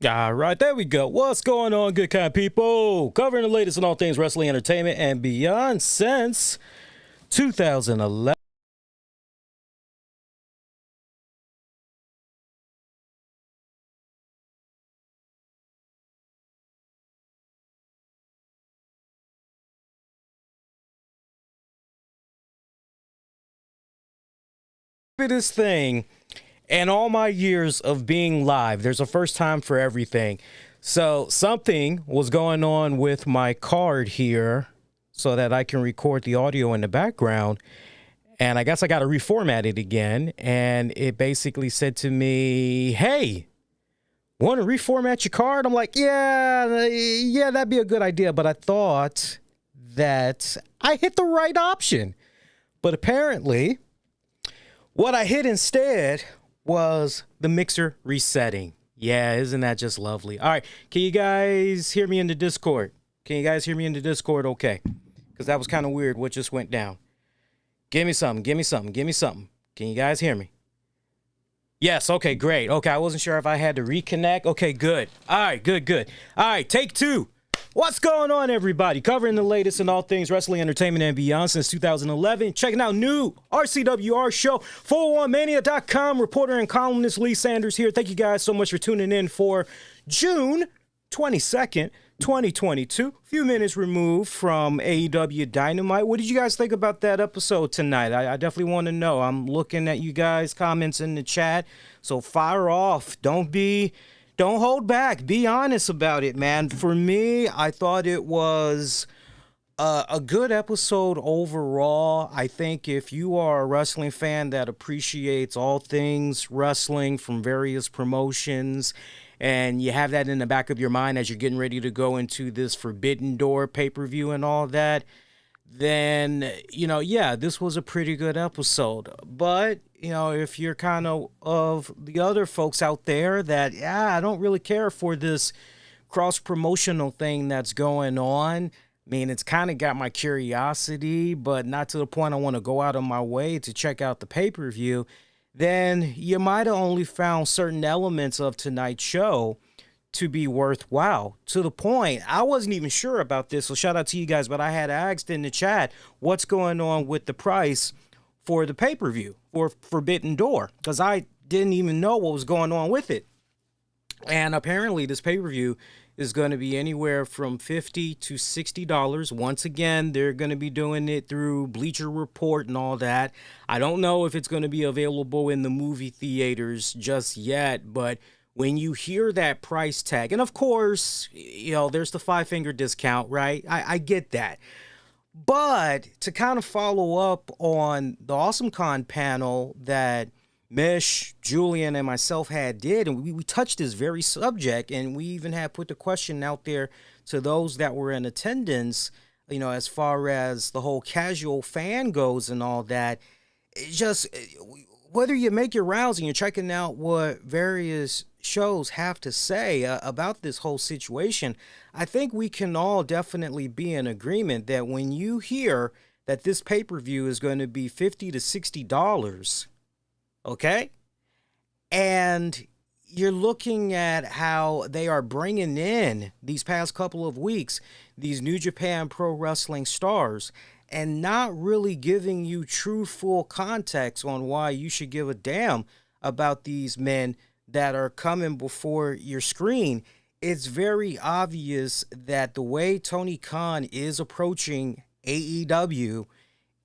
All right, there we go. What's going on, good kind of people? Covering the latest in all things wrestling, entertainment, and beyond since 2011. This thing and all my years of being live, there's a first time for everything. So something was going on with my card here so that I can record the audio in the background. And I guess I got to reformat it again. And it basically said to me, hey, want to reformat your card? I'm like, yeah, that'd be a good idea. But I thought that I hit the right option. But apparently, what I hit instead was the mixer resetting. Yeah, isn't that just lovely? All right, can you guys hear me in the Discord? Okay, because that was kind of weird what just went down. Give me something. Can you guys hear me? Yes, okay, great. Okay, I wasn't sure if I had to reconnect. Okay, good. All right, good. All right, take two. What's going on, everybody? Covering the latest in all things wrestling, entertainment, and beyond since 2011. Checking out new RCWR show, 401mania.com. Reporter and columnist Lee Sanders here. Thank you guys so much for tuning in for June 22nd, 2022. A few minutes removed from AEW Dynamite. What did you guys think about that episode tonight? I definitely want to know. I'm looking at you guys' comments in the chat. So fire off. Don't hold back. Be honest about it, man. For me, I thought it was a good episode overall. I think if you are a wrestling fan that appreciates all things wrestling from various promotions, and you have that in the back of your mind as you're getting ready to go into this Forbidden Door pay-per-view and all that, then, this was a pretty good episode. But, if you're kind of the other folks out there that, I don't really care for this cross-promotional thing that's going on. I mean, it's kind of got my curiosity, but not to the point I want to go out of my way to check out the pay-per-view. Then you might have only found certain elements of tonight's show to be worthwhile, to the point I wasn't even sure about this. So shout out to you guys, but I had asked in the chat what's going on with the price for the pay-per-view for Forbidden Door, because I didn't even know what was going on with it. And apparently this pay-per-view is going to be anywhere from $50 to $60. Once again, they're going to be doing it through Bleacher Report and all that. I don't know if it's going to be available in the movie theaters just yet, but when you hear that price tag, and of course, there's the 5-finger discount, right? I get that. But to kind of follow up on the Awesome Con panel that Mish, Julian, and myself did, and we touched this very subject, and we even had put the question out there to those that were in attendance, as far as the whole casual fan goes and all that. Just whether you make your rounds and you're checking out what various shows have to say about this whole situation, I think we can all definitely be in agreement that when you hear that this pay-per-view is going to be $50 to $60, okay, and you're looking at how they are bringing in these past couple of weeks these New Japan Pro Wrestling stars and not really giving you true full context on why you should give a damn about these men that are coming before your screen, it's very obvious that the way Tony Khan is approaching AEW,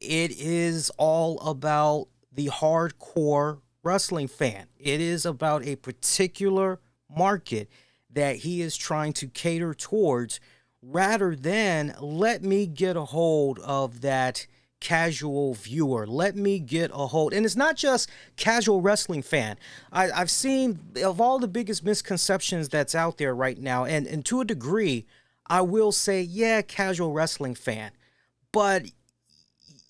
it is all about the hardcore wrestling fan. It is about a particular market that he is trying to cater towards, rather than let me get a hold of that casual viewer. Let me get a hold. And it's not just casual wrestling fan. I've seen, of all the biggest misconceptions that's out there right now, and to a degree, I will say, casual wrestling fan. But,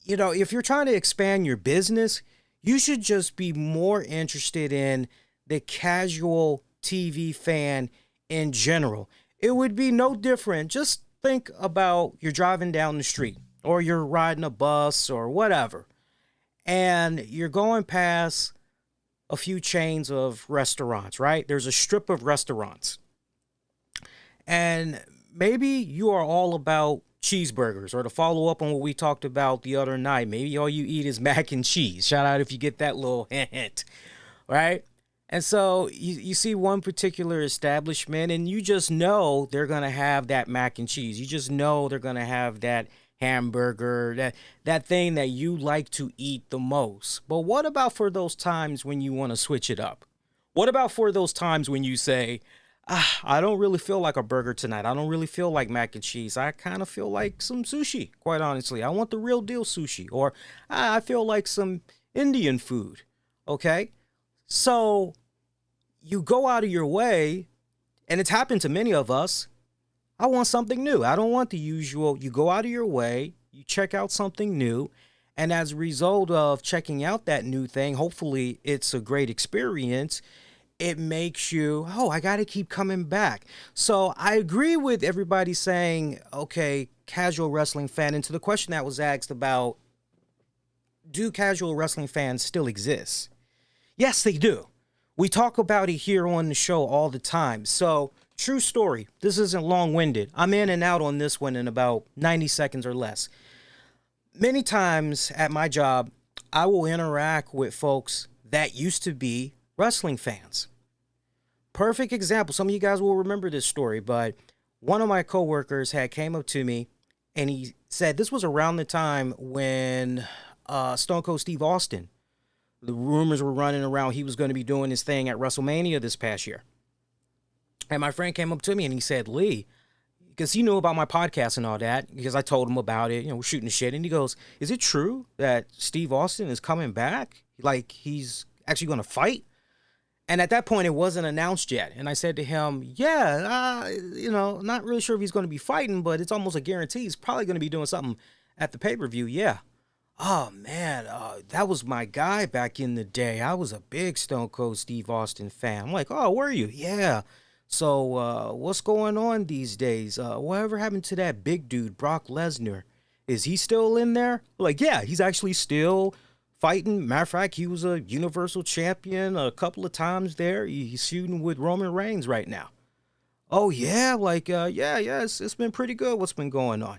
if you're trying to expand your business, you should just be more interested in the casual TV fan in general. It would be no different. Just think about you're driving down the street, or you're riding a bus or whatever, and you're going past a few chains of restaurants, right? There's a strip of restaurants. And maybe you are all about cheeseburgers, or to follow up on what we talked about the other night, maybe all you eat is mac and cheese. Shout out if you get that little hint, right? And so you see one particular establishment and you just know they're going to have that mac and cheese. You just know they're going to have that hamburger, that thing that you like to eat the most. But what about for those times when you want to switch it up? What about for those times when you say, I don't really feel like a burger tonight. I don't really feel like mac and cheese. I kind of feel like some sushi, quite honestly. I want the real deal sushi. Or I feel like some Indian food, okay? So you go out of your way, and it's happened to many of us. I want something new. I don't want the usual. You go out of your way, you check out something new, and as a result of checking out that new thing, hopefully it's a great experience. It makes you, I got to keep coming back. So I agree with everybody saying, okay, casual wrestling fan. And to the question that was asked about, do casual wrestling fans still exist? Yes, they do. We talk about it here on the show all the time. So true story. This isn't long-winded. I'm in and out on this one in about 90 seconds or less. Many times at my job, I will interact with folks that used to be wrestling fans. Perfect example. Some of you guys will remember this story, but one of my coworkers had came up to me and he said this was around the time when Stone Cold Steve Austin, the rumors were running around he was going to be doing his thing at WrestleMania this past year. And my friend came up to me and he said, Lee, because he knew about my podcast and all that, because I told him about it, we're shooting the shit. And he goes, is it true that Steve Austin is coming back? Like he's actually going to fight? And at that point, it wasn't announced yet. And I said to him, not really sure if he's going to be fighting, but it's almost a guarantee he's probably going to be doing something at the pay-per-view. Yeah. Oh, man, that was my guy back in the day. I was a big Stone Cold Steve Austin fan. I'm like, oh, were you? Yeah. So what's going on these days? Whatever happened to that big dude, Brock Lesnar? Is he still in there? Like, yeah, he's actually still fighting. Matter of fact, he was a Universal Champion a couple of times there. He's shooting with Roman Reigns right now. Oh, yeah? Like, it's been pretty good what's been going on.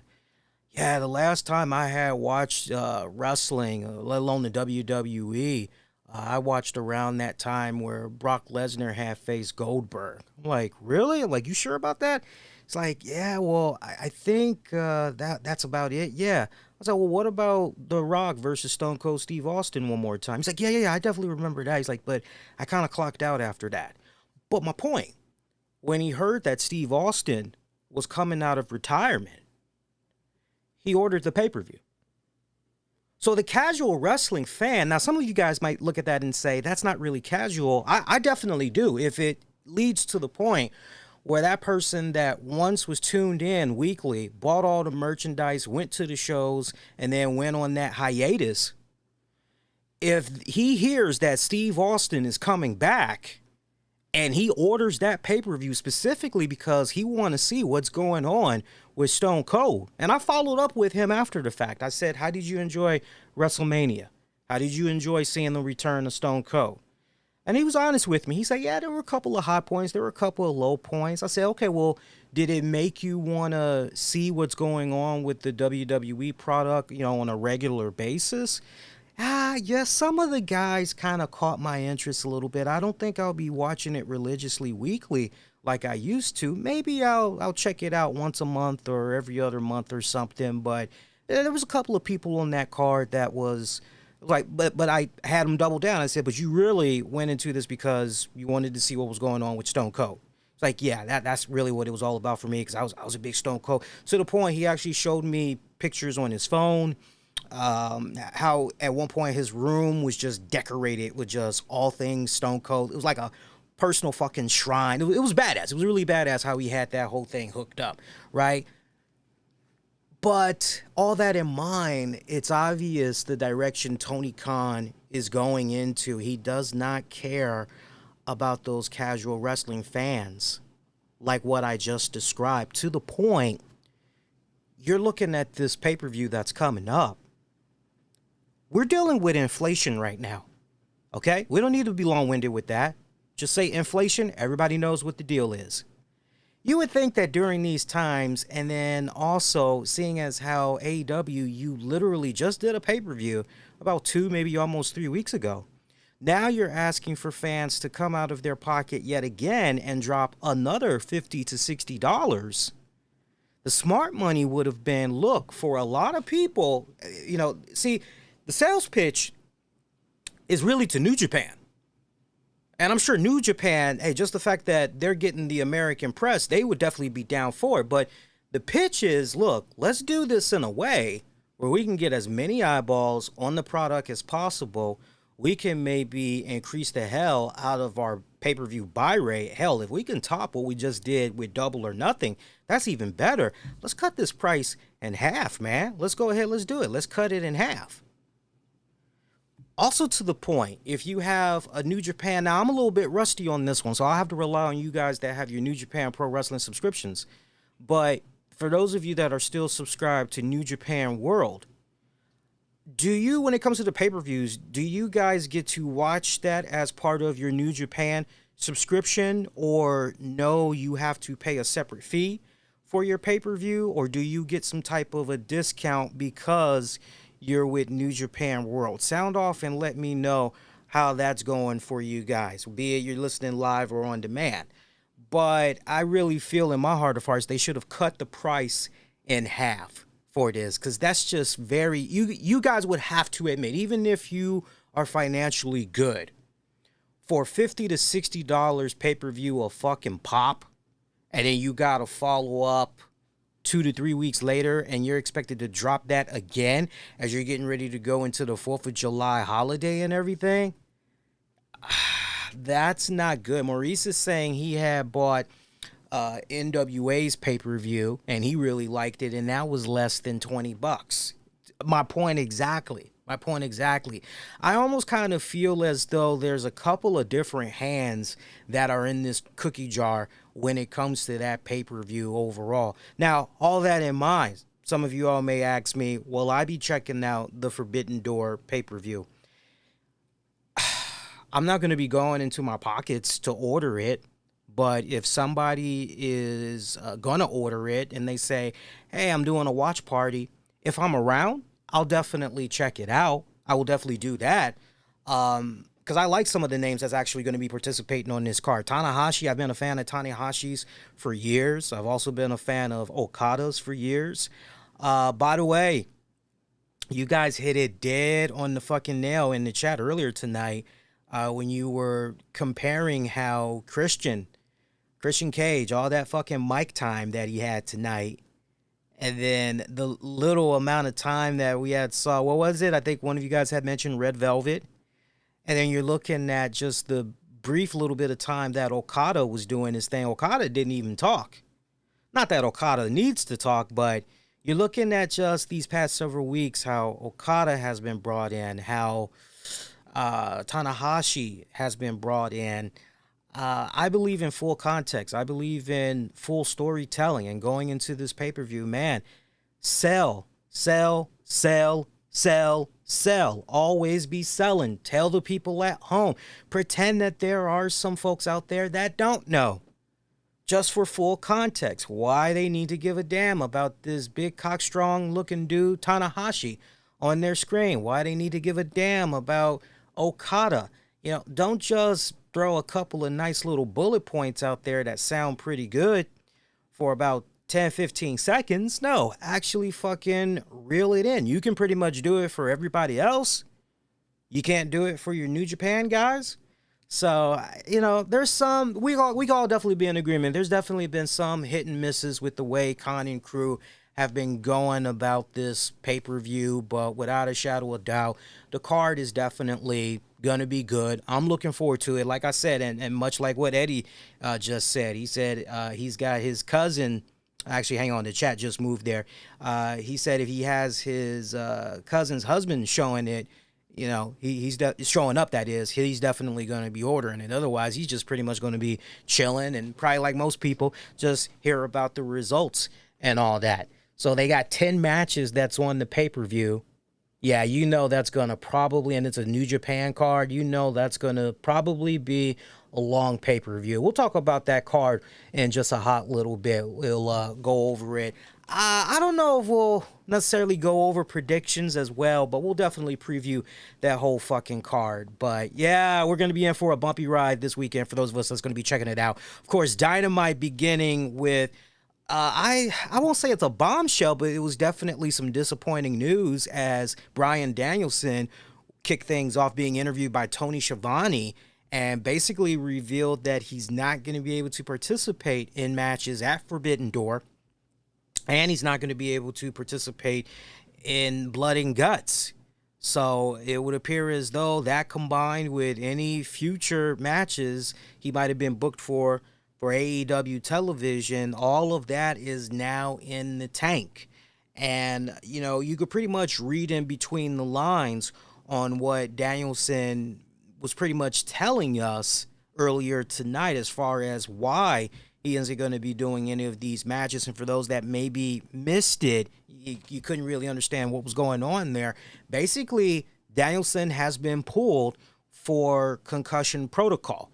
Yeah, the last time I had watched wrestling, let alone the WWE, I watched around that time where Brock Lesnar had faced Goldberg. I'm like, really? Like, you sure about that? It's like, yeah, well, I think that's about it. Yeah. I was like, well, what about The Rock versus Stone Cold Steve Austin one more time? He's like, yeah, I definitely remember that. He's like, but I kind of clocked out after that. But my point, when he heard that Steve Austin was coming out of retirement, he ordered the pay-per-view. So the casual wrestling fan, now some of you guys might look at that and say, that's not really casual. I definitely do. If it leads to the point where that person that once was tuned in weekly, bought all the merchandise, went to the shows, and then went on that hiatus, if he hears that Steve Austin is coming back and he orders that pay-per-view specifically because he want to see what's going on with Stone Cold. And I followed up with him after the fact. I said, how did you enjoy WrestleMania? How did you enjoy seeing the return of Stone Cold? And he was honest with me. He said, yeah, there were a couple of high points. There were a couple of low points. I said, okay, well, did it make you want to see what's going on with the WWE product, on a regular basis? Yes, some of the guys kind of caught my interest a little bit. I don't think I'll be watching it religiously weekly like I used to. Maybe I'll check it out once a month or every other month or something. But there was a couple of people on that card that was like, but I had them double down. I said, but you really went into this because you wanted to see what was going on with Stone Cold. It's like, yeah, that's really what it was all about for me, because I was a big Stone Cold. To the point he actually showed me pictures on his phone. How at one point his room was just decorated with just all things Stone Cold. It was like a personal fucking shrine. It was badass. It was really badass how he had that whole thing hooked up, right? But all that in mind, it's obvious the direction Tony Khan is going into. He does not care about those casual wrestling fans like what I just described, to the point you're looking at this pay-per-view that's coming up. We're dealing with inflation right now, okay? We don't need to be long-winded with that. Just say inflation, everybody knows what the deal is. You would think that during these times, and then also seeing as how AEW, you literally just did a pay-per-view about 2, maybe almost 3 weeks ago. Now you're asking for fans to come out of their pocket yet again and drop another $50 to $60. The smart money would have been, look, for a lot of people, see, the sales pitch is really to New Japan. And I'm sure New Japan, hey, just the fact that they're getting the American press, they would definitely be down for it. But the pitch is, look, let's do this in a way where we can get as many eyeballs on the product as possible. We can maybe increase the hell out of our pay-per-view buy rate. Hell, if we can top what we just did with Double or Nothing, that's even better. Let's cut this price in half, man. Let's go ahead, let's do it. Let's cut it in half. Also to the point, if you have a New Japan, now I'm a little bit rusty on this one, so I'll have to rely on you guys that have your New Japan Pro Wrestling subscriptions. But for those of you that are still subscribed to New Japan World, do you, when it comes to the pay-per-views, do you guys get to watch that as part of your New Japan subscription, or no, you have to pay a separate fee for your pay-per-view, or do you get some type of a discount because you're with New Japan World? Sound off and let me know how that's going for you guys, be it you're listening live or on demand. But I really feel in my heart of hearts they should have cut the price in half for this, because that's just very, you guys would have to admit, even if you are financially good, for $50 to $60 pay-per-view a fucking pop, and then you got to follow up 2 to 3 weeks later, and you're expected to drop that again as you're getting ready to go into the 4th of July holiday and everything. That's not good. Maurice is saying he had bought NWA's pay-per-view, and he really liked it, and that was less than $20. My point exactly. I almost kind of feel as though there's a couple of different hands that are in this cookie jar when it comes to that pay-per-view overall. Now, all that in mind, some of you all may ask me, will I be checking out the Forbidden Door pay-per-view? I'm not going to be going into my pockets to order it, but if somebody is going to order it and they say, hey, I'm doing a watch party, if I'm around, I'll definitely check it out. I will definitely do that. Because I like some of the names that's actually going to be participating on this card. Tanahashi, I've been a fan of Tanahashi's for years. I've also been a fan of Okada's for years. By the way, you guys hit it dead on the fucking nail in the chat earlier tonight when you were comparing how Christian Cage, all that fucking mic time that he had tonight, and then the little amount of time that we had saw, what was it? I think one of you guys had mentioned Red Velvet. And then you're looking at just the brief little bit of time that Okada was doing his thing. Okada didn't even talk. Not that Okada needs to talk, but you're looking at just these past several weeks, how Okada has been brought in, how Tanahashi has been brought in. I believe in full context. I believe in full storytelling, and going into this pay-per-view, man, sell. Always be selling. Tell the people at home. Pretend that there are some folks out there that don't know. Just for full context, why they need to give a damn about this big cockstrong looking dude, Tanahashi, on their screen. Why they need to give a damn about Okada. Don't just throw a couple of nice little bullet points out there that sound pretty good for about 10, 15 seconds. No, actually fucking reel it in. You can pretty much do it for everybody else. You can't do it for your New Japan guys. So, there's some, we all definitely be in agreement. There's definitely been some hit and misses with the way Khan and crew have been going about this pay-per-view, but without a shadow of doubt, the card is definitely going to be good. I'm looking forward to it. Like I said, and much like what Eddie just said, he said he's got his cousin. Actually, hang on, the chat just moved there. He said if he has his cousin's husband showing it, he's showing up, that is, he's definitely going to be ordering it. Otherwise, he's just pretty much going to be chilling and probably, like most people, just hear about the results and all that. So they got 10 matches that's on the pay-per-view. Yeah, you know that's going to probably, and it's a New Japan card, you know that's going to probably be a long pay-per-view. We'll talk about that card in just a hot little bit. We'll go over it. I don't know if we'll necessarily go over predictions as well, but we'll definitely preview that whole fucking card. But yeah, we're going to be in for a bumpy ride this weekend for those of us that's going to be checking it out. Of course, Dynamite beginning with I won't say it's a bombshell, but it was definitely some disappointing news as Bryan Danielson kicked things off being interviewed by Tony Schiavone and basically revealed that he's not going to be able to participate in matches at Forbidden Door, and he's not going to be able to participate in Blood and Guts. So it would appear as though that combined with any future matches he might have been booked for AEW television, all of that is now in the tank. And, you know, you could pretty much read in between the lines on what Danielson was pretty much telling us earlier tonight as far as why he isn't going to be doing any of these matches. And for those that maybe missed it, you couldn't really understand what was going on there. Basically, Danielson has been pulled for concussion protocol.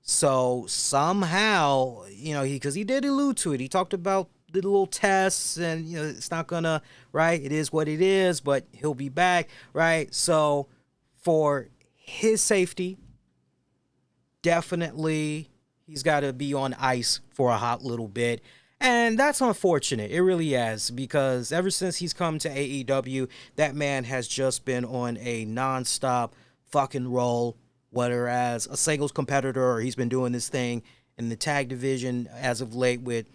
So somehow, you know, because he did allude to it. He talked about the little tests and, you know, it's not gonna, right? It is what it is, but he'll be back, right? So for his safety, definitely he's got to be on ice for a hot little bit. And that's unfortunate. It really is, because ever since he's come to AEW, that man has just been on a nonstop fucking roll. Whether as a singles competitor or he's been doing this thing in the tag division as of late with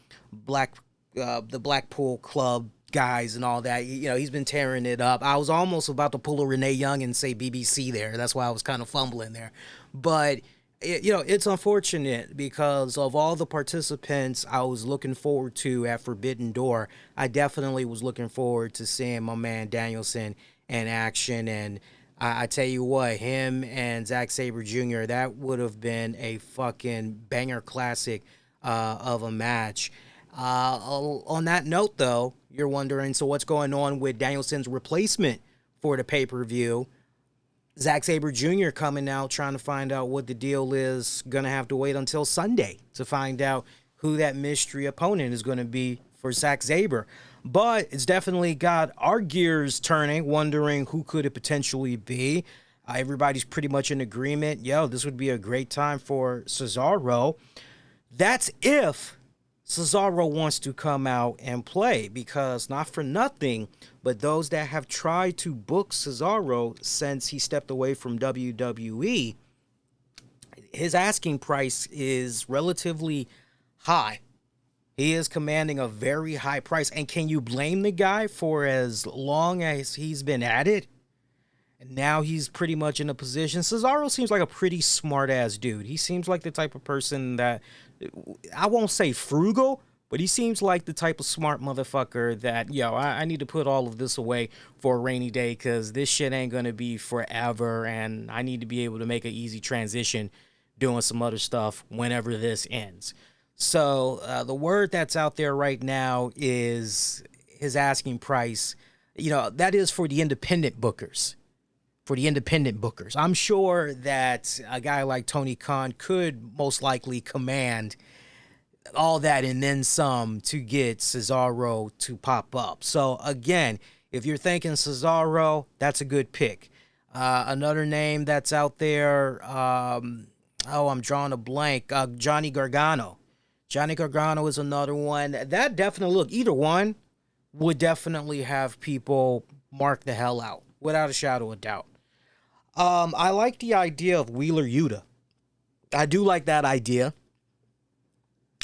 the Blackpool Club guys and all that. You know, he's been tearing it up. I was almost about to pull a Renee Young and say BBC there. That's why I was kind of fumbling there. But, you know, it's unfortunate because of all the participants I was looking forward to at Forbidden Door. I definitely was looking forward to seeing my man Danielson in action, and I tell you what, him and Zack Sabre Jr., that would have been a fucking banger classic of a match. On that note, though, you're wondering, so what's going on with Danielson's replacement for the pay-per-view? Zack Sabre Jr. coming out trying to find out what the deal is. Going to have to wait until Sunday to find out who that mystery opponent is going to be for Zack Sabre. But it's definitely got our gears turning, wondering who could it potentially be. Everybody's pretty much in agreement. Yo, this would be a great time for Cesaro. That's if Cesaro wants to come out and play, because not for nothing, but those that have tried to book Cesaro since he stepped away from WWE, his asking price is relatively high. He is commanding a very high price. And can you blame the guy for as long as he's been at it? And now he's pretty much in a position. Cesaro seems like a pretty smart-ass dude. He seems like the type of person that, I won't say frugal, but he seems like the type of smart motherfucker that, yo, I need to put all of this away for a rainy day because this shit ain't going to be forever, and I need to be able to make an easy transition doing some other stuff whenever this ends. So the word that's out there right now is his asking price. You know, that is for the independent bookers. I'm sure that a guy like Tony Khan could most likely command all that and then some to get Cesaro to pop up. So again, if you're thinking Cesaro, that's a good pick. Another name that's out there, I'm drawing a blank, Johnny Gargano. Johnny Gargano is another one. That definitely, look, either one would definitely have people mark the hell out, without a shadow of doubt. I like the idea of Wheeler Yuta. I do like that idea.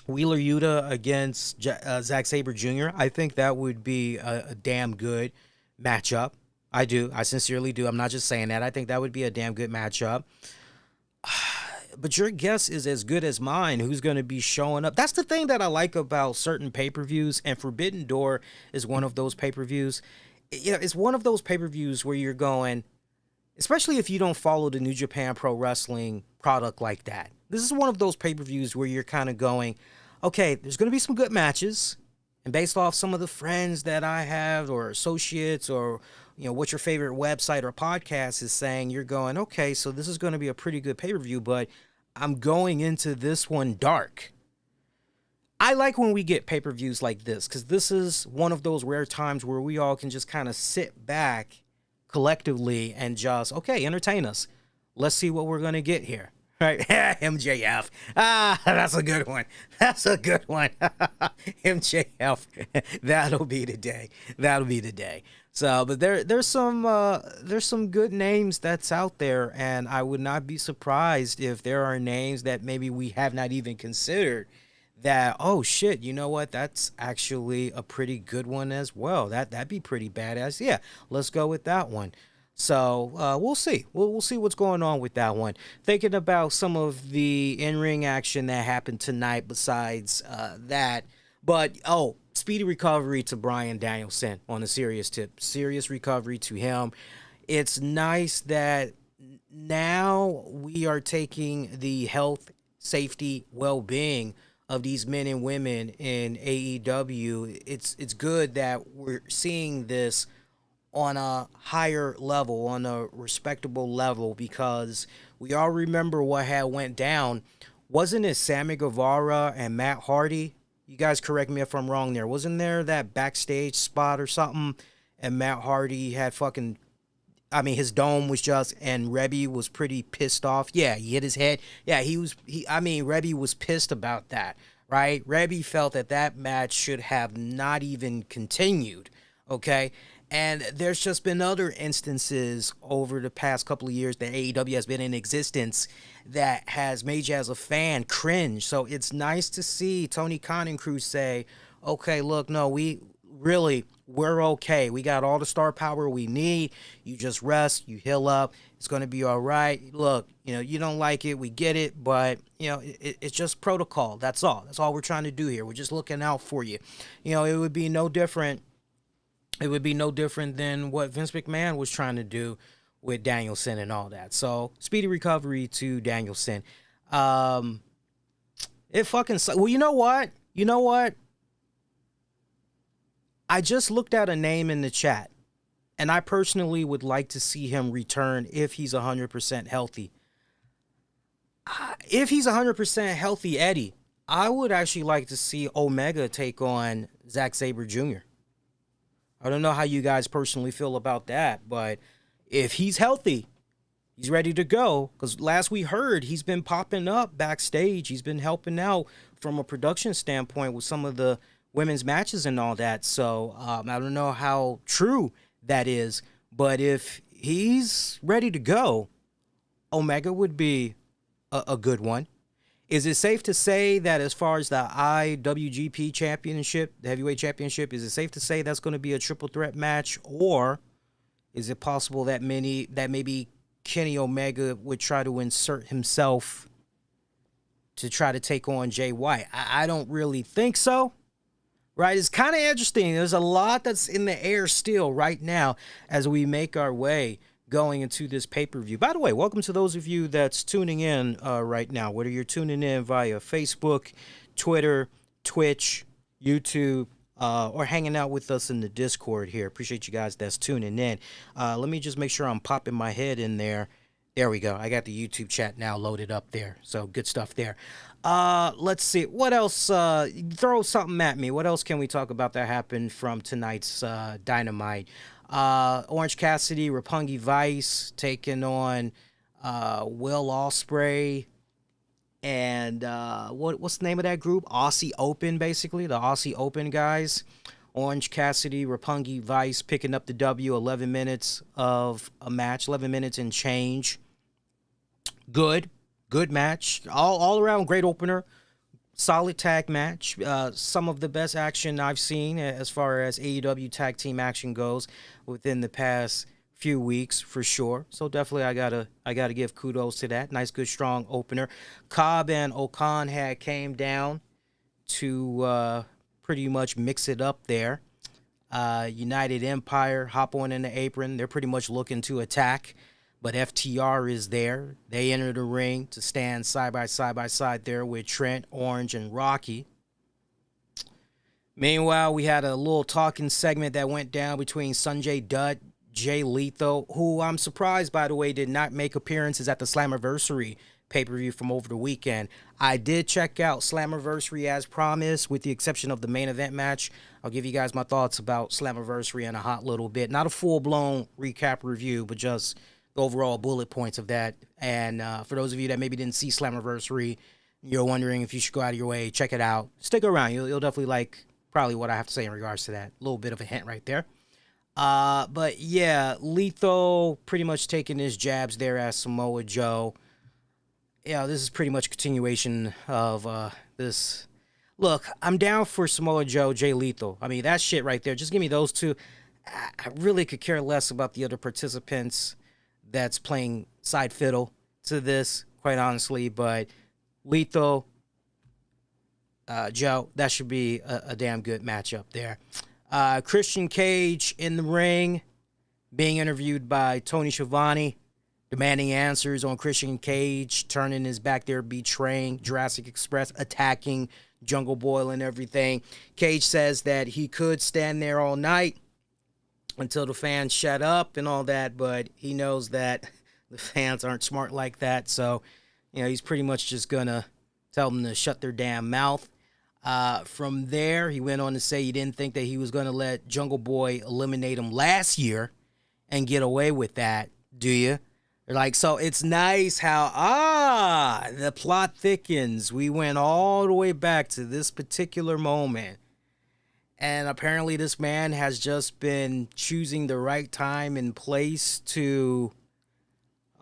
Wheeler Yuta against Zack Sabre Jr. I think that would be a damn good matchup. I do. I sincerely do. I'm not just saying that. I think that would be a damn good matchup. But your guess is as good as mine who's going to be showing up. That's the thing that I like about certain pay-per-views, and Forbidden Door is one of those pay-per-views. You know, it's one of those pay-per-views where you're going, especially if you don't follow the New Japan Pro Wrestling product like that. This is one of those pay-per-views where you're kind of going, okay, there's going to be some good matches, And based off some of the friends that I have or associates or, what your favorite website or podcast is saying, you're going, okay, so this is going to be a pretty good pay-per-view, but I'm going into this one dark. I like when we get pay-per-views like this because this is one of those rare times where we all can just kind of sit back collectively and just, okay, entertain us. Let's see what we're going to get here. Right? MJF. That's a good one. That's a good one. MJF. That'll be the day. That'll be the day. So, but there's some good names that's out there, and I would not be surprised if there are names that maybe we have not even considered that, oh shit, you know what? That's actually a pretty good one as well. That'd be pretty badass. Yeah, let's go with that one. So we'll see. We'll see what's going on with that one. Thinking about some of the in-ring action that happened tonight besides that. But, speedy recovery to Bryan Danielson on a serious tip. Serious recovery to him. It's nice that now we are taking the health, safety, well-being of these men and women in AEW. It's good that we're seeing this on a higher level, on a respectable level, because we all remember what had went down. Wasn't it Sammy Guevara and Matt Hardy? You guys correct me if I'm wrong there. Wasn't there that backstage spot or something? And Matt Hardy had his dome was just, and Rebby was pretty pissed off. Yeah, he hit his head. Yeah, Rebby was pissed about that, right? Rebby felt that match should have not even continued, okay? And there's just been other instances over the past couple of years that AEW has been in existence that has made you as a fan cringe. So it's nice to see Tony Khan and crew say, okay, look, no, we're okay. We got all the star power we need. You just rest, you heal up. It's going to be all right. Look, you don't like it. We get it. But, it's just protocol. That's all. That's all we're trying to do here. We're just looking out for you. It would be no different. It would be no different than what Vince McMahon was trying to do with Danielson and all that. So, speedy recovery to Danielson. It fucking sucks. Well, you know what? I just looked at a name in the chat, and I personally would like to see him return if he's 100% healthy. If he's 100% healthy, Eddie, I would actually like to see Omega take on Zack Sabre Jr. I don't know how you guys personally feel about that, but if he's healthy, he's ready to go. Because last we heard, he's been popping up backstage. He's been helping out from a production standpoint with some of the women's matches and all that. So I don't know how true that is, but if he's ready to go, Omega would be a good one. Is it safe to say that as far as the IWGP Championship, the Heavyweight Championship, is it safe to say that's going to be a triple threat match? Or is it possible that maybe Kenny Omega would try to insert himself to try to take on Jay White? I don't really think so. Right? It's kind of interesting. There's a lot that's in the air still right now as we make our way going into this pay-per-view. By the way, welcome to those of you that's tuning in right now, whether you're tuning in via Facebook, Twitter, Twitch, YouTube, or hanging out with us in the Discord here. Appreciate you guys that's tuning in. Let me just make sure I'm popping my head in there. There we go. I got the YouTube chat now loaded up there. So good stuff there. Let's see. What else? Throw something at me. What else can we talk about that happened from tonight's Dynamite? Orange Cassidy, Roppongi Vice taking on Will Ospreay and what's the name of that group? Aussie Open, basically. The Aussie Open guys. Orange Cassidy, Roppongi Vice picking up the W. 11 minutes of a match. 11 minutes and change. Good match. All around great opener. Solid tag match. Some of the best action I've seen as far as AEW tag team action goes within the past few weeks, for sure. So definitely I gotta give kudos to that. Nice, good, strong opener. Cobb and Okan came down to pretty much mix it up there. United Empire hop on in the apron. They're pretty much looking to attack. But FTR is there. They enter the ring to stand side by side there with Trent, Orange, and Rocky. Meanwhile, we had a little talking segment that went down between Sanjay Dutt, Jay Lethal, who I'm surprised, by the way, did not make appearances at the Slammiversary pay-per-view from over the weekend. I did check out Slammiversary as promised, with the exception of the main event match. I'll give you guys my thoughts about Slammiversary in a hot little bit. Not a full-blown recap review, but just the overall bullet points of that. And for those of you that maybe didn't see Slammiversary, you're wondering if you should go out of your way, check it out. Stick around. You'll definitely like probably what I have to say in regards to that. A little bit of a hint right there. But yeah, Lethal pretty much taking his jabs there at Samoa Joe. Yeah, this is pretty much a continuation of this. Look, I'm down for Samoa Joe, Jay Lethal. I mean, that shit right there. Just give me those two. I really could care less about the other participants that's playing side fiddle to this, quite honestly. But Lethal, Joe, that should be a damn good matchup there. Christian Cage in the ring, being interviewed by Tony Schiavone, demanding answers on Christian Cage, turning his back there, betraying Jurassic Express, attacking Jungle Boy and everything. Cage says that he could stand there all night until the fans shut up and all that, but he knows that the fans aren't smart like that, so he's pretty much just gonna tell them to shut their damn mouth. From there, he went on to say he didn't think that he was going to let Jungle Boy eliminate him last year and get away with that, do you? They're like, so it's nice how, the plot thickens. We went all the way back to this particular moment. And apparently this man has just been choosing the right time and place to...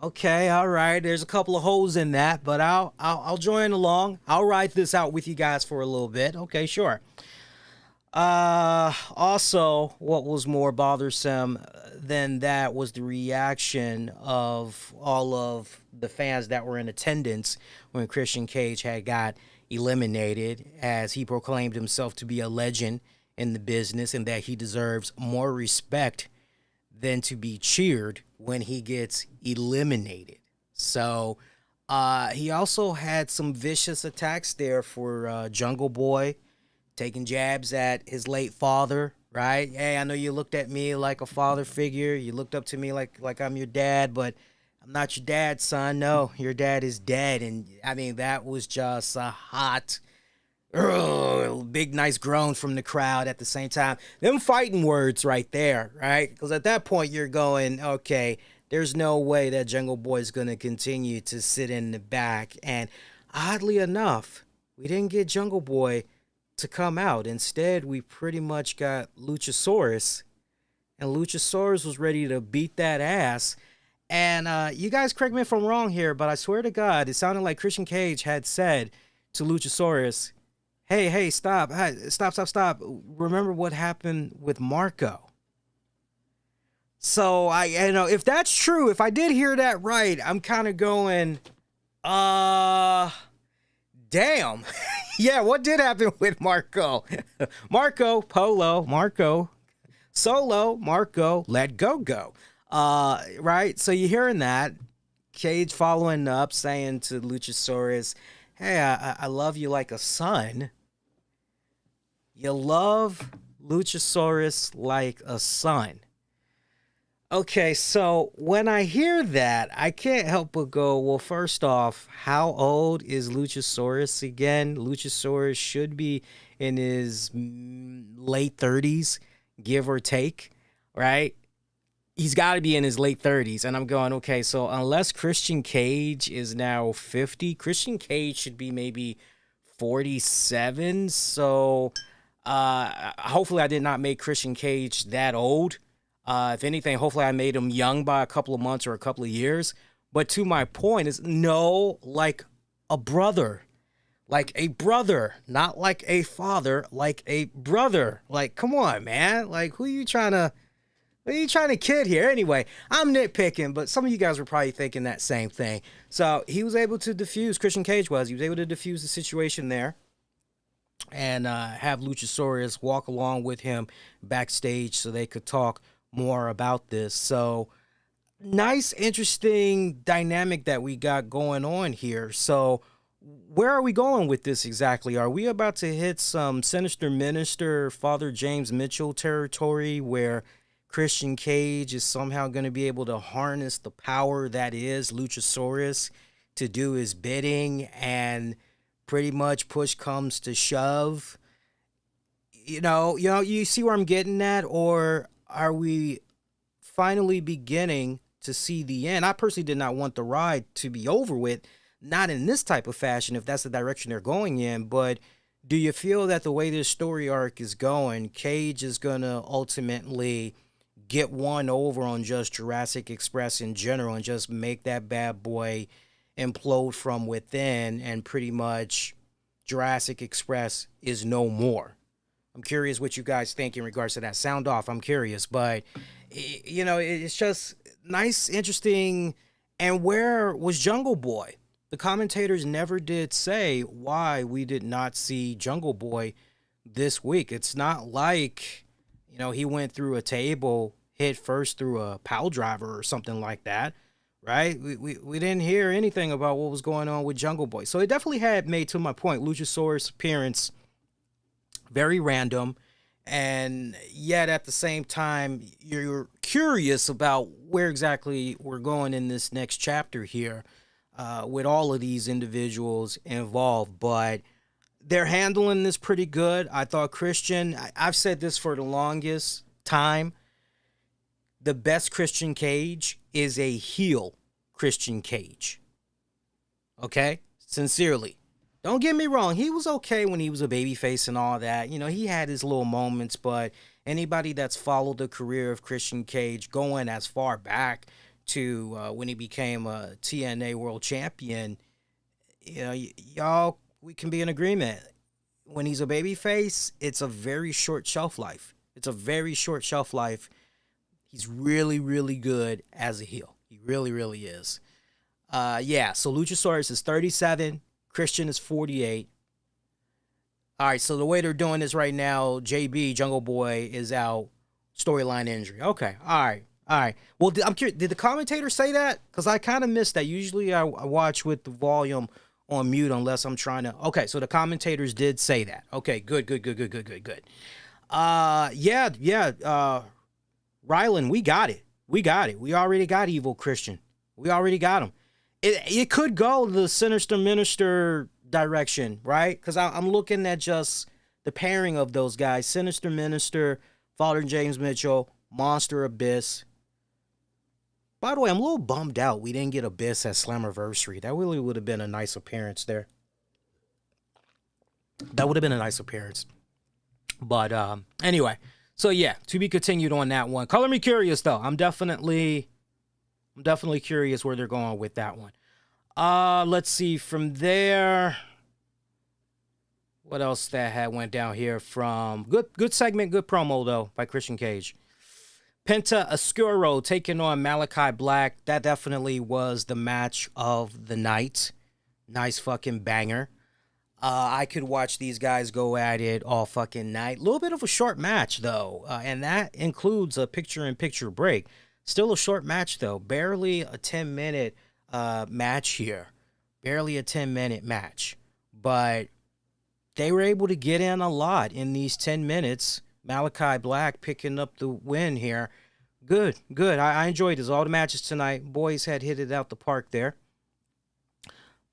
Okay, all right. There's a couple of holes in that, but I'll join along. I'll ride this out with you guys for a little bit. Okay, sure. Also, what was more bothersome than that was the reaction of all of the fans that were in attendance when Christian Cage had got eliminated, as he proclaimed himself to be a legend in the business and that he deserves more respect than to be cheered when he gets eliminated. So he also had some vicious attacks there for Jungle Boy, taking jabs at his late father, right? Hey, I know you looked at me like a father figure. You looked up to me like I'm your dad, but I'm not your dad, son. No, your dad is dead. And, I mean, that was just a hot... big nice groan from the crowd at the same time. Them fighting words right there, right? Because at that point you're going, okay, there's no way that Jungle Boy is going to continue to sit in the back. And oddly enough, we didn't get Jungle Boy to come out. Instead, we pretty much got Luchasaurus. And Luchasaurus was ready to beat that ass. And you guys correct me if I'm wrong here, but I swear to God, it sounded like Christian Cage had said to Luchasaurus, Hey, stop. Stop. Remember what happened with Marco. So, if that's true, if I did hear that right, I'm kind of going, damn. Yeah, what did happen with Marco? Marco, Polo, Marco, Solo, Marco, let go. Right? So you're hearing that. Cage following up, saying to Luchasaurus, hey, I love you like a son. You love Luchasaurus like a son. Okay, so when I hear that, I can't help but go, well, first off, how old is Luchasaurus again? Luchasaurus should be in his late 30s, give or take, right? He's got to be in his late 30s. And I'm going, okay, so unless Christian Cage is now 50, Christian Cage should be maybe 47. So hopefully I did not make Christian Cage that old. If anything, hopefully I made him young by a couple of months or a couple of years. But to my point is, no, like a brother. Like a brother, not like a father, like a brother. Like, come on, man. Like, who are you trying to kid here? Anyway, I'm nitpicking, but some of you guys were probably thinking that same thing. So he was able to diffuse, Christian Cage was able to diffuse the situation there and have Luchasaurus walk along with him backstage so they could talk more about this. So nice, interesting dynamic that we got going on here. So where are we going with this exactly? Are we about to hit some Sinister Minister, Father James Mitchell territory where Christian Cage is somehow going to be able to harness the power that is Luchasaurus to do his bidding, and pretty much push comes to shove? You see where I'm getting at? Or are we finally beginning to see the end? I personally did not want the ride to be over with, not in this type of fashion if that's the direction they're going in, but do you feel that the way this story arc is going, Cage is going to ultimately get one over on just Jurassic Express in general and just make that bad boy implode from within, and pretty much Jurassic Express is no more? I'm curious what you guys think in regards to that. Sound off, I'm curious, but it's just nice, interesting. And where was Jungle Boy? The commentators never did say why we did not see Jungle Boy this week. It's not like, he went through a table, hit first through a pile driver or something like that, right? We didn't hear anything about what was going on with Jungle Boy. So it definitely had made, to my point, Luchasaurus' appearance very random, and yet at the same time, you're curious about where exactly we're going in this next chapter here with all of these individuals involved. But they're handling this pretty good. I thought Christian, I've said this for the longest time, the best Christian Cage is a heel Christian Cage. Okay? Sincerely. Don't get me wrong, he was okay when he was a babyface and all that. He had his little moments, but anybody that's followed the career of Christian Cage going as far back to when he became a TNA World Champion, y'all, we can be in agreement. When he's a babyface, it's a very short shelf life. He's really, really good as a heel. He really, really is. So Luchasaurus is 37. Christian is 48. All right, so the way they're doing this right now, JB, Jungle Boy, is out, storyline injury. Okay, all right. Well, I'm curious, did the commentator say that? Because I kind of missed that. Usually I watch with the volume on mute unless I'm trying to. Okay, so the commentators did say that. Okay, good. Rylan, we got it. We already got Evil Christian. We already got him. It could go the Sinister Minister direction, right? Because I'm looking at just the pairing of those guys. Sinister Minister, Father James Mitchell, Monster Abyss. By the way, I'm a little bummed out we didn't get Abyss at Slammiversary. That really would have been a nice appearance there. But anyway, so yeah, to be continued on that one. Color me curious, though. I'm definitely curious where they're going with that one. Let's see from there. What else that went down here from good segment, good promo though by Christian Cage. Penta Oscuro taking on Malachi Black. That definitely was the match of the night. Nice fucking banger. I could watch these guys go at it all fucking night. A little bit of a short match though, and that includes a picture-in-picture break. Still a short match, though. Barely a 10-minute match here. Barely a 10-minute match. But they were able to get in a lot in these 10 minutes. Malachi Black picking up the win here. Good. I enjoyed this. All the matches tonight. Boys had hit it out the park there.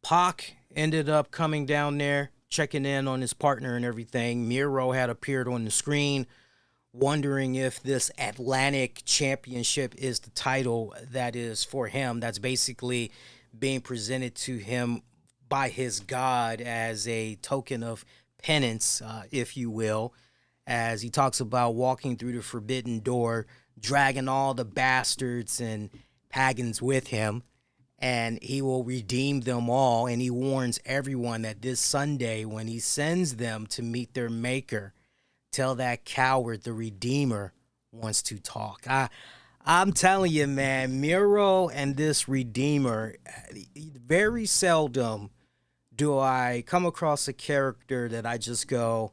Pac ended up coming down there, checking in on his partner and everything. Miro had appeared on the screen, wondering if this Atlantic Championship is the title that is for him. That's basically being presented to him by his God as a token of penance, if you will, as he talks about walking through the forbidden door, dragging all the bastards and pagans with him, and he will redeem them all. And he warns everyone that this Sunday, when he sends them to meet their maker, tell that coward the Redeemer wants to talk. I'm telling you, man, Miro and this Redeemer, very seldom do I come across a character that I just go,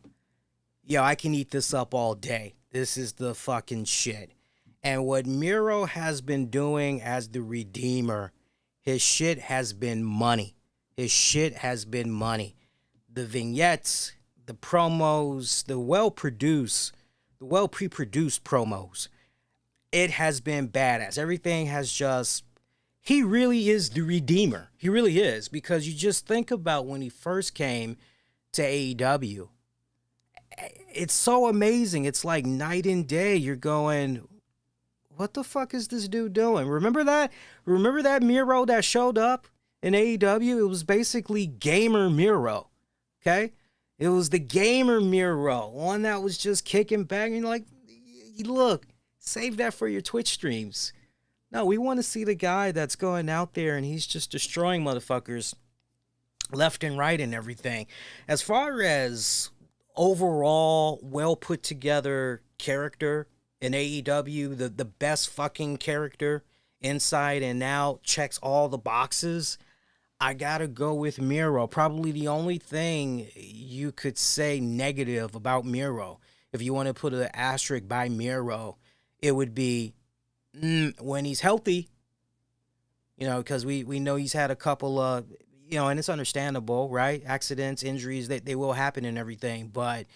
yo, I can eat this up all day. This is the fucking shit. And what Miro has been doing as the Redeemer, his shit has been money. his shit has been money. The vignettes, the promos, the well-pre-produced promos, it has been badass. Everything has just, he really is the redeemer. He really is, because you just think about when he first came to AEW. It's so amazing. It's like night and day. You're going, what the fuck is this dude doing? Remember that? Remember that Miro that showed up in AEW? It was basically Gamer Miro. Okay? It was the Gamer Miro. One that was just kicking back and like, look, save that for your Twitch streams. No, we want to see the guy that's going out there and he's just destroying motherfuckers left and right and everything. As far as overall well put together character in AEW, the best fucking character inside and out, checks all the boxes, I gotta go with Miro. Probably the only thing you could say negative about Miro, if you want to put an asterisk by Miro, it would be when he's healthy, because we know he's had a couple of, and it's understandable, right? Accidents, injuries, they will happen and everything. But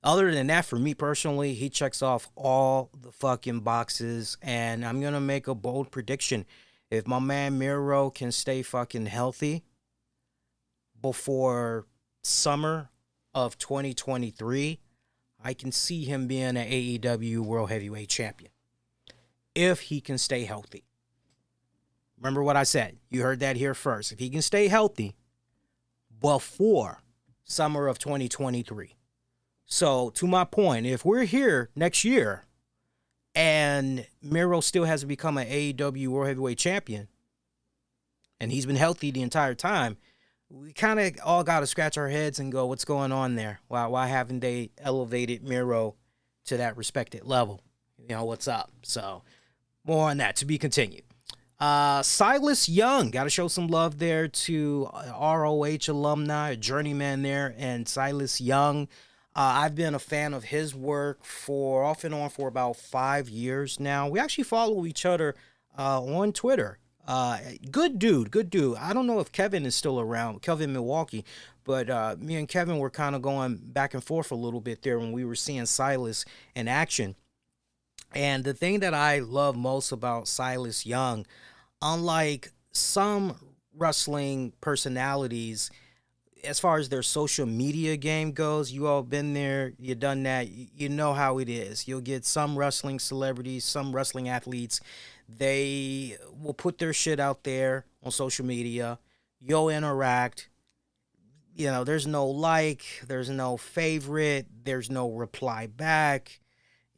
other than that, for me personally, he checks off all the fucking boxes. And I'm going to make a bold prediction. If my man Miro can stay fucking healthy before summer of 2023, I can see him being an AEW World Heavyweight Champion. If he can stay healthy. Remember what I said. You heard that here first. If he can stay healthy before summer of 2023. So, to my point, if we're here next year and Miro still hasn't become an AEW World Heavyweight Champion, and he's been healthy the entire time, we kind of all got to scratch our heads and go, what's going on there? Why haven't they elevated Miro to that respected level? What's up? So, more on that to be continued. Silas Young, got to show some love there to ROH alumni, a journeyman there, and Silas Young. I've been a fan of his work off and on for about 5 years now. We actually follow each other on Twitter. Good dude. I don't know if Kevin is still around, Kevin Milwaukee, but me and Kevin were kind of going back and forth a little bit there when we were seeing Silas in action. And the thing that I love most about Silas Young, unlike some wrestling personalities, as far as their social media game goes, you all been there, you done that, you know how it is. You'll get some wrestling celebrities, some wrestling athletes, they will put their shit out there on social media. You'll interact. There's no like, there's no favorite, there's no reply back.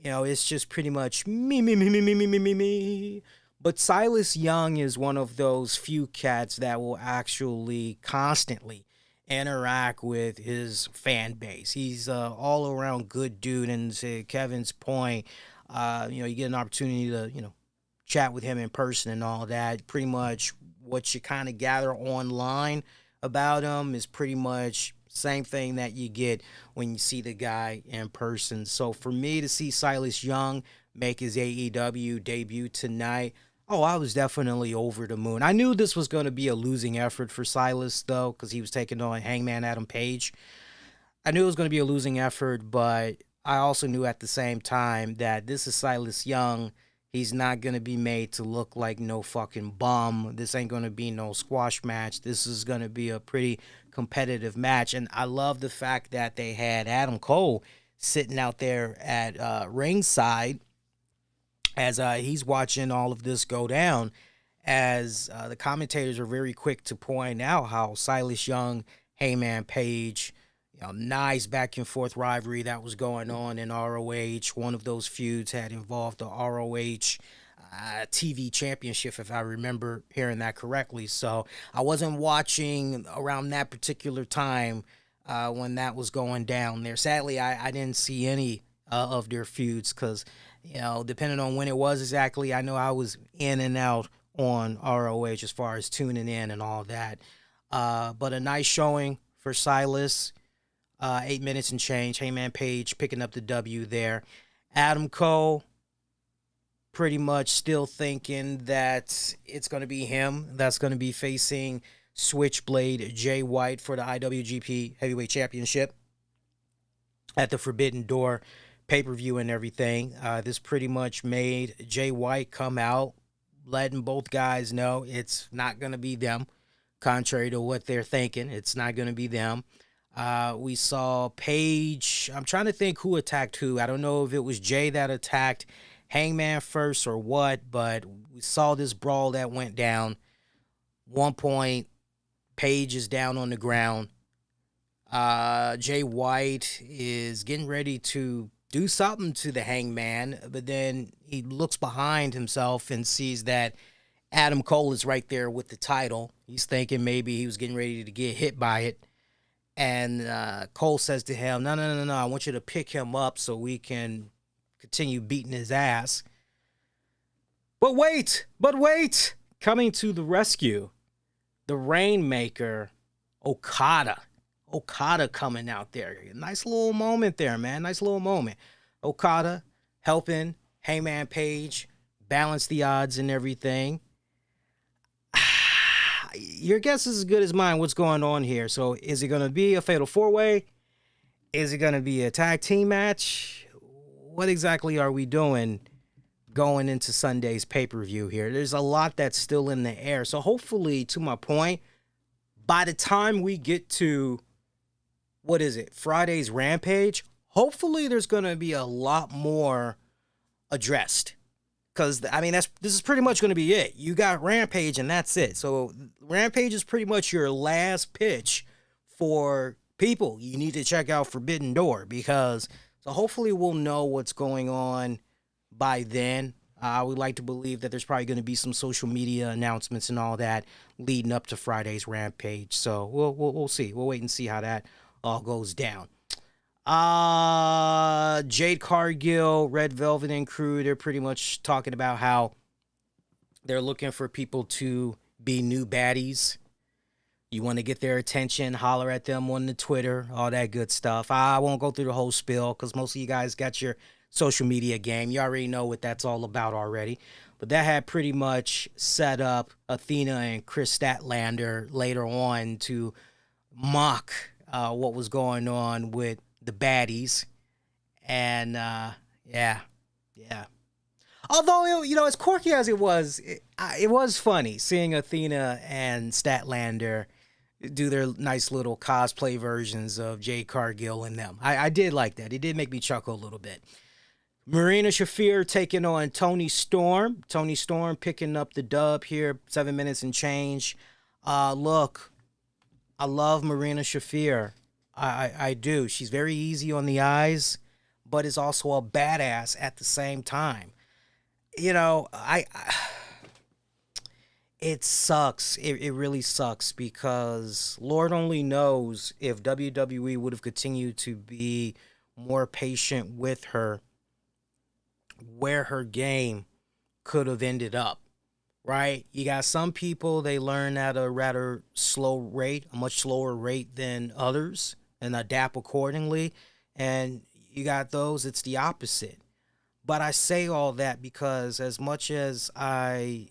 It's just pretty much me. But Silas Young is one of those few cats that will actually constantly interact with his fan base. He's all around good dude, and to Kevin's point, you get an opportunity to chat with him in person and all that. Pretty much what you kind of gather online about him is pretty much same thing that you get when you see the guy in person. So for me to see Silas Young make his AEW debut tonight, I was definitely over the moon. I knew this was going to be a losing effort for Silas, though, because he was taking on Hangman Adam Page. I knew it was going to be a losing effort, but I also knew at the same time that this is Silas Young. He's not going to be made to look like no fucking bum. This ain't going to be no squash match. This is going to be a pretty competitive match. And I love the fact that they had Adam Cole sitting out there at ringside as he's watching all of this go down, as the commentators are very quick to point out how Silas Young, Hangman Page, nice back and forth rivalry that was going on in ROH. One of those feuds had involved the ROH TV championship, if I remember hearing that correctly. So I wasn't watching around that particular time when that was going down there. Sadly, I didn't see any of their feuds because, depending on when it was exactly, I know I was in and out on ROH as far as tuning in and all that. But a nice showing for Silas. 8 minutes and change. Hangman Page picking up the W there. Adam Cole pretty much still thinking that it's going to be him that's going to be facing Switchblade Jay White for the IWGP Heavyweight Championship at the Forbidden Door pay-per-view and everything. This pretty much made Jay White come out, letting both guys know it's not going to be them, contrary to what they're thinking. It's not going to be them. We saw Paige. I'm trying to think who attacked who. I don't know if it was Jay that attacked Hangman first or what, but we saw this brawl that went down. One point, Paige is down on the ground. Jay White is getting ready to do something to the Hangman, but then he looks behind himself and sees that Adam Cole is right there with the title. He's thinking maybe he was getting ready to get hit by it. And Cole says to him, no, I want you to pick him up so we can continue beating his ass. But wait, coming to the rescue, the Rainmaker, Okada. Okada coming out there. Nice little moment there, man. Nice little moment. Okada helping Hangman Page balance the odds and everything. Your guess is as good as mine what's going on here. So is it going to be a fatal four-way? Is it going to be a tag team match? What exactly are we doing going into Sunday's pay-per-view here? There's a lot that's still in the air. So hopefully, to my point, by the time we get to, Friday's Rampage, hopefully there's going to be a lot more addressed. Because, this is pretty much going to be it. You got Rampage, and that's it. So Rampage is pretty much your last pitch for people. You need to check out Forbidden Door, because so hopefully we'll know what's going on by then. I would like to believe that there's probably going to be some social media announcements and all that leading up to Friday's Rampage. So we'll see. We'll wait and see how that all goes down. Jade Cargill, Red Velvet and crew, they're pretty much talking about how they're looking for people to be new baddies. You want to get their attention, holler at them on the Twitter, all that good stuff. I won't go through the whole spiel because most of you guys got your social media game. You already know what that's all about already. But that had pretty much set up Athena and Chris Statlander later on to mock what was going on with the baddies. And yeah. Although, as quirky as it was funny seeing Athena and Statlander do their nice little cosplay versions of Jade Cargill and them. I did like that. It did make me chuckle a little bit. Marina Shafir taking on Toni Storm. Toni Storm picking up the dub here, 7 minutes and change. Look, I love Marina Shafir. I do. She's very easy on the eyes, but is also a badass at the same time. It sucks. It really sucks because Lord only knows if WWE would have continued to be more patient with her, where her game could have ended up, right? You got some people, they learn at a rather slow rate, a much slower rate than others, and adapt accordingly. And you got those, it's the opposite. But I say all that because as much as I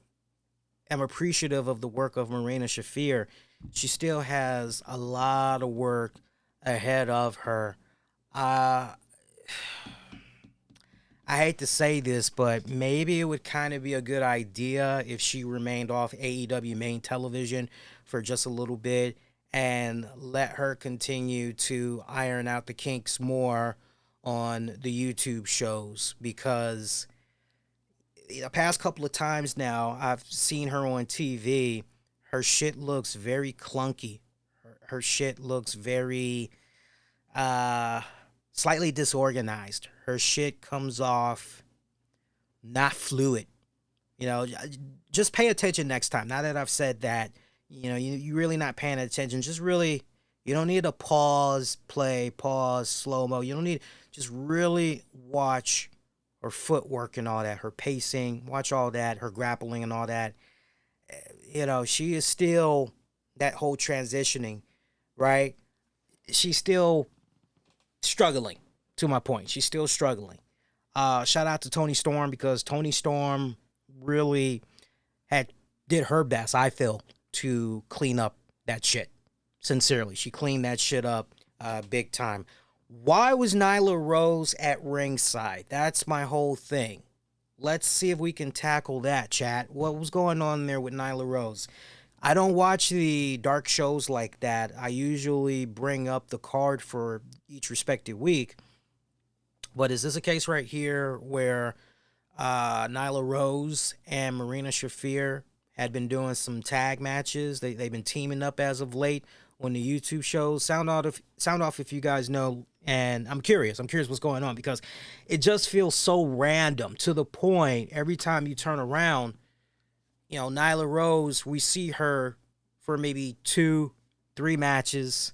am appreciative of the work of Marina Shafir, she still has a lot of work ahead of her. I hate to say this, but maybe it would kind of be a good idea if she remained off AEW main television for just a little bit and let her continue to iron out the kinks more on the YouTube shows, because the past couple of times now I've seen her on TV, her shit looks very clunky. Her shit looks very slightly disorganized. Her shit comes off not fluid. Just pay attention next time. Now that I've said that, you're really not paying attention. Just really, you don't need to pause, play, pause, slow-mo. You don't need, just really watch her footwork and all that, her pacing, watch all that, her grappling and all that. She is still that whole transitioning, right? She's still struggling, to my point. She's still struggling. Shout out to Toni Storm, because Toni Storm really did her best, I feel, to clean up that shit. Sincerely, she cleaned that shit up big time. Why was Nyla Rose at ringside? That's my whole thing. Let's see if we can tackle that, chat. What was going on there with Nyla Rose? I don't watch the dark shows like that. I usually bring up the card for each respective week. But is this a case right here where Nyla Rose and Marina Shafir had been doing some tag matches? They've been teaming up as of late on the YouTube shows. Sound off if you guys know. And I'm curious what's going on, because it just feels so random, to the point every time you turn around, you know, Nyla Rose, we see her for maybe 2-3 matches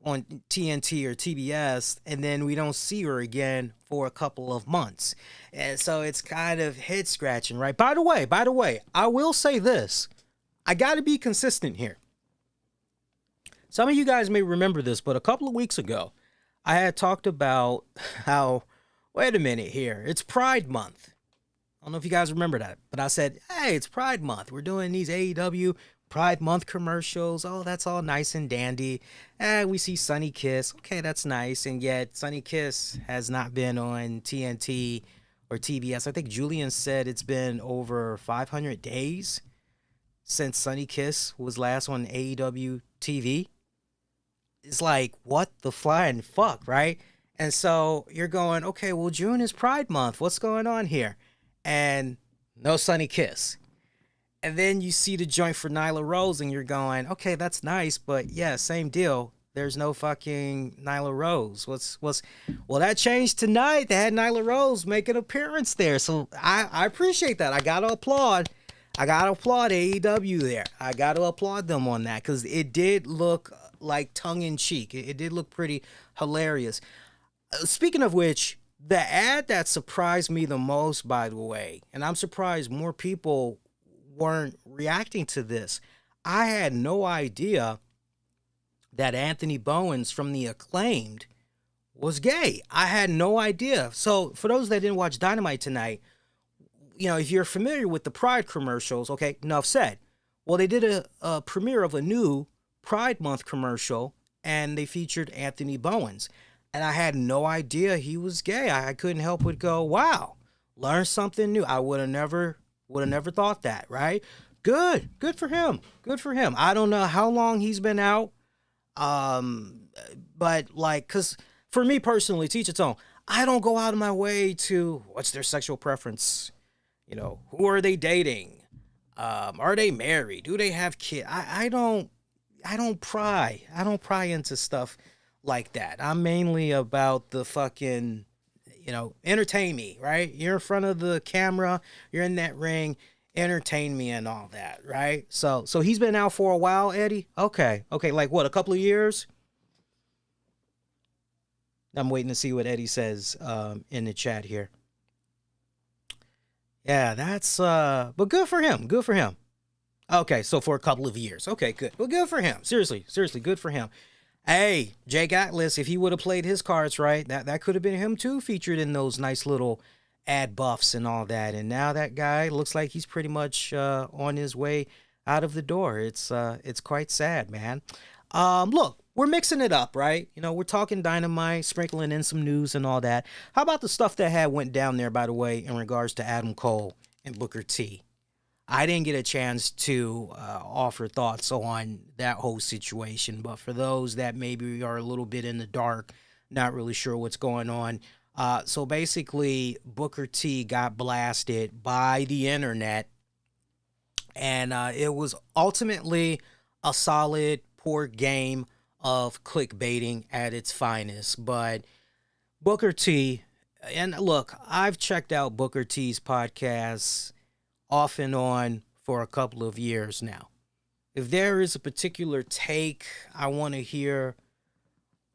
on TNT or TBS, and then we don't see her again for a couple of months. And so it's kind of head scratching, right? By the way, I will say this. I got to be consistent here. Some of you guys may remember this, but a couple of weeks ago, I had talked about how, wait a minute here, it's Pride Month. I don't know if you guys remember that, but I said, hey, it's Pride Month. We're doing these AEW Pride Month commercials. Oh, that's all nice and dandy. We see Sunny Kiss. Okay, that's nice. And yet Sunny Kiss has not been on TNT or TBS. I think Julian said it's been over 500 days since Sunny Kiss was last on AEW TV. It's like, what the flying fuck, right? And so you're going, okay, well, June is Pride Month. What's going on here? And no Sunny Kiss. And then you see the joint for Nyla Rose, and you're going, okay, that's nice, but yeah, same deal. There's no fucking Nyla Rose. Well, that changed tonight. They had Nyla Rose make an appearance there. So I appreciate that. I got to applaud AEW there. I got to applaud them on that, because it did look like tongue-in-cheek. It did look pretty hilarious. Speaking of which, the ad that surprised me the most, by the way, and I'm surprised more people weren't reacting to this. I had no idea that Anthony Bowens from the Acclaimed was gay. I had no idea. So for those that didn't watch Dynamite tonight, you know, if you're familiar with the Pride commercials, okay, enough said. Well, they did a premiere of a new Pride Month commercial, and they featured Anthony Bowens. And I had no idea he was gay. I couldn't help but go, wow, learn something new. I would have never thought that, right? Good for him. I don't know how long he's been out. But like, cause for me personally, to each its own, I don't go out of my way to what's their sexual preference. You know, who are they dating? Are they married? Do they have kids? I don't pry into stuff like that. I'm mainly about the fucking, you know, entertain me, right? You're in front of the camera, you're in that ring, entertain me and all that, right? So he's been out for a while, Eddie? Okay, like what, a couple of years? I'm waiting to see what Eddie says in the chat here. Yeah, that's, but good for him. Okay, so for a couple of years. Okay, good. Well, good for him. Seriously, good for him. Hey, Jake Atlas, if he would have played his cards right, that could have been him too, featured in those nice little ad buffs and all that. And now that guy looks like he's pretty much on his way out of the door. It's quite sad, man. Look, we're mixing it up, right? You know, we're talking Dynamite, sprinkling in some news and all that. How about the stuff that went down there, by the way, in regards to Adam Cole and Booker T? I didn't get a chance to offer thoughts on that whole situation, but for those that maybe are a little bit in the dark, not really sure what's going on. So basically, Booker T got blasted by the internet, and it was ultimately a solid, poor game of clickbaiting at its finest. But Booker T, and look, I've checked out Booker T's podcasts off and on for a couple of years now. If there is a particular take I want to hear,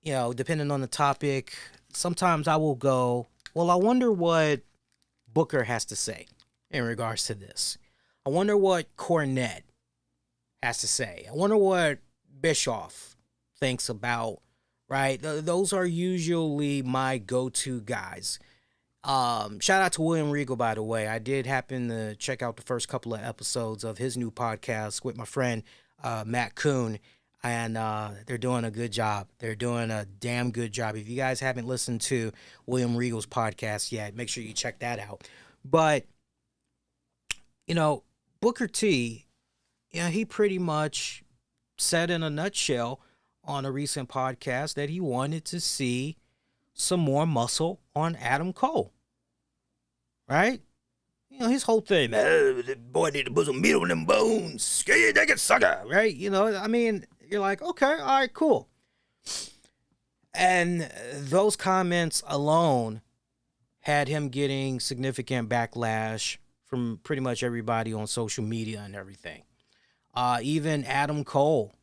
you know, depending on the topic, sometimes I will go, well, I wonder what Booker has to say in regards to this. I wonder what Cornette has to say. I wonder what Bischoff thinks about, right? Those are usually my go-to guys. Shout out to William Regal, by the way. I did happen to check out the first couple of episodes of his new podcast with my friend Matt Coon, and they're doing a good job. They're doing a damn good job. If you guys haven't listened to William Regal's podcast yet, make sure you check that out. But, you know, Booker T, he pretty much said in a nutshell on a recent podcast that he wanted to see some more muscle on Adam Cole, right? His whole thing, the boy need to put some meat on them bones. Scared they can sucker, right? I mean, you're like, okay, all right, cool. And those comments alone had him getting significant backlash from pretty much everybody on social media and everything. Even Adam Cole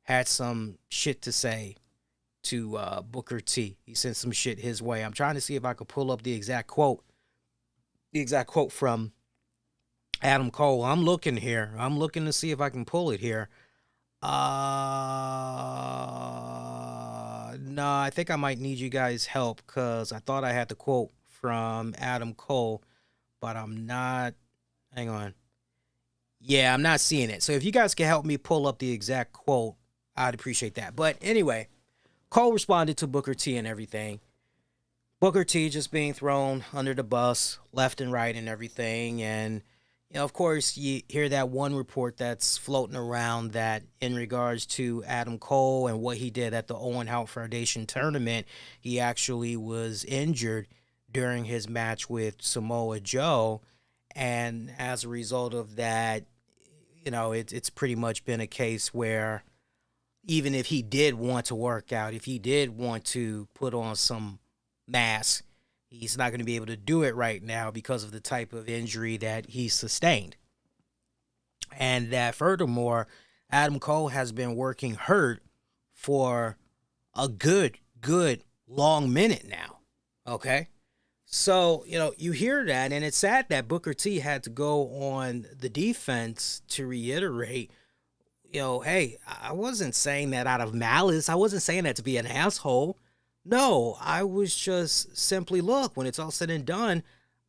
had some shit to say to Booker T. He sent some shit his way. I'm trying to see if I could pull up the exact quote from Adam Cole. I'm looking here. I'm looking to see if I can pull it here. No, I think I might need you guys' help because I thought I had the quote from Adam Cole, but I'm not. Hang on. Yeah, I'm not seeing it. So if you guys can help me pull up the exact quote, I'd appreciate that. But anyway, Cole responded to Booker T and everything. Booker T just being thrown under the bus left and right and everything. And, of course, you hear that one report that's floating around that in regards to Adam Cole and what he did at the Owen Hart Foundation tournament, he actually was injured during his match with Samoa Joe. And as a result of that, it's pretty much been a case where even if he did want to work out, if he did want to put on some mass, he's not going to be able to do it right now because of the type of injury that he sustained. And that furthermore, Adam Cole has been working hurt for a good long minute now. Okay. So, you hear that, and it's sad that Booker T had to go on the defense to reiterate, hey, I wasn't saying that out of malice. I wasn't saying that to be an asshole. No, I was just simply, look, when it's all said and done,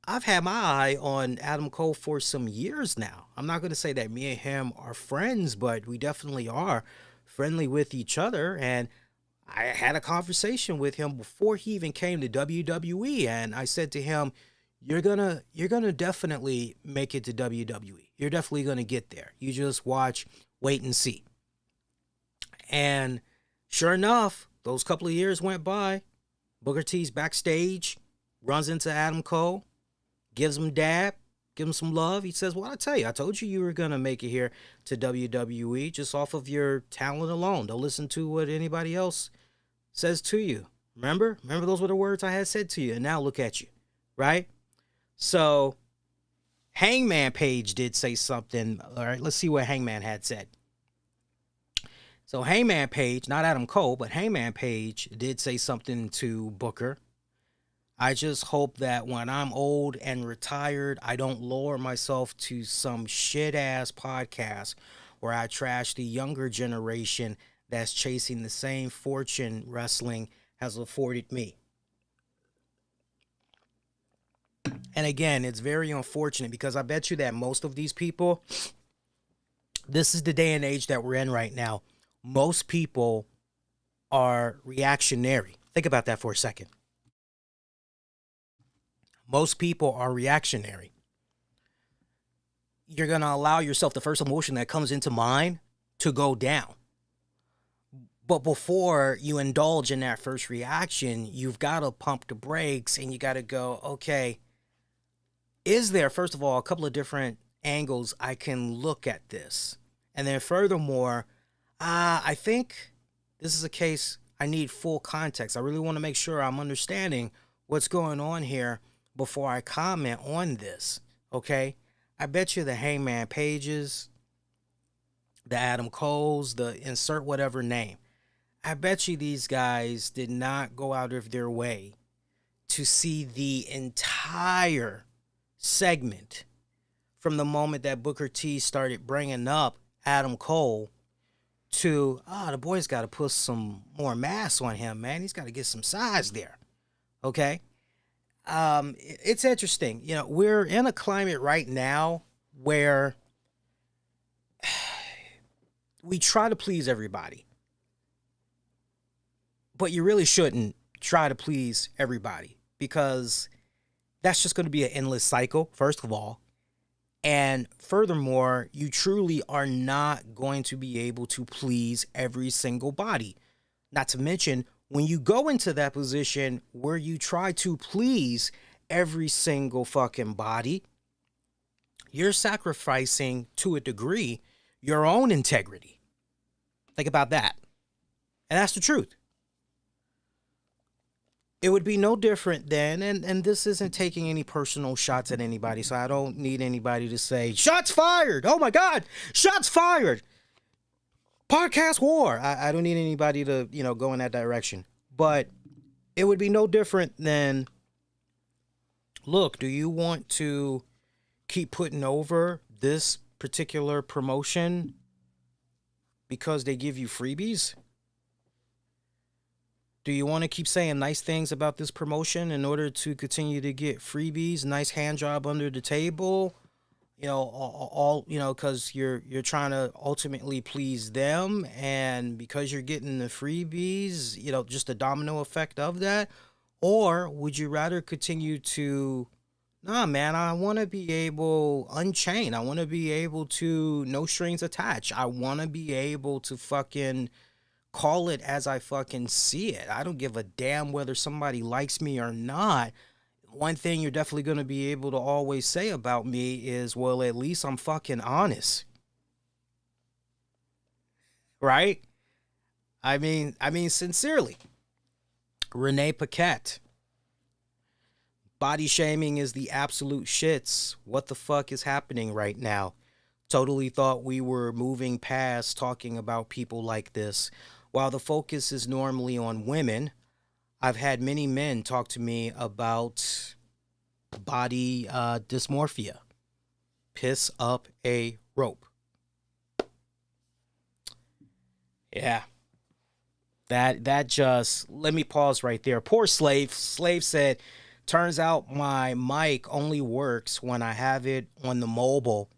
I've had my eye on Adam Cole for some years now. I'm not going to say that me and him are friends, but we definitely are friendly with each other. And I had a conversation with him before he even came to WWE, and I said to him, you're gonna definitely make it to WWE. You're definitely gonna get there. You just wait and see. And sure enough, those couple of years went by. Booker T's backstage, runs into Adam Cole, gives him dab, gives him some love. He says, well, I tell you, I told you were going to make it here to WWE just off of your talent alone. Don't listen to what anybody else says to you. Remember those were the words I had said to you, and now look at you, right? So Hangman Page did say something. All right, let's see what Hangman had said. So Hangman Page, not Adam Cole, but Hangman Page did say something to Booker. I just hope that when I'm old and retired, I don't lower myself to some shit-ass podcast where I trash the younger generation that's chasing the same fortune wrestling has afforded me. And again, it's very unfortunate because I bet you that most of these people, this is the day and age that we're in right now. Most people are reactionary. Think about that for a second. Most people are reactionary. You're going to allow yourself the first emotion that comes into mind to go down. But before you indulge in that first reaction, you've got to pump the brakes and you got to go, okay, is there, first of all, a couple of different angles I can look at this? And then furthermore, I think this is a case I need full context. I really want to make sure I'm understanding what's going on here before I comment on this, okay? I bet you the Hangman Pages, the Adam Coles, the insert whatever name, I bet you these guys did not go out of their way to see the entire segment from the moment that Booker T started bringing up Adam Cole to, the boy's got to put some more mass on him, man. He's got to get some size there, okay? It's interesting. We're in a climate right now where we try to please everybody, but you really shouldn't try to please everybody, because that's just going to be an endless cycle, first of all. And furthermore, you truly are not going to be able to please every single body. Not to mention, when you go into that position where you try to please every single fucking body, you're sacrificing, to a degree, your own integrity. Think about that. And that's the truth. It would be no different than, and this isn't taking any personal shots at anybody, so I don't need anybody to say, shots fired! Oh my God! Shots fired! Podcast war! I don't need anybody to, go in that direction. But it would be no different than, look, do you want to keep putting over this particular promotion because they give you freebies? Do you want to keep saying nice things about this promotion in order to continue to get freebies, nice hand job under the table? Because you're trying to ultimately please them, and because you're getting the freebies, just the domino effect of that? Or would you rather continue to, nah, man, I want to be able, unchained. I want to be able to, no strings attached. I want to be able to fucking call it as I fucking see it. I don't give a damn whether somebody likes me or not. One thing you're definitely going to be able to always say about me is, well, at least I'm fucking honest. Right? I mean, sincerely. Renee Paquette. Body shaming is the absolute shits. What the fuck is happening right now? Totally thought we were moving past talking about people like this. While the focus is normally on women, I've had many men talk to me about body dysmorphia. Piss up a rope. Yeah. That just, let me pause right there. Poor Slave. Slave said, turns out my mic only works when I have it on the mobile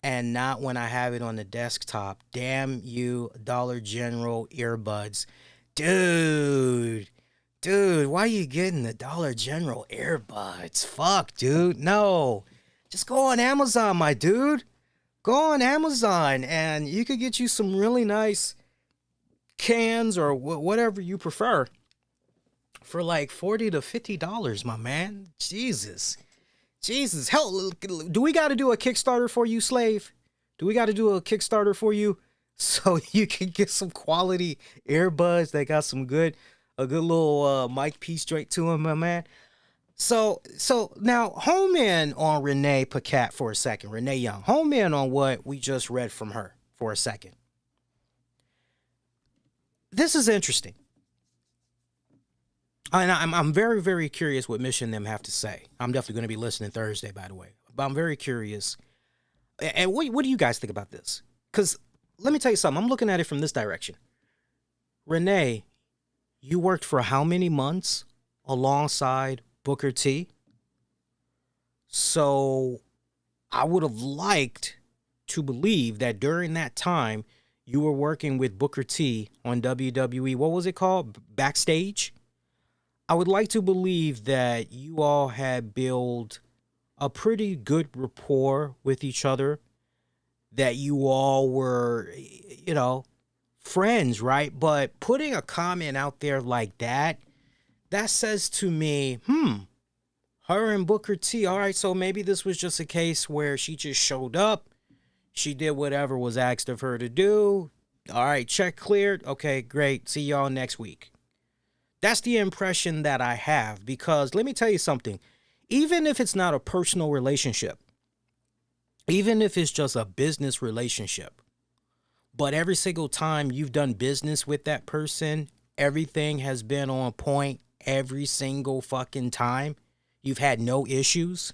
and not when I have it on the desktop. Damn you, Dollar General earbuds. Dude, why are you getting the Dollar General earbuds? Fuck, dude. No. Just go on Amazon, my dude. Go on Amazon and you could get you some really nice cans or whatever you prefer for like $40 to $50, my man. Jesus. Hell, do we got to do a Kickstarter for you, Slave? Do we got to do a Kickstarter for you so you can get some quality earbuds that got some a good little mic piece straight to them, my man? So now home in on Renee Paquette for a second. Renee Young. Home in on what we just read from her for a second. This is interesting. And I'm very, very curious what Mission and them have to say. I'm definitely going to be listening Thursday, by the way. But I'm very curious. And what do you guys think about this? Because let me tell you something. I'm looking at it from this direction. Renee, you worked for how many months alongside Booker T? So I would have liked to believe that during that time, you were working with Booker T on WWE. What was it called? Backstage? I would like to believe that you all had built a pretty good rapport with each other, that you all were, friends, right? But putting a comment out there like that says to me, her and Booker T, all right, so maybe this was just a case where she just showed up, she did whatever was asked of her to do. All right, check cleared. Okay, great. See y'all next week. That's the impression that I have, because let me tell you something. Even if it's not a personal relationship, even if it's just a business relationship, but every single time you've done business with that person, everything has been on point every single fucking time. You've had no issues.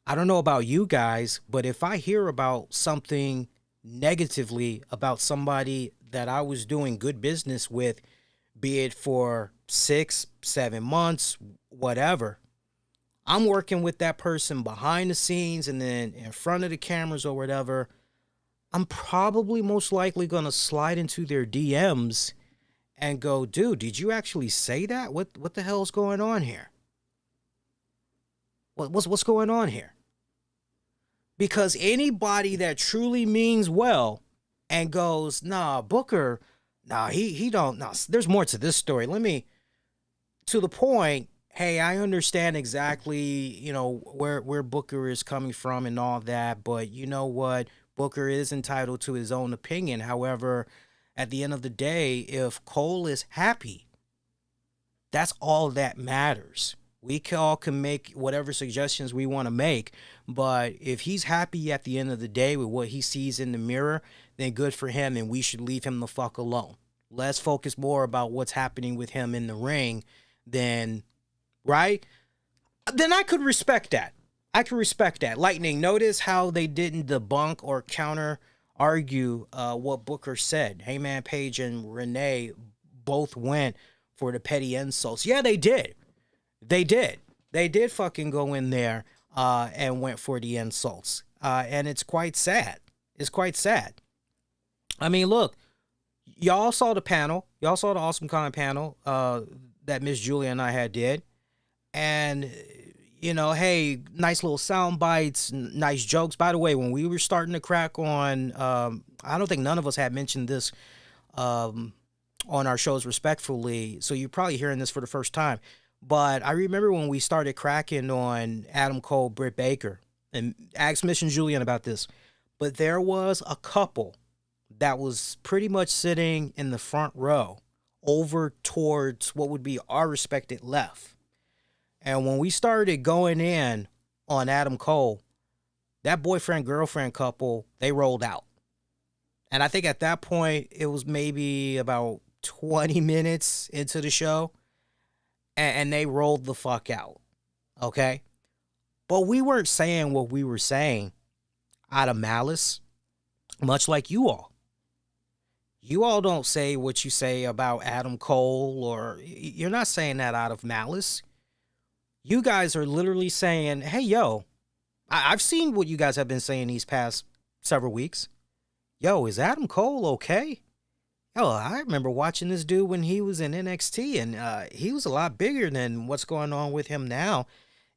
I don't know about you guys, but if I hear about something negatively about somebody that I was doing good business with, be it for 6, 7 months, whatever, I'm working with that person behind the scenes and then in front of the cameras or whatever, I'm probably most likely going to slide into their DMs and go, dude, did you actually say that? What the hell's going on here? What's going on here? Because anybody that truly means well and goes, nah, Booker, nah, he don't, nah, there's more to this story. To the point, hey, I understand exactly, where Booker is coming from and all that, but you know what? Booker is entitled to his own opinion. However, at the end of the day, if Cole is happy, that's all that matters. We all can make whatever suggestions we want to make, but if he's happy at the end of the day with what he sees in the mirror, then good for him, and we should leave him the fuck alone. Let's focus more about what's happening with him in the ring than, right? Then I could respect that. Lightning, notice how they didn't debunk or counter argue what Booker said. Heyman Page and Renee both went for the petty insults. Yeah, they did. They did fucking go in there and went for the insults. And it's quite sad. I mean, look, y'all saw the panel. Y'all saw the Awesome Con panel that Miss Julia and I did. And, hey, nice little sound bites, nice jokes. By the way, when we were starting to crack on, I don't think none of us had mentioned this on our shows respectfully. So you're probably hearing this for the first time. But I remember when we started cracking on Adam Cole, Britt Baker, and asked Miss and Julian about this. But there was a couple that was pretty much sitting in the front row over towards what would be our respected left. And when we started going in on Adam Cole, that boyfriend-girlfriend couple, they rolled out. And I think at that point, it was maybe about 20 minutes into the show. And they rolled the fuck out, okay? But we weren't saying what we were saying out of malice, much like you all. You all don't say what you say about Adam Cole, or you're not saying that out of malice. You guys are literally saying, hey, yo, I've seen what you guys have been saying these past several weeks. Yo, is Adam Cole okay? Yo, I remember watching this dude when he was in NXT, and he was a lot bigger than what's going on with him now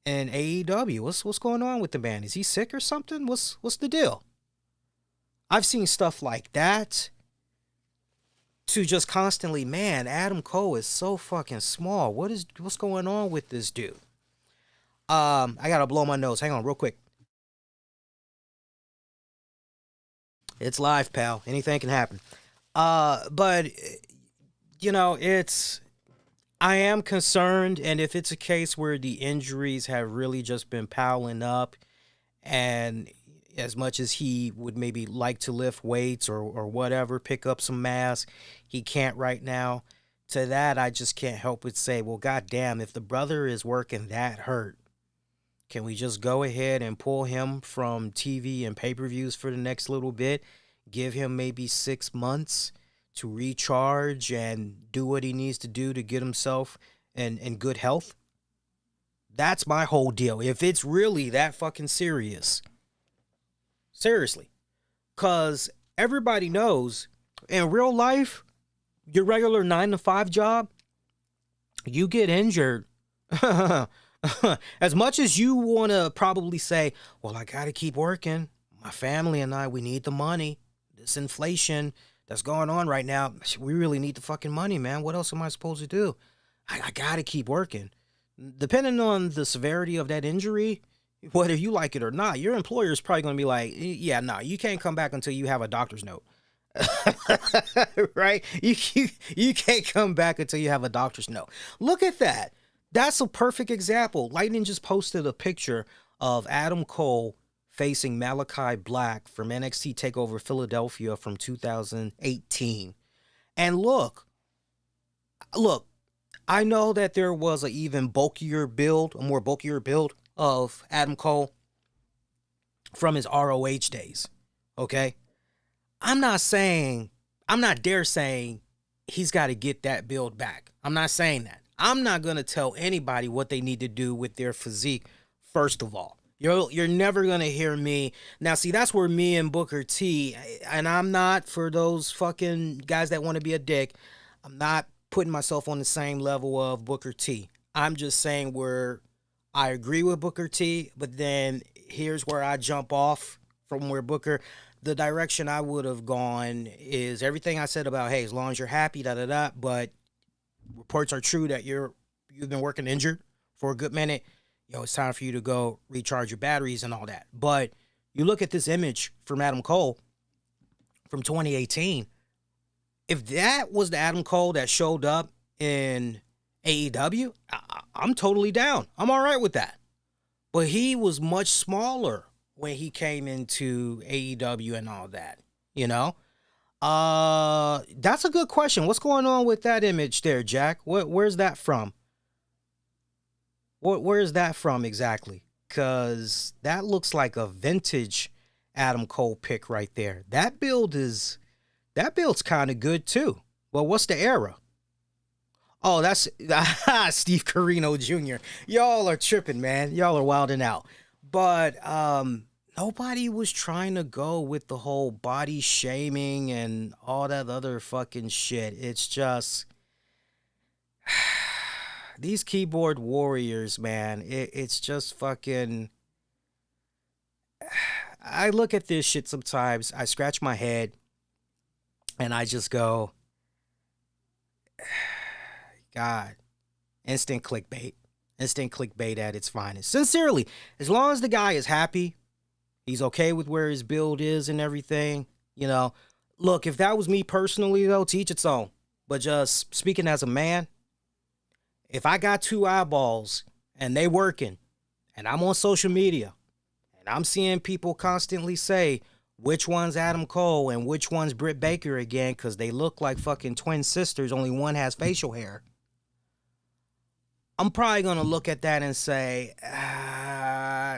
in AEW. What's going on with the man? Is he sick or something? What's the deal? I've seen stuff like that. To just constantly, man, Adam Cole is so fucking small. What's going on with this dude? I gotta blow my nose. Hang on, real quick. It's live, pal. Anything can happen. But, I am concerned, and if it's a case where the injuries have really just been piling up, and as much as he would maybe like to lift weights or whatever, pick up some mass, he can't right now. To that, I just can't help but say, well, goddamn, if the brother is working that hurt, can we just go ahead and pull him from TV and pay-per-views for the next little bit? Give him maybe 6 months to recharge and do what he needs to do to get himself in good health. That's my whole deal. If it's really that fucking serious. Seriously. Because everybody knows in real life, your regular 9-to-5 job, you get injured. As much as you want to probably say, well, I got to keep working. My family and I, we need the money. This inflation that's going on right now, we really need the fucking money, man. What else am I supposed to do? I got to keep working. Depending on the severity of that injury, whether you like it or not, your employer is probably going to be like, yeah, no, you can't come back until you have a doctor's note. Right? You can't come back until you have a doctor's note. Look at that. That's a perfect example. Lightning just posted a picture of Adam Cole facing Malachi Black from NXT TakeOver Philadelphia from 2018. And look, I know that there was a more bulkier build of Adam Cole from his ROH days, okay? I'm not dare saying he's got to get that build back. I'm not saying that. I'm not going to tell anybody what they need to do with their physique, first of all. You're never gonna hear me now. See, that's where me and Booker T, and I'm not, for those fucking guys that want to be a dick, I'm not putting myself on the same level of Booker T. I'm just saying where I agree with Booker T, but then here's where I jump off from where Booker. The direction I would have gone is everything I said about, hey, as long as you're happy, da da da. But reports are true that you've been working injured for a good minute. It's time for you to go recharge your batteries and all that. But you look at this image from Adam Cole from 2018. If that was the Adam Cole that showed up in AEW, I'm totally down. I'm all right with that. But he was much smaller when he came into AEW and all that, That's a good question. What's going on with that image there, Jack? Where's that from? Where is that from exactly? Because that looks like a vintage Adam Cole pick right there. That build's kind of good too. Well, what's the era? Oh, that's Steve Corino Jr. Y'all are tripping, man. Y'all are wilding out. But nobody was trying to go with the whole body shaming and all that other fucking shit. It's just these keyboard warriors, man. It's just fucking. I look at this shit sometimes. I scratch my head, and I just go, God, instant clickbait at its finest. Sincerely, as long as the guy is happy, he's okay with where his build is and everything, Look, if that was me personally, though, to each its own. But just speaking as a man, if I got two eyeballs and they working and I'm on social media and I'm seeing people constantly say which one's Adam Cole and which one's Britt Baker again because they look like fucking twin sisters, only one has facial hair, I'm probably going to look at that and say,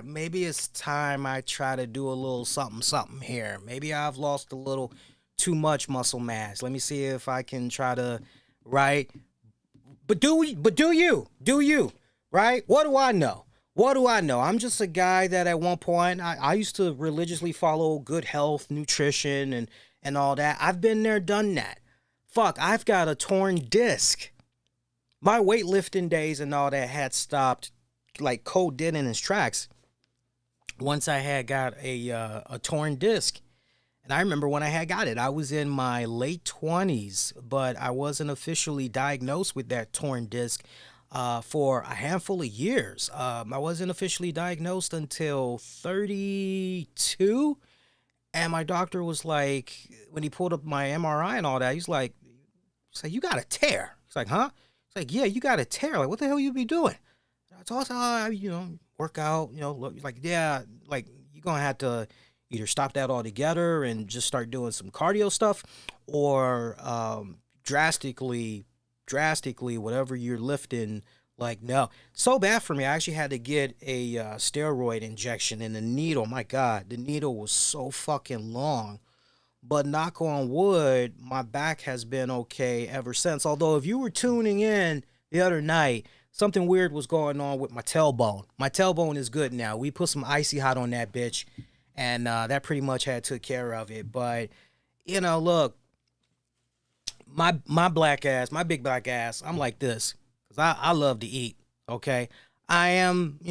maybe it's time I try to do a little something here. Maybe I've lost a little too much muscle mass. Let me see if I can try to, right? But do you, right? What do I know? I'm just a guy that at one point, I used to religiously follow good health, nutrition, and all that. I've been there, done that. Fuck, I've got a torn disc. My weightlifting days and all that had stopped like cold dead in its tracks once I had got a torn disc. And I remember when I had got it, I was in my late 20s, but I wasn't officially diagnosed with that torn disc for a handful of years. I wasn't officially diagnosed until 32. And my doctor was like, when he pulled up my MRI and all that, he's like, you got a tear. He's like, huh? He's like, yeah, you got a tear. Like, what the hell you be doing? I told him, work out, look, like, yeah, like, you're going to have to either stop that altogether and just start doing some cardio stuff or drastically, whatever you're lifting, like, no. So bad for me, I actually had to get a steroid injection in the needle. My God, the needle was so fucking long. But knock on wood, my back has been okay ever since. Although if you were tuning in the other night, something weird was going on with my tailbone. My tailbone is good now. We put some icy hot on that bitch. And that pretty much had took care of it. But, look, my black ass, my big black ass, I'm like this. Because I love to eat, okay? I am,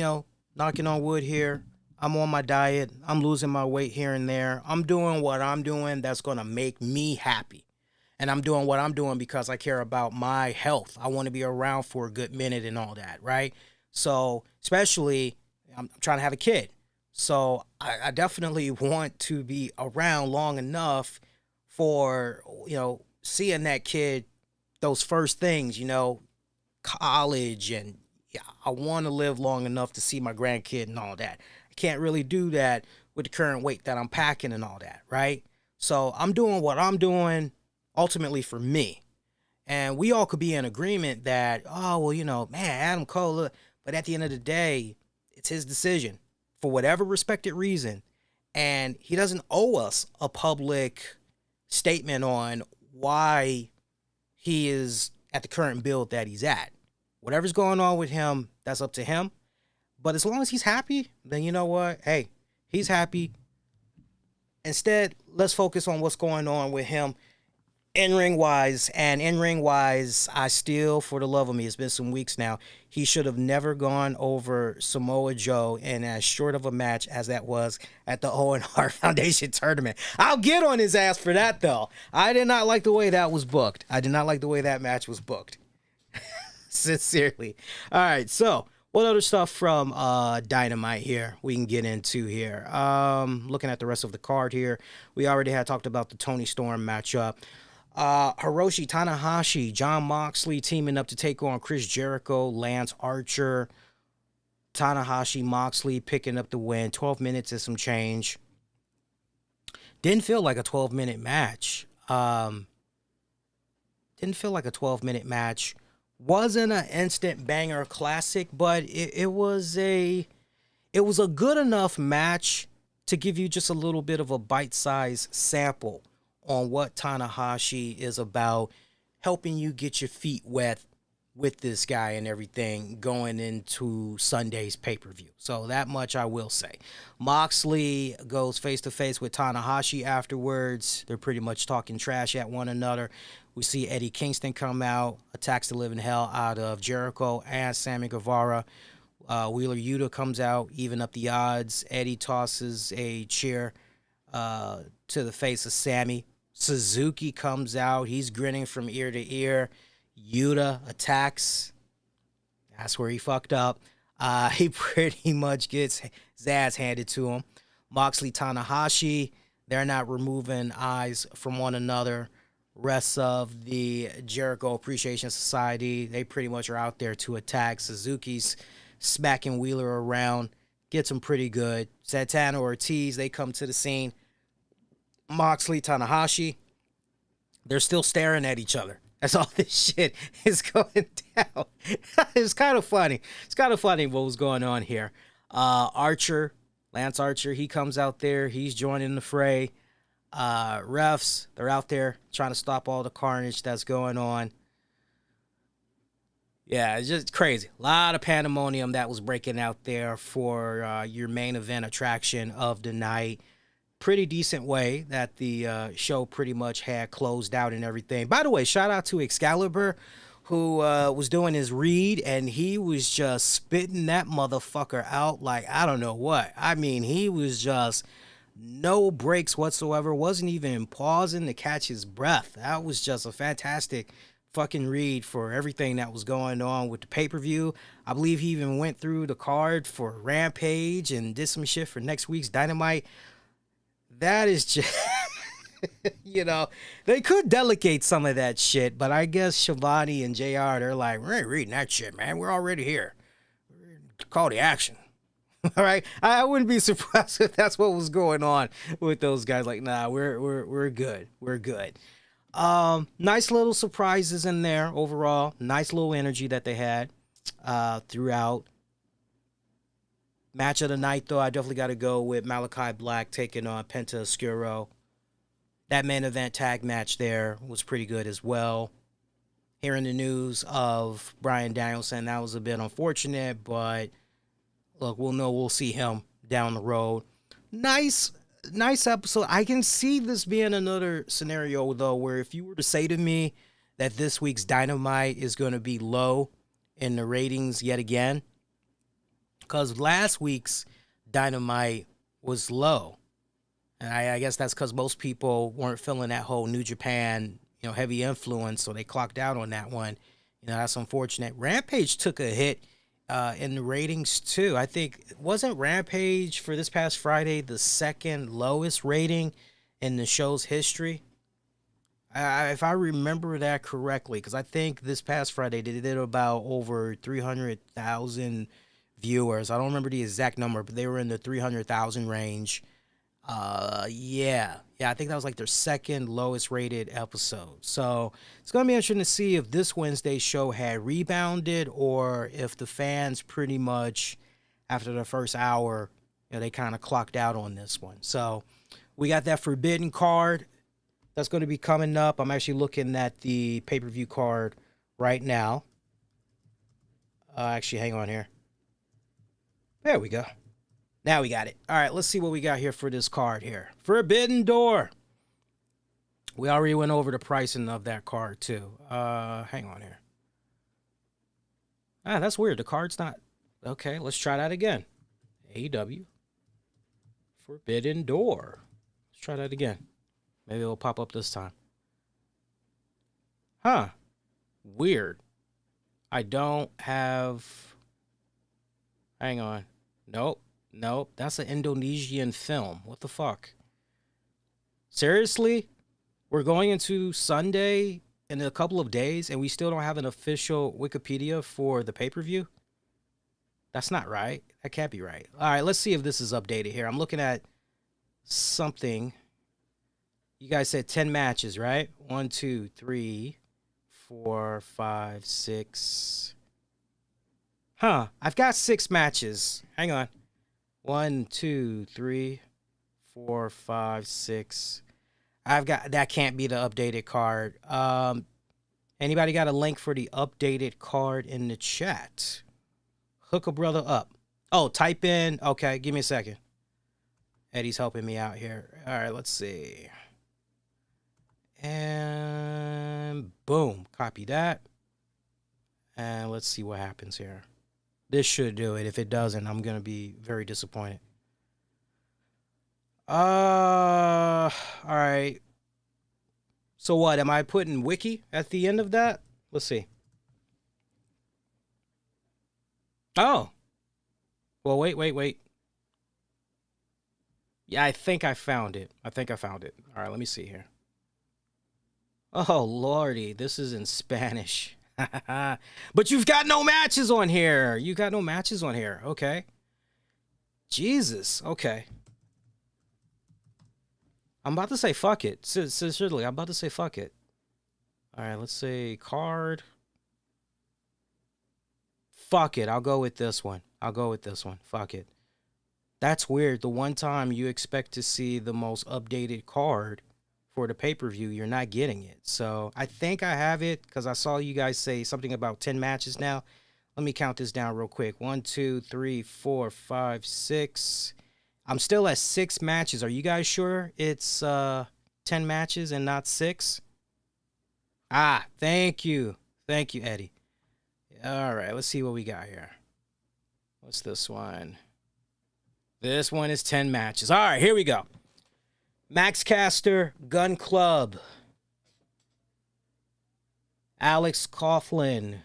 knocking on wood here. I'm on my diet. I'm losing my weight here and there. I'm doing what I'm doing that's going to make me happy. And I'm doing what I'm doing because I care about my health. I want to be around for a good minute and all that, right? So, especially, I'm trying to have a kid. So I definitely want to be around long enough for, seeing that kid, those first things, college, and I want to live long enough to see my grandkid and all that. I can't really do that with the current weight that I'm packing and all that, right? So I'm doing what I'm doing ultimately for me. And we all could be in agreement that, man, Adam Cole, but at the end of the day, it's his decision. For whatever respected reason, and he doesn't owe us a public statement on why he is at the current build that he's at. Whatever's going on with him, that's up to him. But as long as he's happy, then you know what? Hey, he's happy. Instead, let's focus on what's going on with him in-ring wise. And in-ring wise, I still, for the love of me, it's been some weeks now, he should have never gone over Samoa Joe in as short of a match as that was at the Owen Hart Foundation tournament. I'll get on his ass for that, though. I did not like the way that was booked. I did not like the way that match was booked. Sincerely. All right, so what other stuff from Dynamite here we can get into here? Looking at the rest of the card here, we already had talked about the Tony Storm matchup. Hiroshi, Tanahashi, Jon Moxley teaming up to take on Chris Jericho, Lance Archer. Tanahashi, Moxley picking up the win. 12 minutes and some change. Didn't feel like a 12-minute match. Didn't feel like a 12-minute match. Wasn't an instant banger classic, but it was a good enough match to give you just a little bit of a bite-sized sample on what Tanahashi is about, helping you get your feet wet with this guy and everything going into Sunday's pay-per-view. So that much I will say. Moxley goes face-to-face with Tanahashi afterwards. They're pretty much talking trash at one another. We see Eddie Kingston come out, attacks the living hell out of Jericho and Sammy Guevara. Wheeler Yuta comes out, even up the odds. Eddie tosses a chair to the face of Sammy. Suzuki comes out. He's grinning from ear to ear. Yuta attacks. That's where he fucked up. He pretty much gets his ass handed to him. Moxley, Tanahashi, they're not removing eyes from one another. Rest of the Jericho Appreciation Society, they pretty much are out there to attack. Suzuki's smacking Wheeler around. Gets him pretty good. Santana Ortiz, they come to the scene. Moxley, Tanahashi, they're still staring at each other. That's all this shit is going down. It's kind of funny. It's kind of funny what was going on here. Archer, Lance Archer, he comes out there. He's joining the fray. Refs, they're out there trying to stop all the carnage that's going on. Yeah, it's just crazy. A lot of pandemonium that was breaking out there for your main event attraction of the night. Pretty decent way that the show pretty much had closed out and everything. By the way, shout out to Excalibur, who was doing his read, and he was just spitting that motherfucker out like I don't know what. I mean, he was just no breaks whatsoever. Wasn't even pausing to catch his breath. That was just a fantastic fucking read for everything that was going on with the pay-per-view. I believe he even went through the card for Rampage and did some shit for next week's Dynamite. That is just, you know, they could delegate some of that shit, but I guess Shivani and JR, they're like, we ain't reading that shit, man. We're already here. Call the action. All right. I wouldn't be surprised if that's what was going on with those guys. Like, nah, we're good. We're good. Nice little surprises in there overall. Nice little energy that they had throughout. Match of the night, though, I definitely got to go with Malachi Black taking on Penta Oscuro. That main event tag match there was pretty good as well. Hearing the news of Bryan Danielson, that was a bit unfortunate, but look, we'll see him down the road. Nice episode. I can see this being another scenario, though, where if you were to say to me that this week's Dynamite is going to be low in the ratings yet again, because last week's Dynamite was low. And I guess that's because most people weren't feeling that whole New Japan, heavy influence, so they clocked out on that one. That's unfortunate. Rampage took a hit in the ratings, too. I think, wasn't Rampage for this past Friday the second lowest rating in the show's history? If I remember that correctly, because I think this past Friday they did about over 300,000 viewers. I don't remember the exact number, but they were in the 300,000 range. Yeah, I think that was like their second lowest rated episode. So it's going to be interesting to see if this Wednesday's show had rebounded or if the fans pretty much, after the first hour, they kind of clocked out on this one. So we got that Forbidden card that's going to be coming up. I'm actually looking at the pay-per-view card right now. Actually, hang on here. There we go. Now we got it. All right, let's see what we got here for this card here. Forbidden Door. We already went over the pricing of that card, too. Hang on here. Ah, that's weird. The card's not... Okay, let's try that again. AEW. Forbidden Door. Let's try that again. Maybe it'll pop up this time. Huh. Weird. I don't have... Hang on. Nope. Nope. That's an Indonesian film. What the fuck? Seriously? We're going into Sunday in a couple of days and we still don't have an official Wikipedia for the pay-per-view? That's not right. That can't be right. All right, let's see if this is updated here. I'm looking at something. You guys said 10 matches, right? 1, 2, 3, 4, 5, 6. Huh. I've got 6 matches. Hang on. 1, 2, 3, 4, 5, 6. I've got... That can't be the updated card. Anybody got a link for the updated card in the chat? Hook a brother up. Oh, type in... Okay, give me a second. Eddie's helping me out here. All right, let's see. And boom. Copy that. And let's see what happens here. This should do it. If it doesn't, I'm going to be very disappointed. All right. So what? Am I putting wiki at the end of that? Let's see. Oh. Well, wait. Yeah, I think I found it. All right, let me see here. Oh, lordy. This is in Spanish. But you've got no matches on here. Okay. Jesus. Okay. I'm about to say fuck it. Sincerely, I'm about to say fuck it. All right, let's say card. Fuck it. I'll go with this one. Fuck it. That's weird. The one time you expect to see the most updated card for the pay-per-view, you're not getting it. So I think I have it because I saw you guys say something about 10 matches now. Let me count this down real quick. 1, 2, 3, 4, 5, 6. I'm still at 6 matches. Are you guys sure it's 10 matches and not 6? Ah, thank you. Thank you, Eddie. All right, let's see what we got here. What's this one? This one is 10 matches. All right, here we go. Max Caster, Gun Club. Alex Coughlin,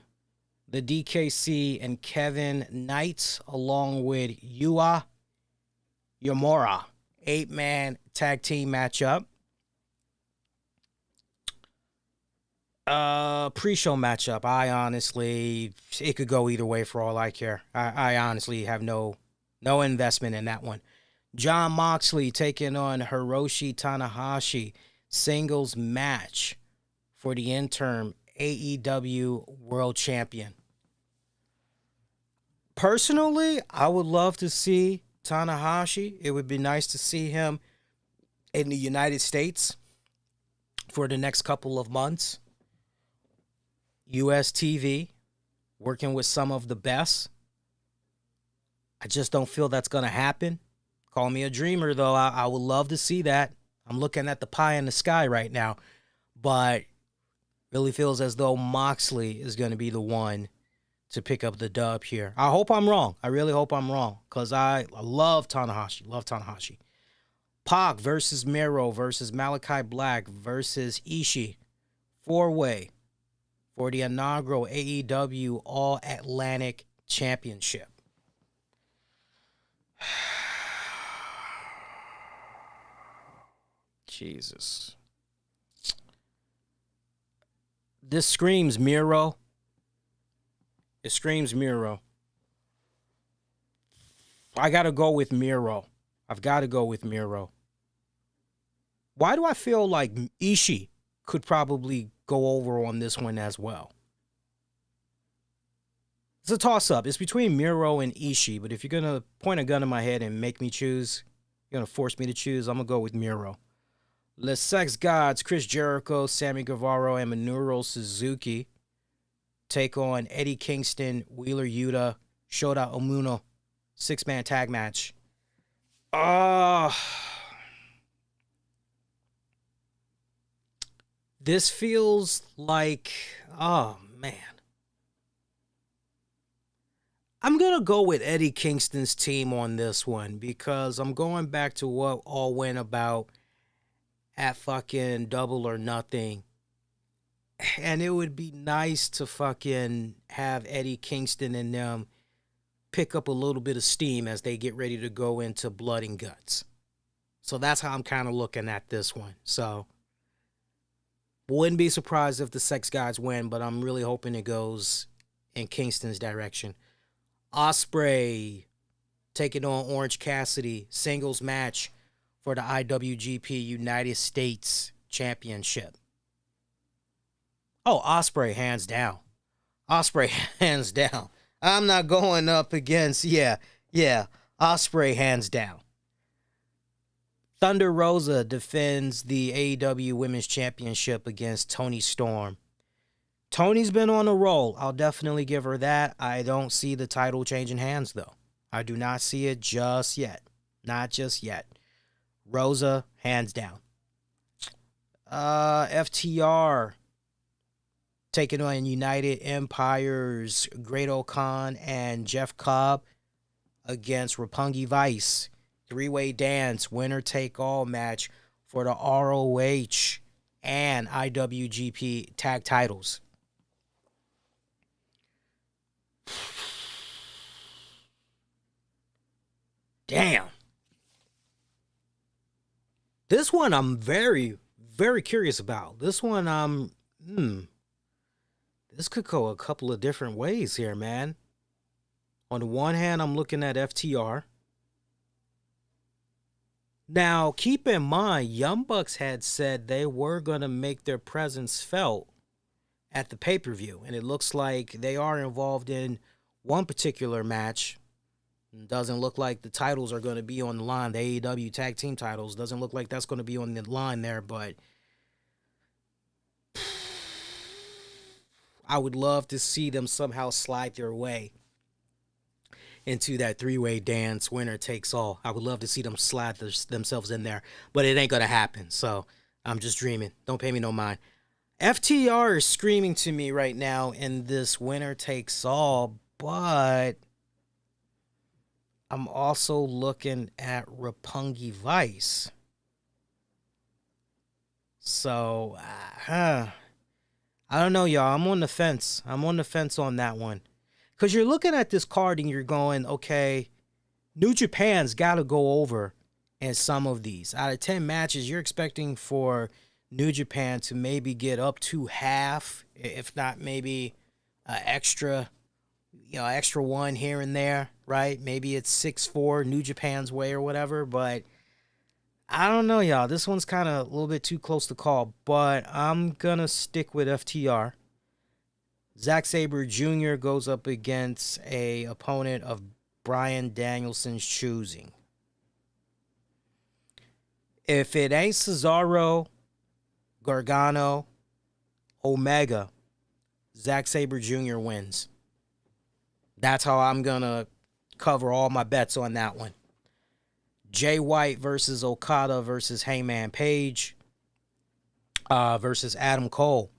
the DKC, and Kevin Knight, along with Yua Yamura. 8-man tag team matchup. Pre-show matchup. I honestly, it could go either way for all I care. I honestly have no investment in that one. John Moxley taking on Hiroshi Tanahashi. Singles match for the interim AEW World Champion. Personally, I would love to see Tanahashi. It would be nice to see him in the United States for the next couple of months. US TV, working with some of the best. I just don't feel that's going to happen. Call me a dreamer, though. I would love to see that. I'm looking at the pie in the sky right now. But really feels as though Moxley is going to be the one to pick up the dub here. I hope I'm wrong. I really hope I'm wrong. Because I love Tanahashi. Pac versus Miro versus Malachi Black versus Ishii. 4-way for the inaugural AEW All-Atlantic Championship. Jesus. This screams Miro. It screams Miro. I got to go with Miro. I've got to go with Miro. Why do I feel like Ishii could probably go over on this one as well? It's a toss-up. It's between Miro and Ishii, but if you're going to point a gun in my head and make me choose, you're going to force me to choose, I'm going to go with Miro. Les Sex Gods, Chris Jericho, Sammy Guevara, and Minoru Suzuki take on Eddie Kingston, Wheeler Yuta, Shota Umino, 6-man tag match. Uh, this feels like, oh, man. I'm going to go with Eddie Kingston's team on this one because I'm going back to what all went about at fucking Double or Nothing. And it would be nice to fucking have Eddie Kingston and them pick up a little bit of steam as they get ready to go into Blood and Guts. So that's how I'm kind of looking at this one. So wouldn't be surprised if the Sex Guys win, but I'm really hoping it goes in Kingston's direction. Ospreay taking on Orange Cassidy, singles match for the IWGP United States Championship. Oh, Ospreay, hands down. Ospreay, hands down. I'm not going up against, Ospreay, hands down. Thunder Rosa defends the AEW Women's Championship against Toni Storm. Tony's been on a roll. I'll definitely give her that. I don't see the title changing hands, though. I do not see it just yet. Not just yet. Rosa, hands down. FTR taking on United Empire's Great O'Khan and Jeff Cobb against Roppongi Vice. 3-way dance, winner-take-all match for the ROH and IWGP tag titles. Damn. This one I'm very, very curious about. This one this could go a couple of different ways here, man. On the one hand, I'm looking at FTR. Now, keep in mind, Young Bucks had said they were going to make their presence felt at the pay-per-view. And it looks like they are involved in one particular match. It doesn't look like the titles are going to be on the line. The AEW tag team titles doesn't look like that's going to be on the line there. But I would love to see them somehow slide their way into that 3-way dance, winner takes all. I would love to see them slide themselves in there, but it ain't going to happen. So I'm just dreaming. Don't pay me no mind. FTR is screaming to me right now in this winner takes all, but I'm also looking at Roppongi Vice. So, I don't know, y'all. I'm on the fence. I'm on the fence on that one. Because you're looking at this card and you're going, okay, New Japan's got to go over in some of these. Out of 10 matches, you're expecting for New Japan to maybe get up to half, if not maybe extra one here and there, right? Maybe it's 6-4 New Japan's way or whatever, but I don't know, y'all. This one's kind of a little bit too close to call, but I'm going to stick with FTR. Zack Sabre Jr. goes up against a opponent of Bryan Danielson's choosing. If it ain't Cesaro, Gargano, Omega, Zack Sabre Jr. wins. That's how I'm going to cover all my bets on that one. Jay White versus Okada versus Hangman Page versus Adam Cole.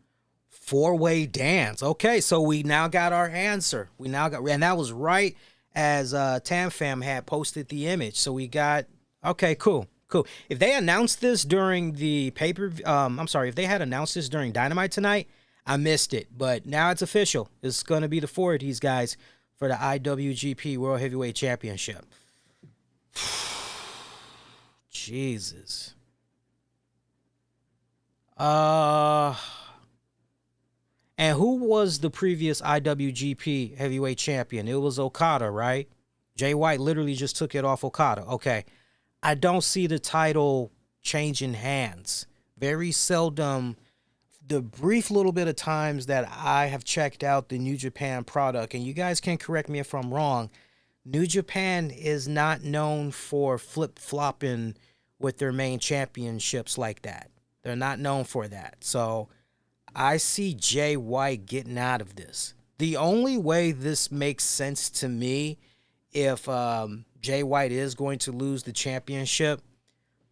4-way dance. Okay, so we now got our answer. And that was right as TamFam had posted the image. So we got, okay, cool. If they announced this during the if they had announced this during Dynamite tonight, I missed it. But now it's official. It's going to be the 4 of these guys for the IWGP World Heavyweight Championship. Jesus. And who was the previous IWGP Heavyweight Champion? It was Okada, right? Jay White literally just took it off Okada. Okay. I don't see the title changing hands. Very seldom. The brief little bit of times that I have checked out the New Japan product, and you guys can correct me if I'm wrong, New Japan is not known for flip-flopping with their main championships like that. They're not known for that. So I see Jay White getting out of this. The only way this makes sense to me if Jay White is going to lose the championship,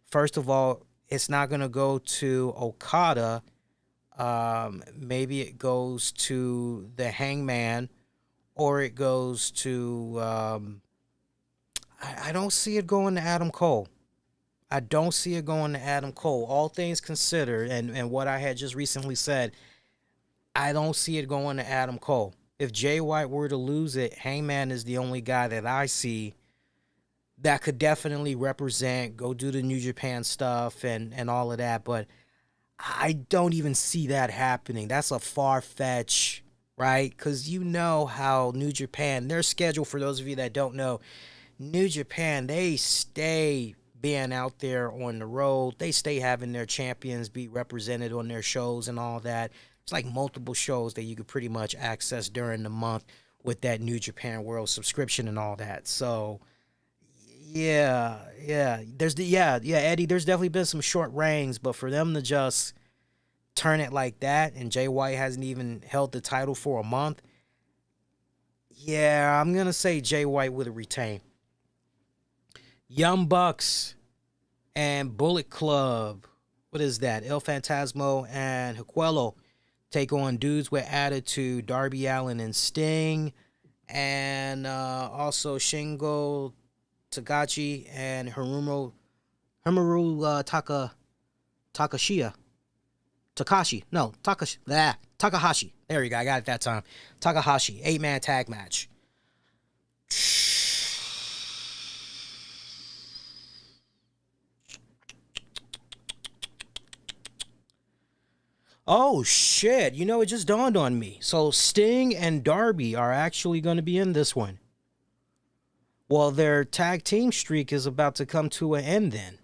first of all, it's not going to go to Okada. Maybe it goes to the Hangman, or it goes to. I don't see it going to Adam Cole. I don't see it going to Adam Cole. All things considered, and what I had just recently said, I don't see it going to Adam Cole. If Jay White were to lose it, Hangman is the only guy that I see that could definitely represent, go do the New Japan stuff and all of that. But I don't even see that happening. That's a far-fetched, right? Because you know how New Japan, their schedule, for those of you that don't know, New Japan, they stay being out there on the road. They stay having their champions be represented on their shows and all that. It's like multiple shows that you could pretty much access during the month with that New Japan World subscription and all that. So, yeah. Eddie, there's definitely been some short reigns, but for them to just turn it like that, and Jay White hasn't even held the title for a month, yeah, I'm going to say Jay White would retain. Young Bucks and Bullet Club, what is that? El Fantasmo and Hikuleo take on Dudes with Attitude, Darby Allin and Sting, and also Shingo Takagi and Hiromu Takahashi. There you go. I got it that time. Takahashi, 8-man tag match. Oh, shit. You know, it just dawned on me. So Sting and Darby are actually going to be in this one. Well, their tag team streak is about to come to an end then.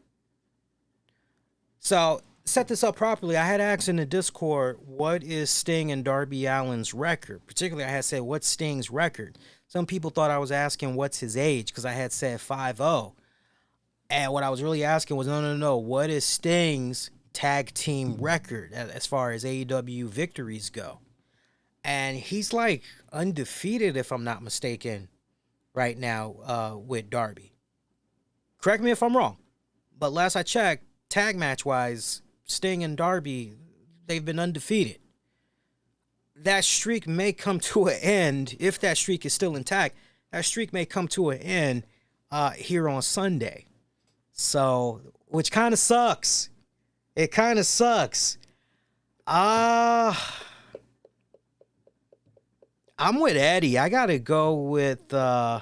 So, set this up properly. I had asked in the Discord, what is Sting and Darby Allin's record? Particularly, I had said, what's Sting's record? Some people thought I was asking what's his age because I had said 5-0. And what I was really asking was, no. What is Sting's tag team record as far as AEW victories go? And he's like undefeated, if I'm not mistaken, right now with Darby. Correct me if I'm wrong, but last I checked, tag match wise, Sting and Darby, they've been undefeated. That streak may come to an end, if that streak is still intact. That streak may come to an end here on Sunday. So, which kind of sucks. It kind of sucks. I'm with Eddie. I got to go with, yeah.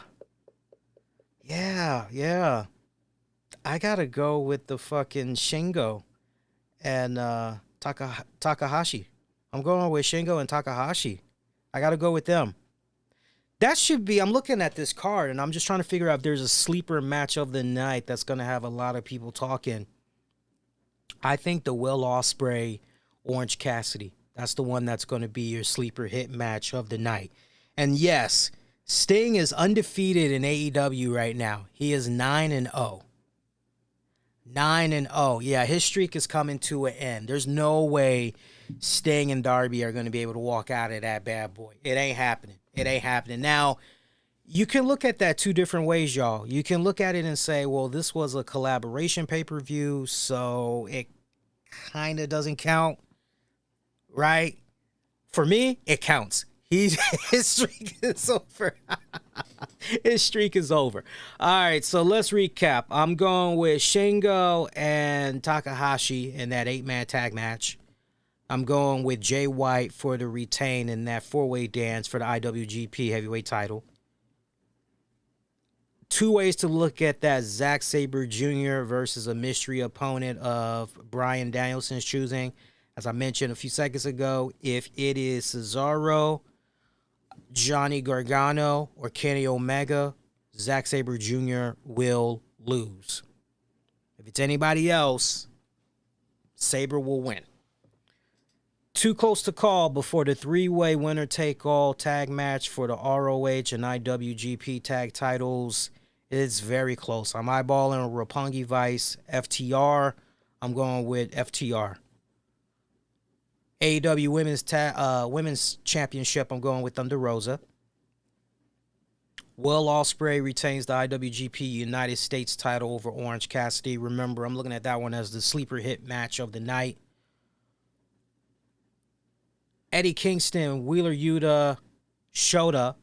I got to go with the fucking Shingo and Takahashi. I'm going with Shingo and Takahashi. I got to go with them. That should be, I'm looking at this card, and I'm just trying to figure out if there's a sleeper match of the night that's going to have a lot of people talking. I think the Will Ospreay, Orange Cassidy, that's the one that's going to be your sleeper hit match of the night. And yes, Sting is undefeated in AEW right now. He is 9-0. 9-0. Yeah, his streak is coming to an end. There's no way Sting and Darby are going to be able to walk out of that bad boy. It ain't happening. It ain't happening. Now, you can look at that two different ways, y'all. You can look at it and say, well, this was a collaboration pay-per-view, so it kind of doesn't count, right? For me, it counts. His streak is over. His streak is over. All right, so let's recap. I'm going with Shingo and Takahashi in that 8-man tag match. I'm going with Jay White for the retain in that 4-way dance for the IWGP heavyweight title. Two ways to look at that: Zack Sabre Jr. versus a mystery opponent of Bryan Danielson's choosing. As I mentioned a few seconds ago, if it is Cesaro, Johnny Gargano, or Kenny Omega, Zack Sabre Jr. will lose. If it's anybody else, Sabre will win. Too close to call before the 3-way winner-take-all tag match for the ROH and IWGP tag titles. It's very close. I'm eyeballing Roppongi Vice, FTR. I'm going with FTR. AEW Women's Championship, I'm going with Thunder Rosa. Will Ospreay retains the IWGP United States title over Orange Cassidy. Remember, I'm looking at that one as the sleeper hit match of the night. Eddie Kingston, Wheeler Yuta, Shota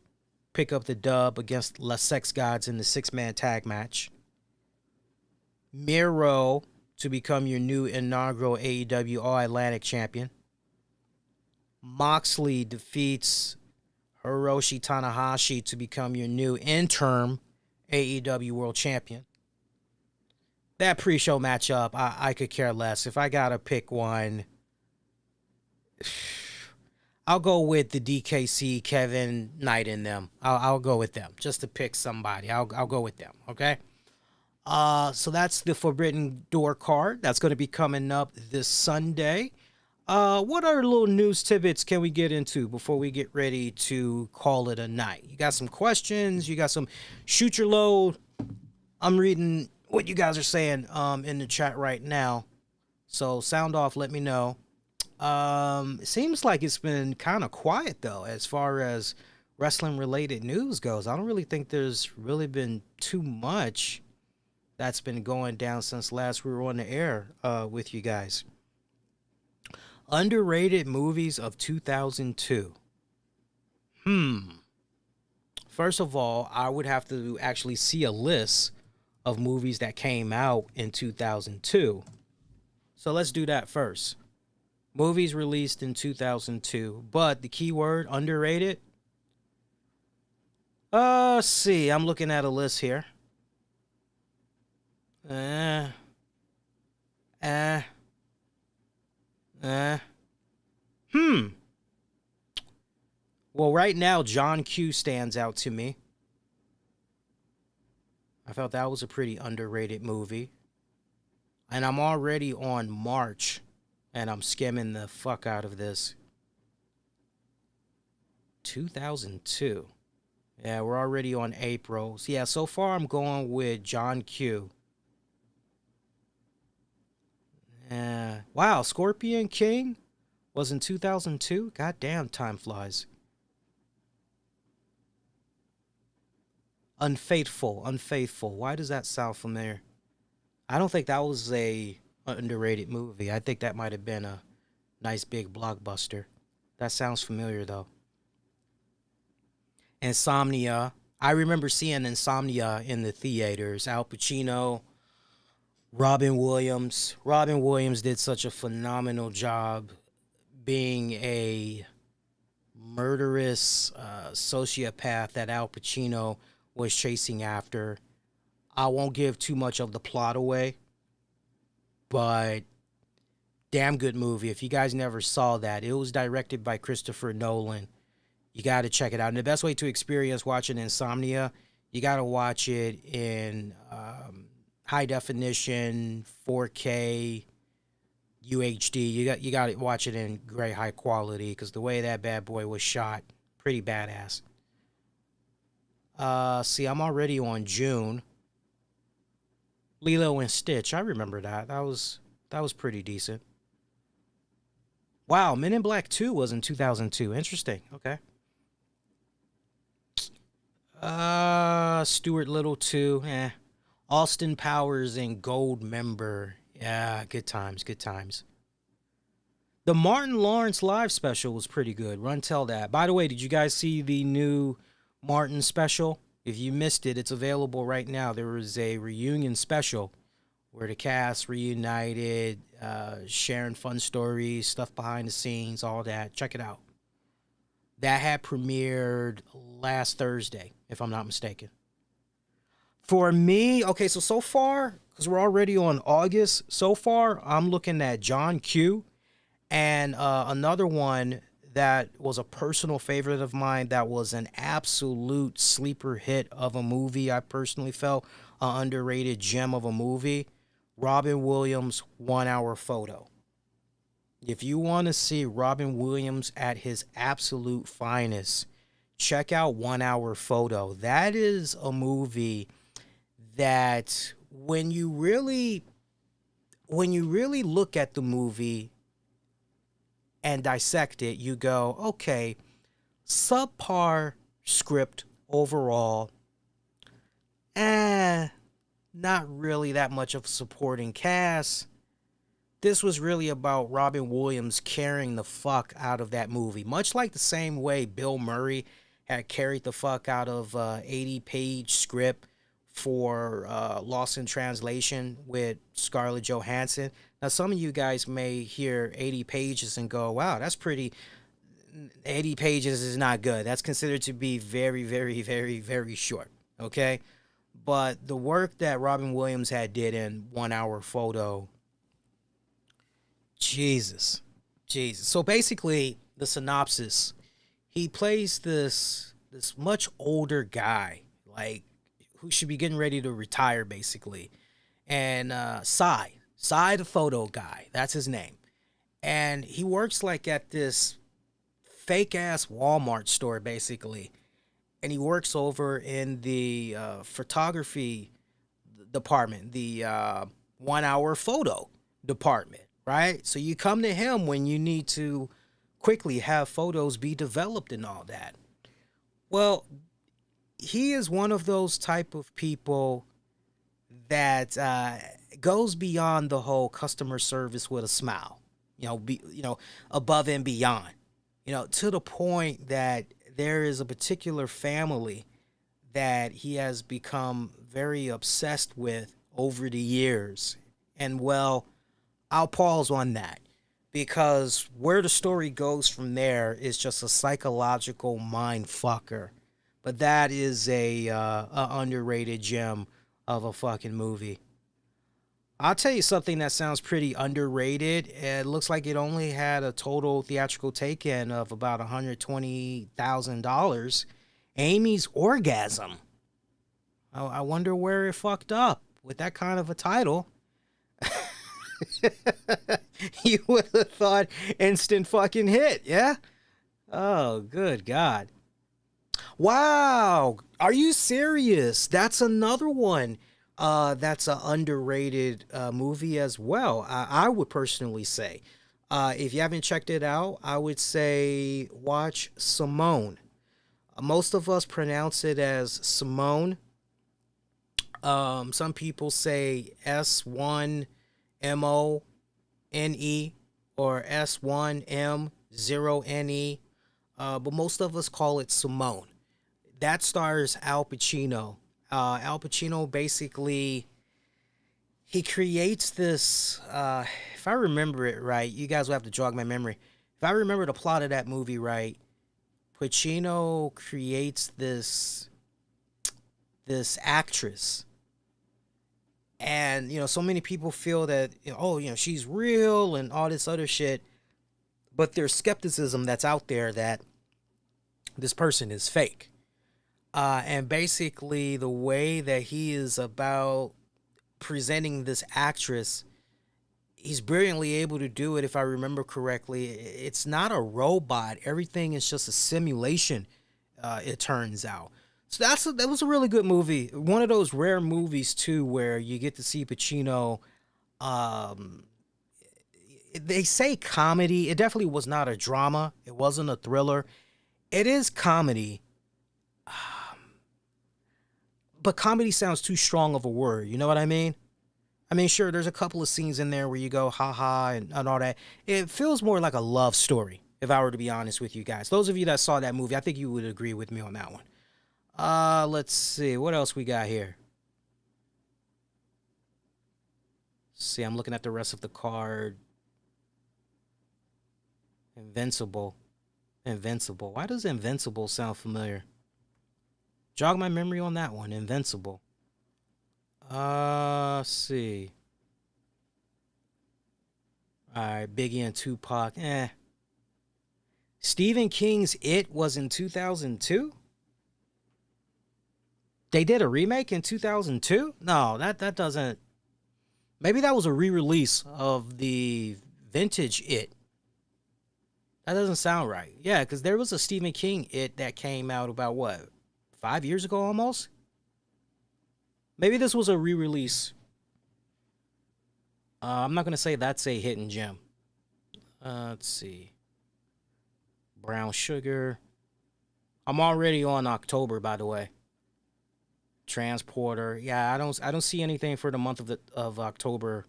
pick up the dub against La Sex Gods in the 6-man tag match. Miro to become your new inaugural AEW All-Atlantic champion. Moxley defeats Hiroshi Tanahashi to become your new interim AEW World Champion. That pre-show matchup, I could care less. If I gotta pick one, I'll go with the DKC, Kevin Knight and them. I'll go with them just to pick somebody. I'll go with them. Okay. So that's the Forbidden Door card. That's going to be coming up this Sunday. What other little news tidbits can we get into before we get ready to call it a night? You got some questions? You got some shoot your load? I'm reading what you guys are saying in the chat right now. So sound off, let me know. It seems like it's been kind of quiet, though, as far as wrestling-related news goes. I don't really think there's really been too much that's been going down since last we were on the air with you guys. Underrated movies of 2002. First of all, I would have to actually see a list of movies that came out in 2002. So let's do that first. Movies released in 2002, but the keyword underrated. Let's see. I'm looking at a list here. Well, right now, John Q stands out to me. I felt that was a pretty underrated movie. And I'm already on March, and I'm skimming the fuck out of this. 2002. Yeah, we're already on April. So, yeah, so far I'm going with John Q. Wow, Scorpion King was in 2002? Goddamn, time flies. Unfaithful. Why does that sound familiar? I don't think that was a underrated movie. I think that might have been a nice big blockbuster. That sounds familiar, though. Insomnia. I remember seeing Insomnia in the theaters. Al Pacino, Robin Williams. Robin Williams did such a phenomenal job being a murderous sociopath that Al Pacino was chasing after. I won't give too much of the plot away, but damn good movie. If you guys never saw that, it was directed by Christopher Nolan. You got to check it out. And the best way to experience watching Insomnia, you got to watch it in high definition, 4K, UHD. You got to watch it in great high quality because the way that bad boy was shot, pretty badass. See, I'm already on June. Lilo and Stitch, I remember that. That was pretty decent. Wow, Men in Black 2 was in 2002. Interesting. Okay. Stuart Little 2. Austin Powers and Gold Member. Yeah, good times. The Martin Lawrence live special was pretty good. Run tell that. By the way, did you guys see the new Martin special? If you missed it, it's available right now. There was a reunion special where the cast reunited, sharing fun stories, stuff behind the scenes, all that. Check it out. That had premiered last Thursday, if I'm not mistaken. For me, okay, so far, because we're already on August, so far I'm looking at John Q. And another one that was a personal favorite of mine that was an absolute sleeper hit of a movie. I personally felt an underrated gem of a movie. Robin Williams, 1 Hour Photo. If you want to see Robin Williams at his absolute finest, check out 1 Hour Photo. That is a movie that when you really look at the movie and dissect it, you go, okay, subpar script overall, Not really that much of a supporting cast. This was really about Robin Williams carrying the fuck out of that movie, much like the same way Bill Murray had carried the fuck out of 80-page script for Lost in Translation with Scarlett Johansson. Now, some of you guys may hear 80 pages and go, wow, that's pretty. 80 pages is not good. That's considered to be very, very, very, very short. Okay? But the work that Robin Williams had did in 1 Hour Photo, Jesus. So basically, the synopsis, he plays this much older guy, like, who should be getting ready to retire, basically. And Cy the photo guy, that's his name. And he works like at this fake ass Walmart store, basically. And he works over in the photography department, the 1 Hour Photo department, right? So you come to him when you need to quickly have photos be developed and all that. Well, he is one of those type of people that goes beyond the whole customer service with a smile, above and beyond, to the point that there is a particular family that he has become very obsessed with over the years. And well, I'll pause on that because where the story goes from there is just a psychological mind fucker. But that is a underrated gem of a fucking movie. I'll tell you something that sounds pretty underrated. It looks like it only had a total theatrical take-in of about $120,000. Amy's Orgasm. I wonder where it fucked up with that kind of a title. You would have thought instant fucking hit, yeah? Oh, good God. Wow. Are you serious? That's another one. That's an underrated movie as well. I would personally say, if you haven't checked it out, I would say watch Simone. Most of us pronounce it as Simone. Some people say S1MONE or S1M0NE, but most of us call it Simone. That stars Al Pacino. Al Pacino basically, he creates this, if I remember it right, you guys will have to jog my memory. If I remember the plot of that movie right, Pacino creates this actress. And, so many people feel that, she's real and all this other shit. But there's skepticism that's out there that this person is fake. And basically the way that he is about presenting this actress, he's brilliantly able to do it. If I remember correctly, it's not a robot. Everything is just a simulation. It turns out. So that was a really good movie. One of those rare movies too, where you get to see Pacino. They say comedy. It definitely was not a drama. It wasn't a thriller. It is comedy. But comedy sounds too strong of a word. You know what I mean? I mean, sure, there's a couple of scenes in there where you go, ha and all that. It feels more like a love story, if I were to be honest with you guys. Those of you that saw that movie, I think you would agree with me on that one. Let's see. What else we got here? See, I'm looking at the rest of the card. Invincible. Why does Invincible sound familiar? Jog my memory on that one. Invincible. Let's see. Alright, Biggie and Tupac. Stephen King's It was in 2002? They did a remake in 2002? No, that doesn't... Maybe that was a re-release of the vintage It. That doesn't sound right. Yeah, because there was a Stephen King It that came out about, 5 years ago almost? Maybe this was a re-release. I'm not going to say that's a hidden gem. Let's see. Brown Sugar. I'm already on October, by the way. Transporter. Yeah, I don't see anything for the month of October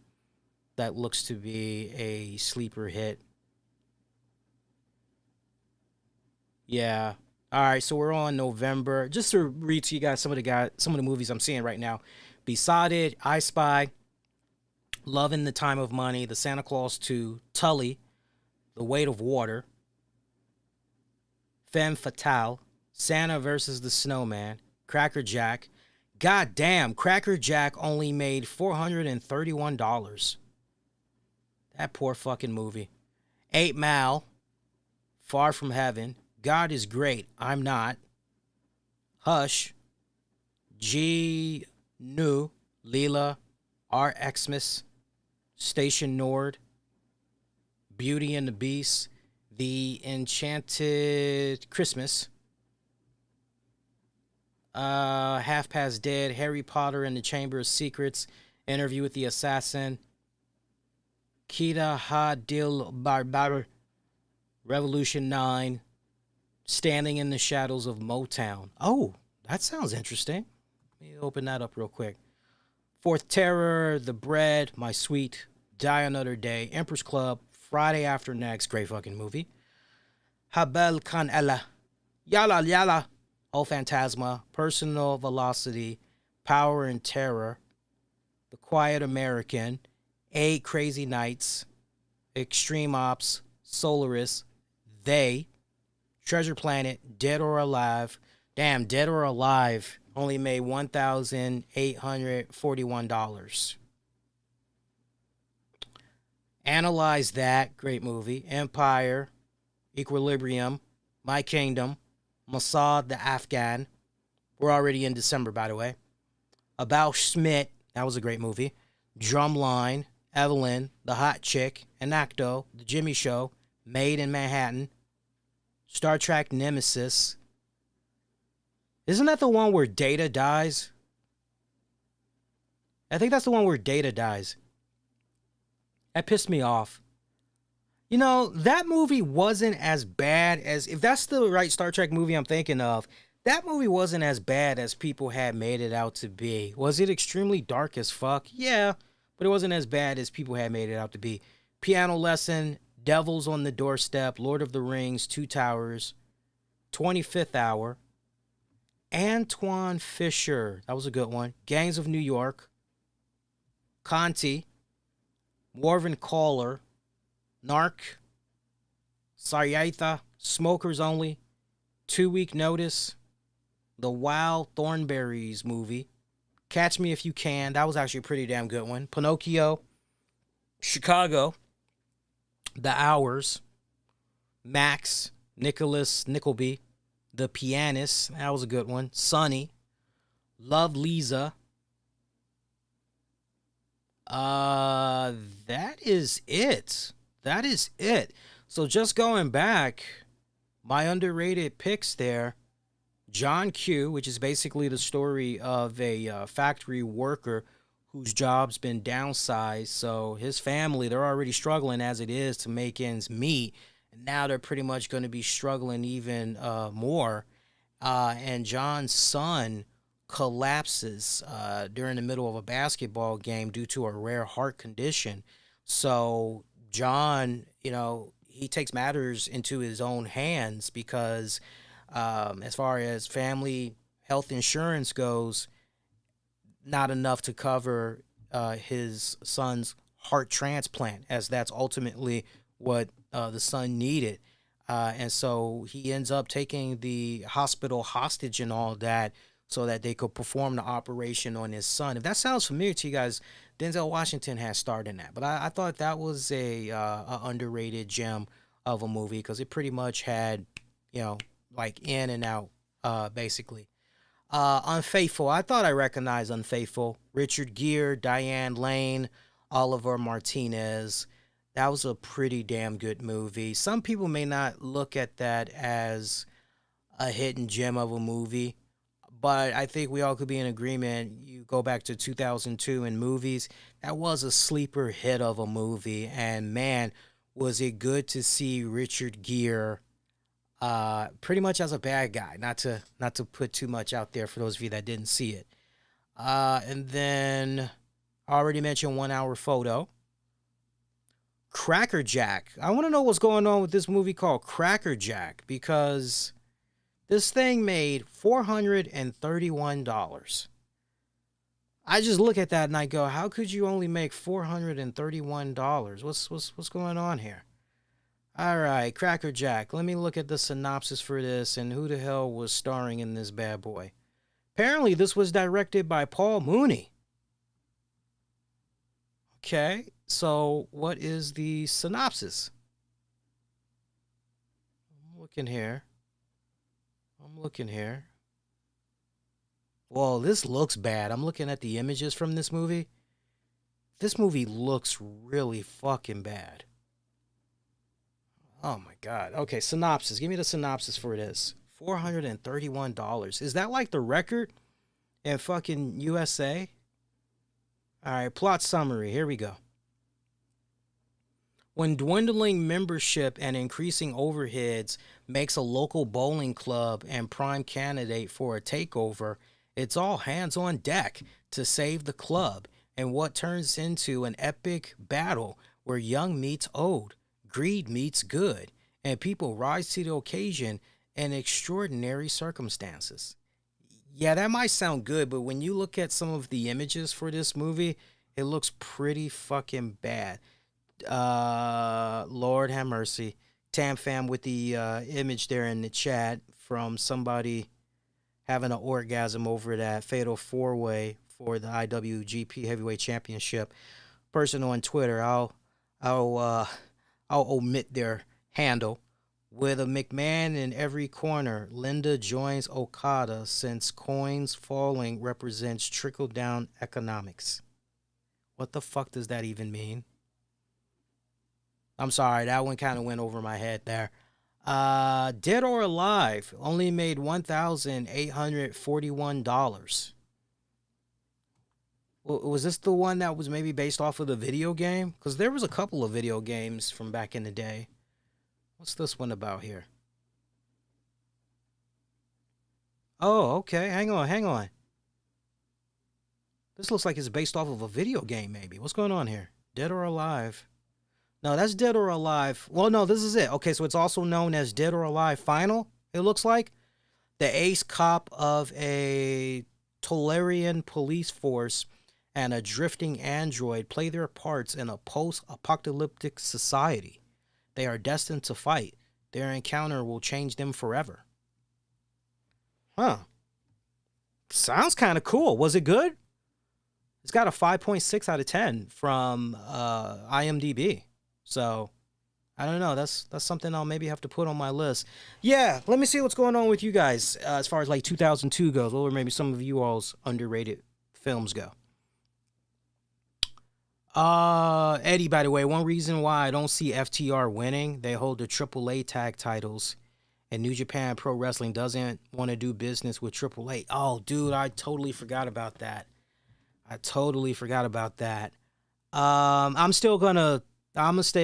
that looks to be a sleeper hit. Yeah. All right, so we're on November. Just to read to you guys some of the movies I'm seeing right now. Besotted, I Spy, Love in the Time of Money, The Santa Claus 2, Tully, The Weight of Water, Femme Fatale, Santa versus the Snowman, Cracker Jack. God damn, Cracker Jack only made $431. That poor fucking movie. 8 Mile, Far From Heaven, God is Great, I'm Not, Hush, G. Nu, Leela, R. Xmas, Station Nord, Beauty and the Beast, The Enchanted Christmas, Half Past Dead, Harry Potter and the Chamber of Secrets, Interview with the Assassin, Kita Hadil Barbar, Revolution 9, Standing in the Shadows of Motown. Oh, that sounds interesting. Let me open that up real quick. Fourth Terror, The Bread, My Sweet, Die Another Day, Emperor's Club, Friday After Next, great fucking movie. Habel Khan Ella, Yala Yala, O Phantasma, Personal Velocity, Power and Terror, The Quiet American, 8 Crazy Nights, Extreme Ops, Solaris, They, Treasure Planet, Dead or Alive. Damn, Dead or Alive only made $1,841. Analyze That, great movie. Empire, Equilibrium, My Kingdom, Mossad the Afghan. We're already in December, by the way. About Schmidt, that was a great movie. Drumline, Evelyn, The Hot Chick, Enacto, The Jimmy Show, Made in Manhattan, Star Trek Nemesis. Isn't that the one where Data dies? I think that's the one where Data dies. That pissed me off. You know, that movie wasn't as bad as, if that's the right Star Trek movie I'm thinking of, that movie wasn't as bad as people had made it out to be. Was it extremely dark as fuck? Yeah, but it wasn't as bad as people had made it out to be. Piano Lesson, Devils on the Doorstep, Lord of the Rings, Two Towers, 25th Hour, Antoine Fisher, that was a good one. Gangs of New York, Conti, Morven Caller, Narc, Sayatha, Smokers Only, 2 Week Notice, the Wild Thornberrys movie, Catch Me If You Can, that was actually a pretty damn good one. Pinocchio, Chicago, The Hours, Max, Nicholas Nickleby, The Pianist, that was a good one. Sonny, Love Lisa. That is it. That is it. So just going back, my underrated picks there, John Q, which is basically the story of a factory worker whose job's been downsized. So his family, they're already struggling as it is to make ends meet. And now they're pretty much going to be struggling even more. And John's son collapses during the middle of a basketball game due to a rare heart condition. So John, you know, he takes matters into his own hands because as far as family health insurance goes, not enough to cover his son's heart transplant, as that's ultimately what the son needed. And so he ends up taking the hospital hostage and all that so that they could perform the operation on his son. If that sounds familiar to you guys, Denzel Washington has starred in that. But I thought that was a underrated gem of a movie because it pretty much had, you know, like in and out, basically. Unfaithful. I thought I recognized Unfaithful. Richard Gere, Diane Lane, Oliver Martinez. That was a pretty damn good movie. Some people may not look at that as a hidden gem of a movie, but I think we all could be in agreement. You go back to 2002 in movies, that was a sleeper hit of a movie. And man, was it good to see Richard Gere pretty much as a bad guy. Not to put too much out there for those of you that didn't see it. And then I already mentioned 1 hour photo. Cracker Jack. I want to know what's going on with this movie called Cracker Jack, because this thing made $431. I just look at that and I go, how could you only make $431? What's going on here? All right, Cracker Jack. Let me look at the synopsis for this and who the hell was starring in this bad boy. Apparently, this was directed by Paul Mooney. Okay, so what is the synopsis? I'm looking here. Well, this looks bad. I'm looking at the images from this movie. This movie looks really fucking bad. Oh my God. Okay, synopsis. Give me the synopsis for this. $431. Is that like the record in fucking USA? All right, plot summary. Here we go. When dwindling membership and increasing overheads makes a local bowling club and prime candidate for a takeover, it's all hands on deck to save the club in what turns into an epic battle where young meets old, greed meets good, and people rise to the occasion in extraordinary circumstances. Yeah, that might sound good, but when you look at some of the images for this movie, it looks pretty fucking bad. Lord have mercy. Tam Fam with the image there in the chat from somebody having an orgasm over that fatal four-way for the IWGP Heavyweight Championship. Person on Twitter, I'll omit their handle. With a McMahon in every corner, Linda joins Okada since coins falling represents trickle-down economics. What the fuck does that even mean? I'm sorry, that one kind of went over my head there. Dead or Alive only made $1,841. Was this the one that was maybe based off of the video game? Because there was a couple of video games from back in the day. What's this one about here? Oh, okay. Hang on. This looks like it's based off of a video game, maybe. What's going on here? Dead or Alive? No, that's Dead or Alive. Well, no, this is it. Okay, so it's also known as Dead or Alive Final, it looks like. The ace cop of a Tolarian police force and a drifting android play their parts in a post-apocalyptic society. They are destined to fight. Their encounter will change them forever. Huh. Sounds kind of cool. Was it good? It's got a 5.6 out of 10 from IMDb. So, I don't know. That's something I'll maybe have to put on my list. Yeah, let me see what's going on with you guys as far as like 2002 goes. Or maybe some of you all's underrated films go. Eddie, by the way, one reason why I don't see FTR winning, they hold the AAA tag titles, and New Japan Pro Wrestling doesn't want to do business with AAA. Oh, dude, I totally forgot about that. I'm gonna stay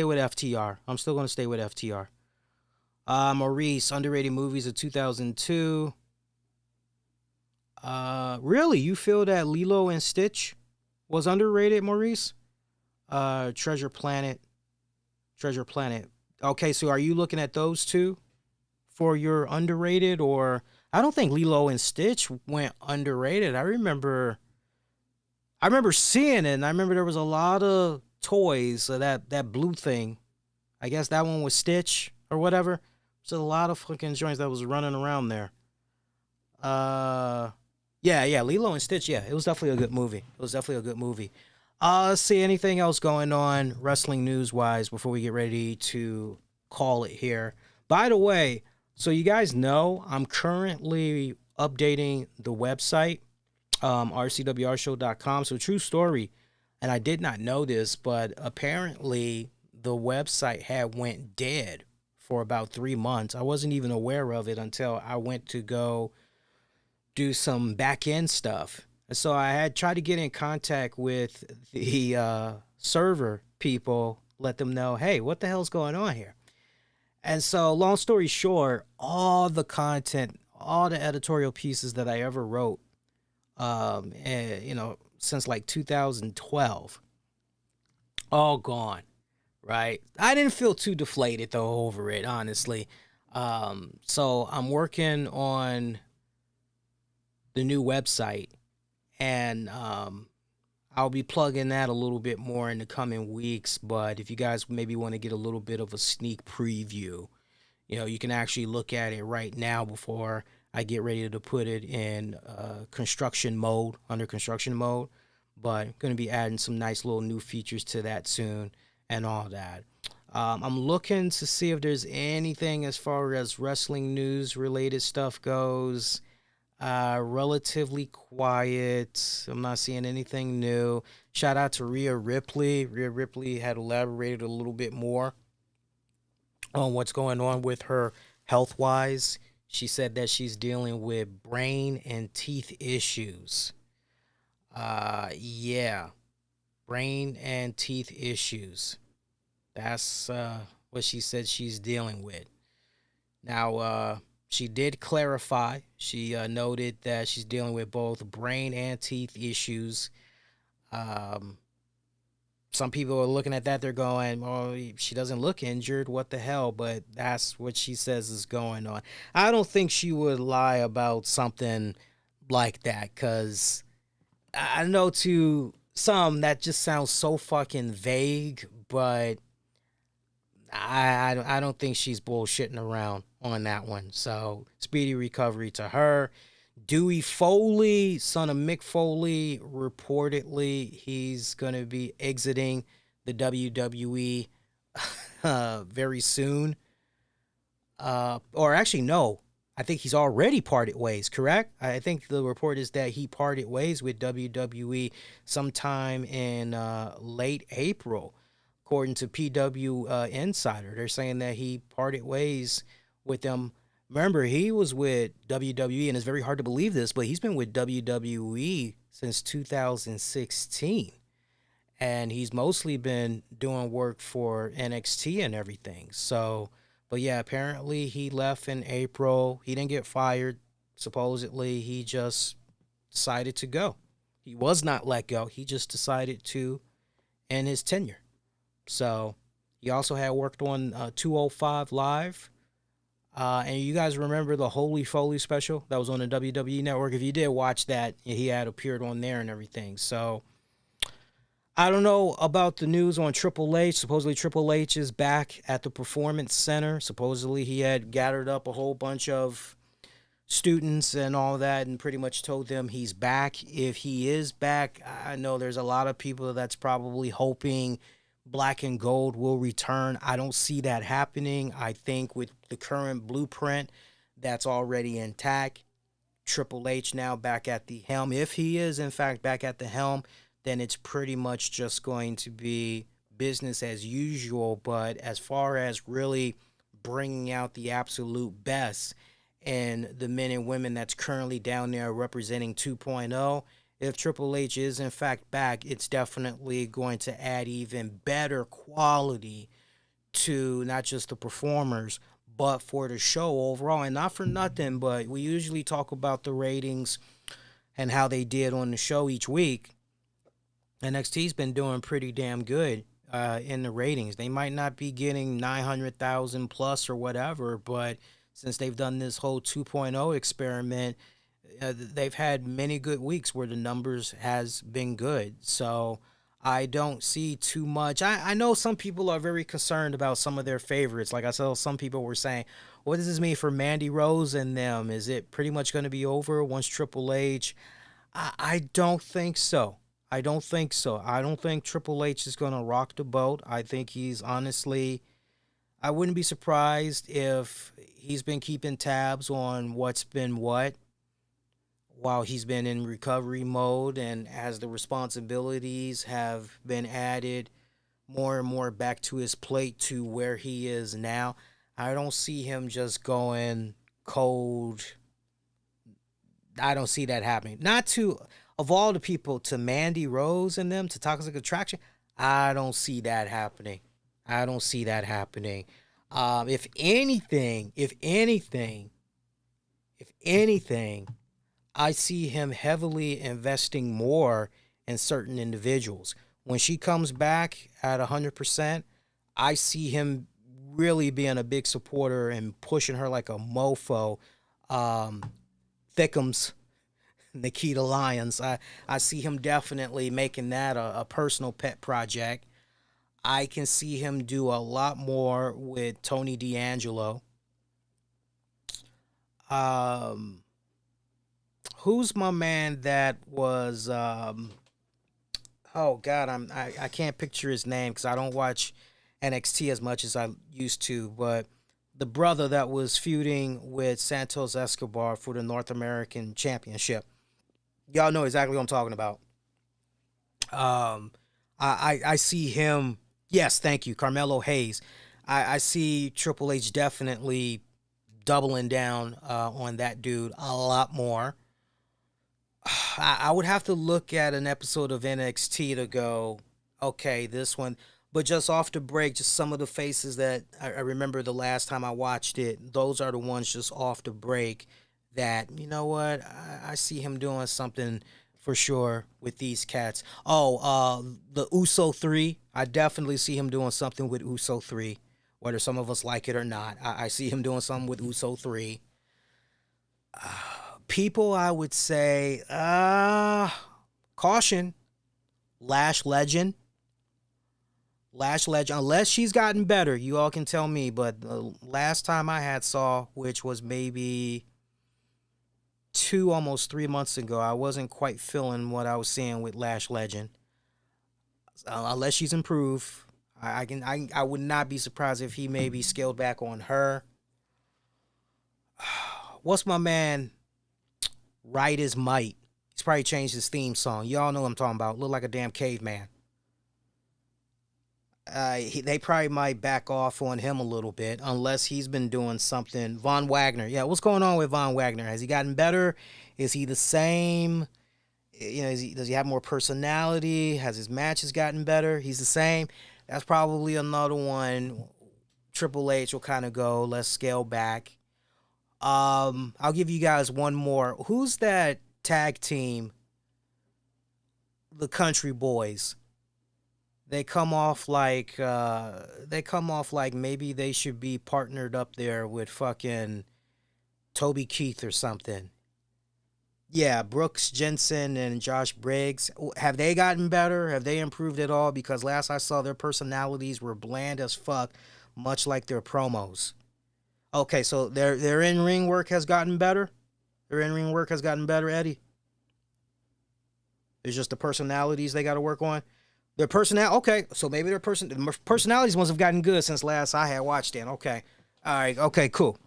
with FTR. I'm still gonna stay with FTR. Maurice, underrated movies of 2002. Really? You feel that Lilo and Stitch was underrated, Maurice? Treasure Planet. Okay, so are you looking at those two for your underrated? Or I don't think Lilo and Stitch went underrated. I remember seeing it, and I remember there was a lot of toys. So that blue thing, I guess that one was Stitch or whatever. There's a lot of fucking joints that was running around there. Yeah, Lilo and Stitch. Yeah, it was definitely a good movie. Let's see, anything else going on wrestling news-wise before we get ready to call it here. By the way, so you guys know, I'm currently updating the website, rcwrshow.com. So true story, and I did not know this, but apparently the website had went dead for about 3 months. I wasn't even aware of it until I went to go do some back-end stuff. So I had tried to get in contact with the server people, let them know, hey, what the hell's going on here? And so long story short, all the content, all the editorial pieces that I ever wrote and, since like 2012. All gone, right? I didn't feel too deflated though over it, honestly. So I'm working on the new website, and I'll be plugging that a little bit more in the coming weeks. But if you guys maybe want to get a little bit of a sneak preview, you can actually look at it right now before I get ready to put it in construction mode, under construction mode. But going to be adding some nice little new features to that soon and all that. I'm looking to see if there's anything as far as wrestling news related stuff goes. Relatively quiet. I'm not seeing anything new. Shout out to Rhea Ripley. Rhea Ripley had elaborated a little bit more on what's going on with her health wise. She said that she's dealing with brain and teeth issues. Yeah, brain and teeth issues. That's what she said she's dealing with. Now, she did clarify. She noted that she's dealing with both brain and teeth issues. Um, some people are looking at that. They're going, "Oh, she doesn't look injured. What the hell?" But that's what she says is going on. I don't think she would lie about something like that, because I know to some that just sounds so fucking vague, but I don't think she's bullshitting around on that one. So speedy recovery to her. Dewey Foley, son of Mick Foley, reportedly he's going to be exiting the WWE very soon. Or actually, no. I think he's already parted ways, correct? I think the report is that he parted ways with WWE sometime in late April, according to PW Insider. They're saying that he parted ways with them. Remember, he was with WWE, and it's very hard to believe this, but he's been with WWE since 2016. And he's mostly been doing work for NXT and everything. So, but yeah, apparently he left in April. He didn't get fired, supposedly. He just decided to go. He was not let go. He just decided to end his tenure. So he also had worked on 205 Live. And you guys remember the Holy Foley special that was on the WWE Network? If you did watch that, he had appeared on there and everything. So I don't know about the news on Triple H. Supposedly Triple H is back at the Performance Center. Supposedly he had gathered up a whole bunch of students and all that and pretty much told them he's back. If he is back, I know there's a lot of people that's probably hoping Black and Gold will return. I don't see that happening. I think with the current blueprint that's already intact, Triple H now back at the helm. If he is, in fact, back at the helm, then it's pretty much just going to be business as usual. But as far as really bringing out the absolute best in the men and women that's currently down there representing 2.0, if Triple H is in fact back, it's definitely going to add even better quality to not just the performers, but for the show overall. And not for nothing, but we usually talk about the ratings and how they did on the show each week. NXT's been doing pretty damn good in the ratings. They might not be getting 900,000 plus or whatever, but since they've done this whole 2.0 experiment, they've had many good weeks where the numbers has been good. So I don't see too much. I know some people are very concerned about some of their favorites. Like I said, some people were saying, what does this mean for Mandy Rose and them? Is it pretty much going to be over once Triple H? I don't think so. I don't think so. I don't think Triple H is going to rock the boat. I think he's honestly, I wouldn't be surprised if he's been keeping tabs on what's been what while he's been in recovery mode, and as the responsibilities have been added more and more back to his plate to where he is now. I don't see him just going cold. I don't see that happening. Not to, of all the people, to Mandy Rose and them, to Toxic Attraction, I don't see that happening. I don't see that happening. If anything, I see him heavily investing more in certain individuals. When she comes back at 100%, I see him really being a big supporter and pushing her like a mofo. Um, Thickums, Nikita Lyons. I see him definitely making that a personal pet project. I can see him do a lot more with Tony D'Angelo. Um, who's my man that was oh god, I can't picture his name because I don't watch NXT as much as I used to, but the brother that was feuding with Santos Escobar for the North American Championship. Y'all know exactly what I'm talking about. Um, I see him. Yes, thank you, Carmelo Hayes. I see Triple H definitely doubling down on that dude a lot more. I would have to look at an episode of NXT to go, okay, this one. But just off the break, just some of the faces that I remember the last time I watched it, those are the ones just off the break that, you know what, I see him doing something for sure with these cats. Oh, the Uso 3, I definitely see him doing something with Uso 3, whether some of us like it or not. I see him doing something with Uso 3. People, I would say, caution, Lash Legend. Lash Legend, unless she's gotten better, you all can tell me. But the last time I had saw, which was maybe almost 3 months ago, I wasn't quite feeling what I was seeing with Lash Legend. Unless she's improved, I would not be surprised if he maybe scaled back on her. What's my man? Right as Might. He's probably changed his theme song. Y'all know what I'm talking about. Look like a damn caveman. They probably might back off on him a little bit unless he's been doing something. Von Wagner. Yeah, what's going on with Von Wagner? Has he gotten better? Is he the same? You know, does he have more personality? Has his matches gotten better? He's the same. That's probably another one. Triple H will kind of go, let's scale back. I'll give you guys one more. Who's that tag team? The Country Boys. They come off like maybe they should be partnered up there with fucking Toby Keith or something. Yeah, Brooks Jensen and Josh Briggs. Have they gotten better? Have they improved at all? Because last I saw, their personalities were bland as fuck, much like their promos. Okay, so their in ring work has gotten better. Their in ring work has gotten better, Eddie. It's just the personalities they got to work on. Their personality. Okay, so maybe their personalities must have gotten good since last I had watched it. Okay, all right. Okay, cool.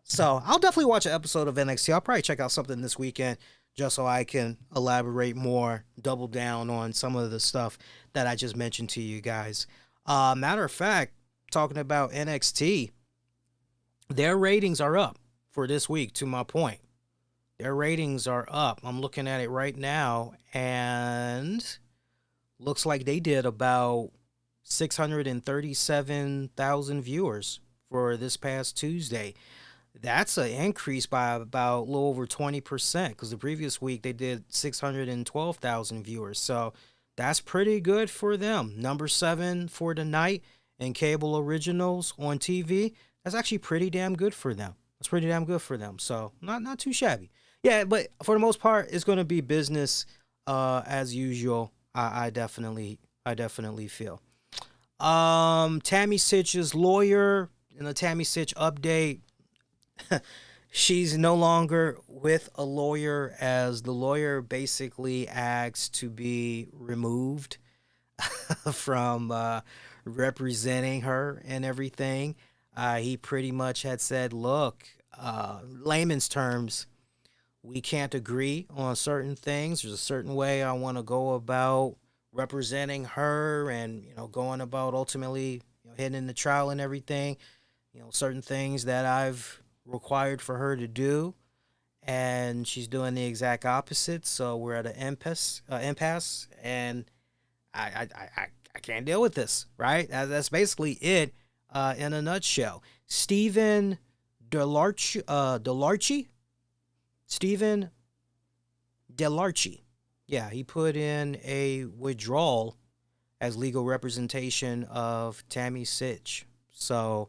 So I'll definitely watch an episode of NXT. I'll probably check out something this weekend just so I can elaborate more, double down on some of the stuff that I just mentioned to you guys. Matter of fact, talking about NXT, their ratings are up for this week. To my point, their ratings are up. I'm looking at it right now, and looks like they did about 637,000 viewers for this past Tuesday. That's an increase by about a little over 20% because the previous week they did 612,000 viewers. So that's pretty good for them. Number 7 for the night in cable originals on TV. That's actually pretty damn good for them. That's pretty damn good for them. So not too shabby. Yeah, but for the most part, it's going to be business as usual. I definitely feel. Tammy Sitch's lawyer in the Tammy Sitch update. She's no longer with a lawyer as the lawyer basically asked to be removed from representing her and everything. He pretty much had said, look, layman's terms, we can't agree on certain things. There's a certain way I want to go about representing her and, going about ultimately, heading the trial and everything. Certain things that I've required for her to do, and she's doing the exact opposite. So we're at an impasse, and I can't deal with this, right? That's basically it in a nutshell. Stephen Delarchi, Stephen Delarchi. Yeah, he put in a withdrawal as legal representation of Tammy Sitch. So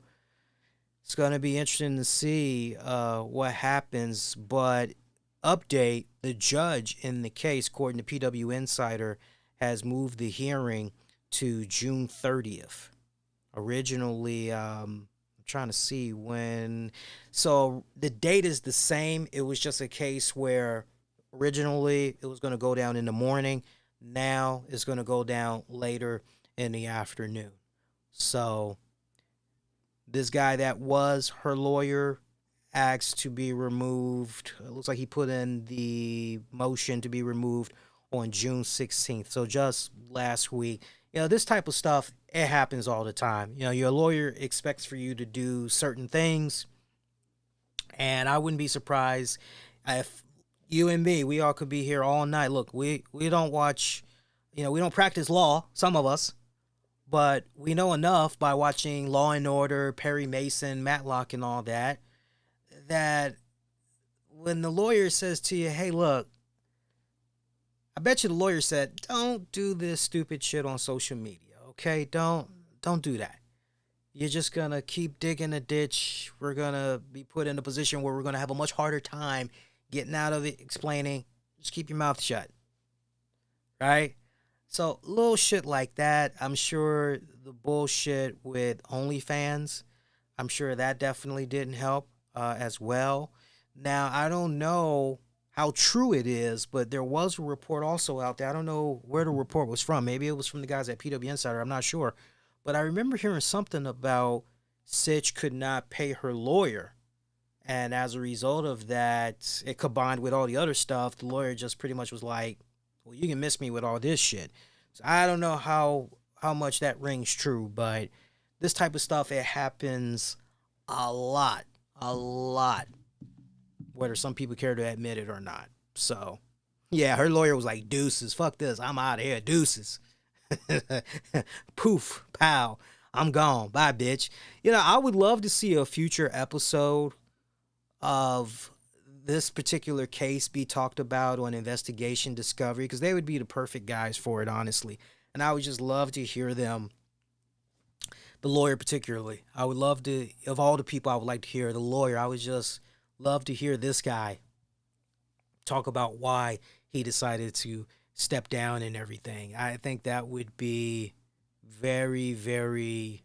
it's going to be interesting to see what happens. But update, the judge in the case, according to PW Insider, has moved the hearing to June 30th. Originally, I'm trying to see when. So the date is the same. It was just a case where originally it was going to go down in the morning. Now it's going to go down later in the afternoon. So this guy that was her lawyer asked to be removed. It looks like he put in the motion to be removed on June 16th. So just last week. This type of stuff, it happens all the time. Your lawyer expects for you to do certain things. And I wouldn't be surprised if you and me, we all could be here all night. Look, we don't watch, we don't practice law, some of us. But we know enough by watching Law and Order, Perry Mason, Matlock, and all that, that when the lawyer says to you, hey, look, I bet you the lawyer said, don't do this stupid shit on social media, okay? Don't do that. You're just going to keep digging a ditch. We're going to be put in a position where we're going to have a much harder time getting out of it, explaining. Just keep your mouth shut, right? So little shit like that. I'm sure the bullshit with OnlyFans, I'm sure that definitely didn't help as well. Now, I don't know how true it is, but there was a report also out there. I don't know where the report was from. Maybe it was from the guys at PW Insider. I'm not sure. But I remember hearing something about Sitch could not pay her lawyer. And as a result of that, it combined with all the other stuff, the lawyer just pretty much was like, well, you can miss me with all this shit. So I don't know how much that rings true, but this type of stuff, it happens a lot, whether some people care to admit it or not. So, yeah, her lawyer was like, deuces, fuck this, I'm out of here, deuces. Poof, pow, I'm gone, bye, bitch. I would love to see a future episode of this particular case be talked about on Investigation Discovery, because they would be the perfect guys for it, honestly. And I would just love to hear them, the lawyer particularly. I would love to, of all the people I would like to hear, the lawyer, I would just love to hear this guy talk about why he decided to step down and everything. I think that would be very, very,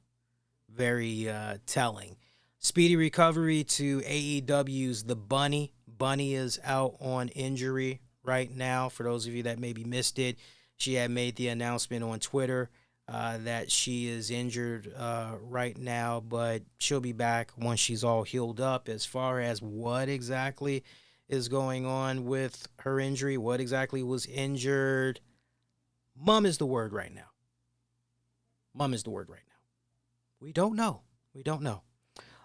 very telling. Speedy recovery to AEW's The Bunny. Bunny is out on injury right now. For those of you that maybe missed it, she had made the announcement on Twitter that she is injured right now, but she'll be back once she's all healed up. As far as what exactly is going on with her injury, what exactly was injured, mum is the word right now. Mum is the word right now. We don't know.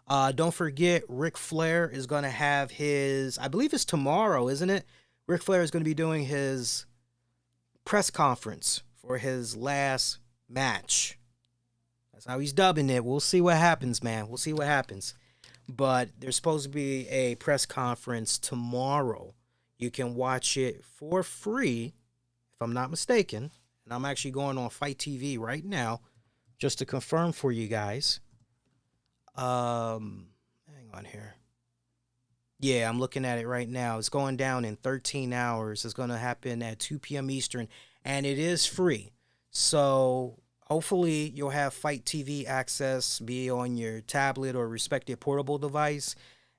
Don't forget, Ric Flair is going to have his, I believe it's tomorrow, isn't it? Ric Flair is going to be doing his press conference for his last match. That's how he's dubbing it. We'll see what happens, man. We'll see what happens. But there's supposed to be a press conference tomorrow. You can watch it for free, if I'm not mistaken. And I'm actually going on Fight TV right now just to confirm for you guys. Hang on here. Yeah, I'm looking at it right now. It's going down in 13 hours. It's going to happen at 2 p.m. Eastern, and it is free. So hopefully you'll have Fight TV access, be on your tablet or respective portable device,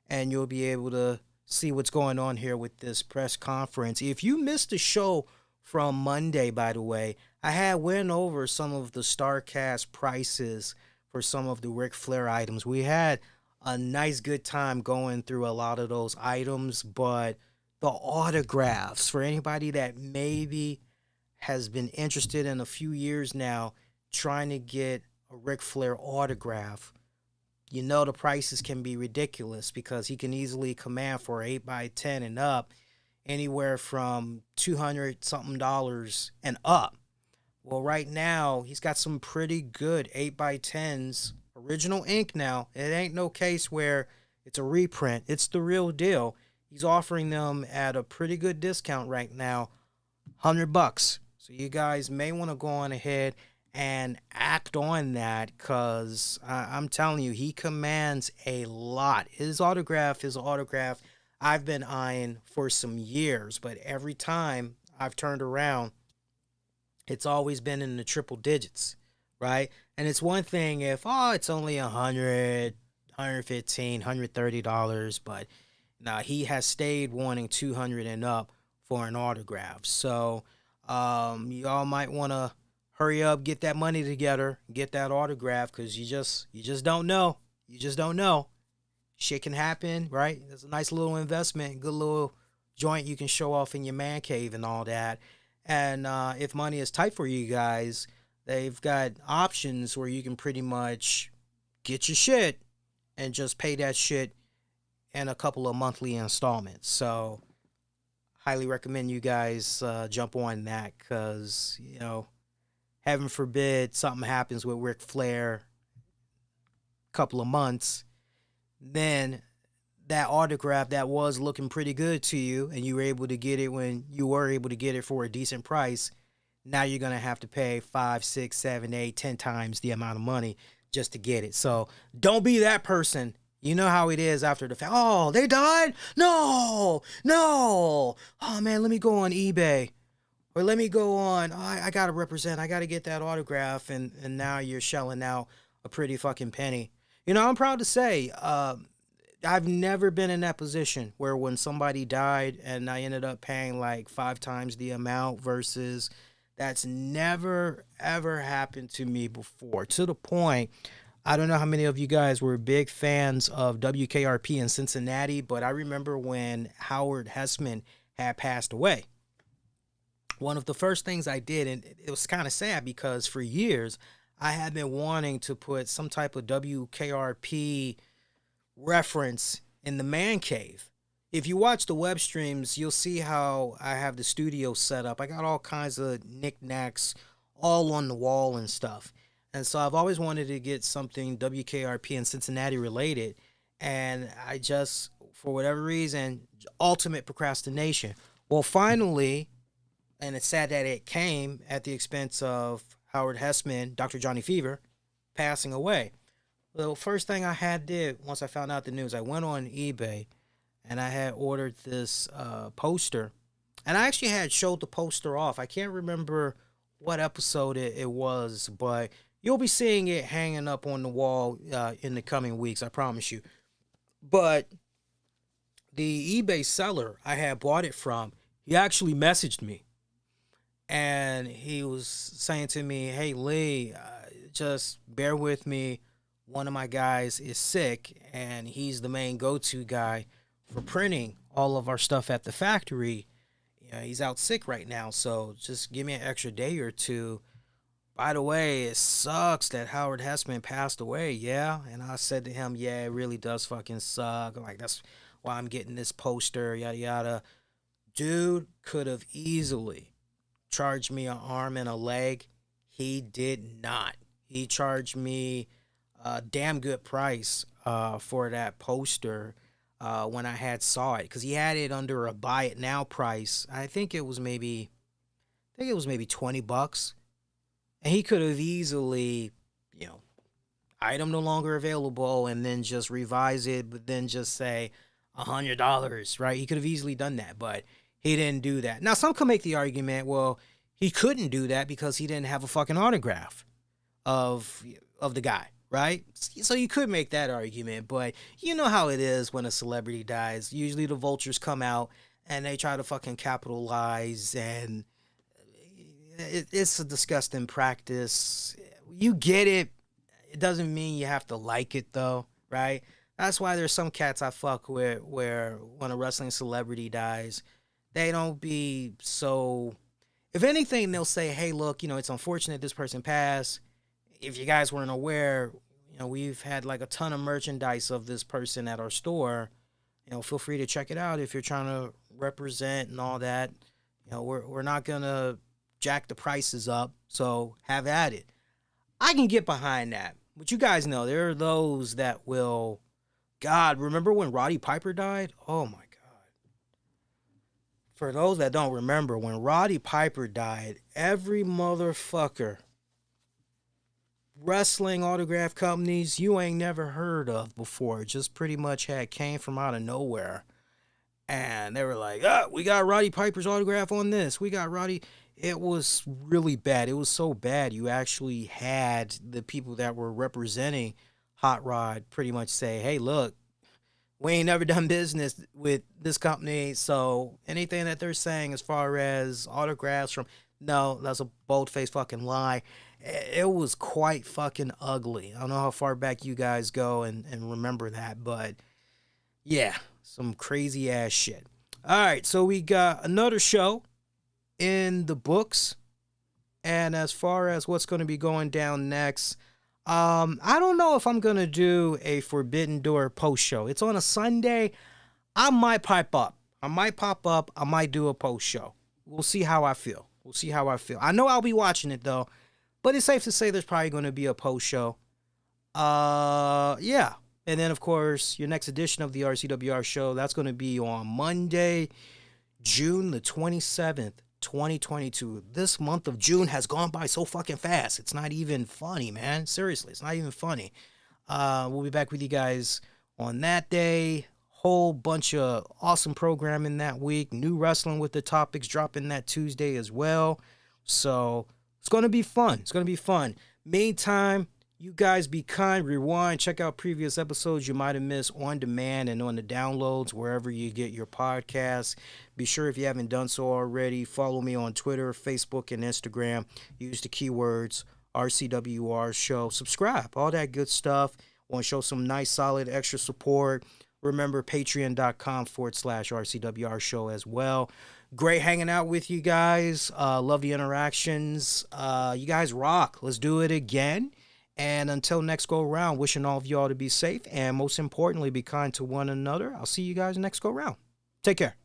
and you'll be able to see what's going on here with this press conference. If you missed the show from Monday, by the way, I went over some of the StarCast prices for some of the Ric Flair items. We had a nice good time going through a lot of those items, but the autographs, for anybody that maybe has been interested in a few years now trying to get a Ric Flair autograph, the prices can be ridiculous because he can easily command for 8x10 and up anywhere from $200 something and up. Well, right now, he's got some pretty good 8x10s, original ink now. It ain't no case where it's a reprint. It's the real deal. He's offering them at a pretty good discount right now, $100. So you guys may want to go on ahead and act on that, because I'm telling you, he commands a lot. His autograph is an autograph I've been eyeing for some years, but every time I've turned around, it's always been in the triple digits, right? And it's one thing if, it's only $100, $115, $130, but now he has stayed wanting 200 and up for an autograph. So y'all might want to hurry up, get that money together, get that autograph, because you just don't know. You just don't know. Shit can happen, right? It's a nice little investment, good little joint you can show off in your man cave and all that. And if money is tight for you guys, they've got options where you can pretty much get your shit and just pay that shit in a couple of monthly installments. So highly recommend you guys jump on that, because, heaven forbid something happens with Ric Flair a couple of months, then that autograph that was looking pretty good to you and you were able to get it when you were able to get it for a decent price, now you're going to have to pay 5, 6, 7, 8, 10 times the amount of money just to get it. So don't be that person. You know how it is after the fact. Oh, they died? No. Oh, man, let me go on eBay. Or let me go on, I got to represent. I got to get that autograph. And now you're shelling out a pretty fucking penny. I'm proud to say, I've never been in that position where when somebody died and I ended up paying like 5 times the amount versus that's never, ever happened to me before. To the point, I don't know how many of you guys were big fans of WKRP in Cincinnati, but I remember when Howard Hessman had passed away. One of the first things I did, and it was kind of sad because for years I had been wanting to put some type of WKRP reference in the man cave. If you watch the web streams, you'll see how I have the studio set up. I got all kinds of knickknacks all on the wall and stuff. And so I've always wanted to get something WKRP and Cincinnati related. And I just, for whatever reason, ultimate procrastination. Well, finally, and it's sad that it came at the expense of Howard Hessman, Dr. Johnny Fever, passing away. The first thing I had did once I found out the news, I went on eBay and I had ordered this poster. And I actually had showed the poster off. I can't remember what episode it was, but you'll be seeing it hanging up on the wall in the coming weeks, I promise you. But the eBay seller I had bought it from, he actually messaged me. And he was saying to me, hey, Lee, just bear with me. One of my guys is sick, and he's the main go-to guy for printing all of our stuff at the factory. He's out sick right now, so just give me an extra day or two. By the way, it sucks that Howard Hessman passed away, yeah? And I said to him, yeah, it really does fucking suck. Like, that's why I'm getting this poster, yada, yada. Dude could have easily charged me an arm and a leg. He did not. He charged me a damn good price for that poster when I had saw it, because he had it under a buy it now price. I think it was maybe $20, and he could have easily, item no longer available, and then just revise it, but then just say $100, right? He could have easily done that, but he didn't do that. Now, some could make the argument, well, he couldn't do that because he didn't have a fucking autograph of the guy, right? So you could make that argument, but you know how it is when a celebrity dies. Usually the vultures come out and they try to fucking capitalize, and it's a disgusting practice. You get it. It doesn't mean you have to like it, though, right? That's why there's some cats I fuck with where when a wrestling celebrity dies, they don't be so... If anything, they'll say, hey, look, it's unfortunate this person passed. If you guys weren't aware, we've had like a ton of merchandise of this person at our store. Feel free to check it out if you're trying to represent and all that. We're not going to jack the prices up, so have at it. I can get behind that. But you guys know there are those that will... God, remember when Roddy Piper died? Oh, my God. For those that don't remember, when Roddy Piper died, every motherfucker wrestling autograph companies you ain't never heard of before just pretty much came from out of nowhere. And they were like, we got Roddy Piper's autograph on this. We got Roddy. It was really bad. It was so bad. You actually had the people that were representing Hot Rod pretty much say, hey, look, we ain't never done business with this company. So anything that they're saying as far as autographs from, no, that's a bold-faced fucking lie. It was quite fucking ugly. I don't know how far back you guys go and remember that, but yeah. Some crazy ass shit. All right, so we got another show in the books. And as far as what's going to be going down next, I don't know if I'm going to do a Forbidden Door post show. It's on a Sunday. I might pipe up. I might pop up. I might do a post show. We'll see how I feel. I know I'll be watching it, though. But it's safe to say there's probably going to be a post show. Yeah. And then, of course, your next edition of the RCWR show, that's going to be on Monday, June the 27th, 2022. This month of June has gone by so fucking fast. It's not even funny, man. Seriously, it's not even funny. We'll be back with you guys on that day. Whole bunch of awesome programming that week. New wrestling with the topics dropping that Tuesday as well. So it's going to be fun. Meantime, you guys be kind, rewind, check out previous episodes you might have missed on demand and on the downloads, wherever you get your podcasts. Be sure, if you haven't done so already, follow me on Twitter, Facebook, and Instagram. Use the keywords RCWR show. Subscribe, all that good stuff. Want to show some nice, solid, extra support. Remember, patreon.com/RCWR show as well. Great hanging out with you guys. Love the interactions. You guys rock. Let's do it again. And until next go round, wishing all of y'all to be safe and most importantly, be kind to one another. I'll see you guys next go round. Take care.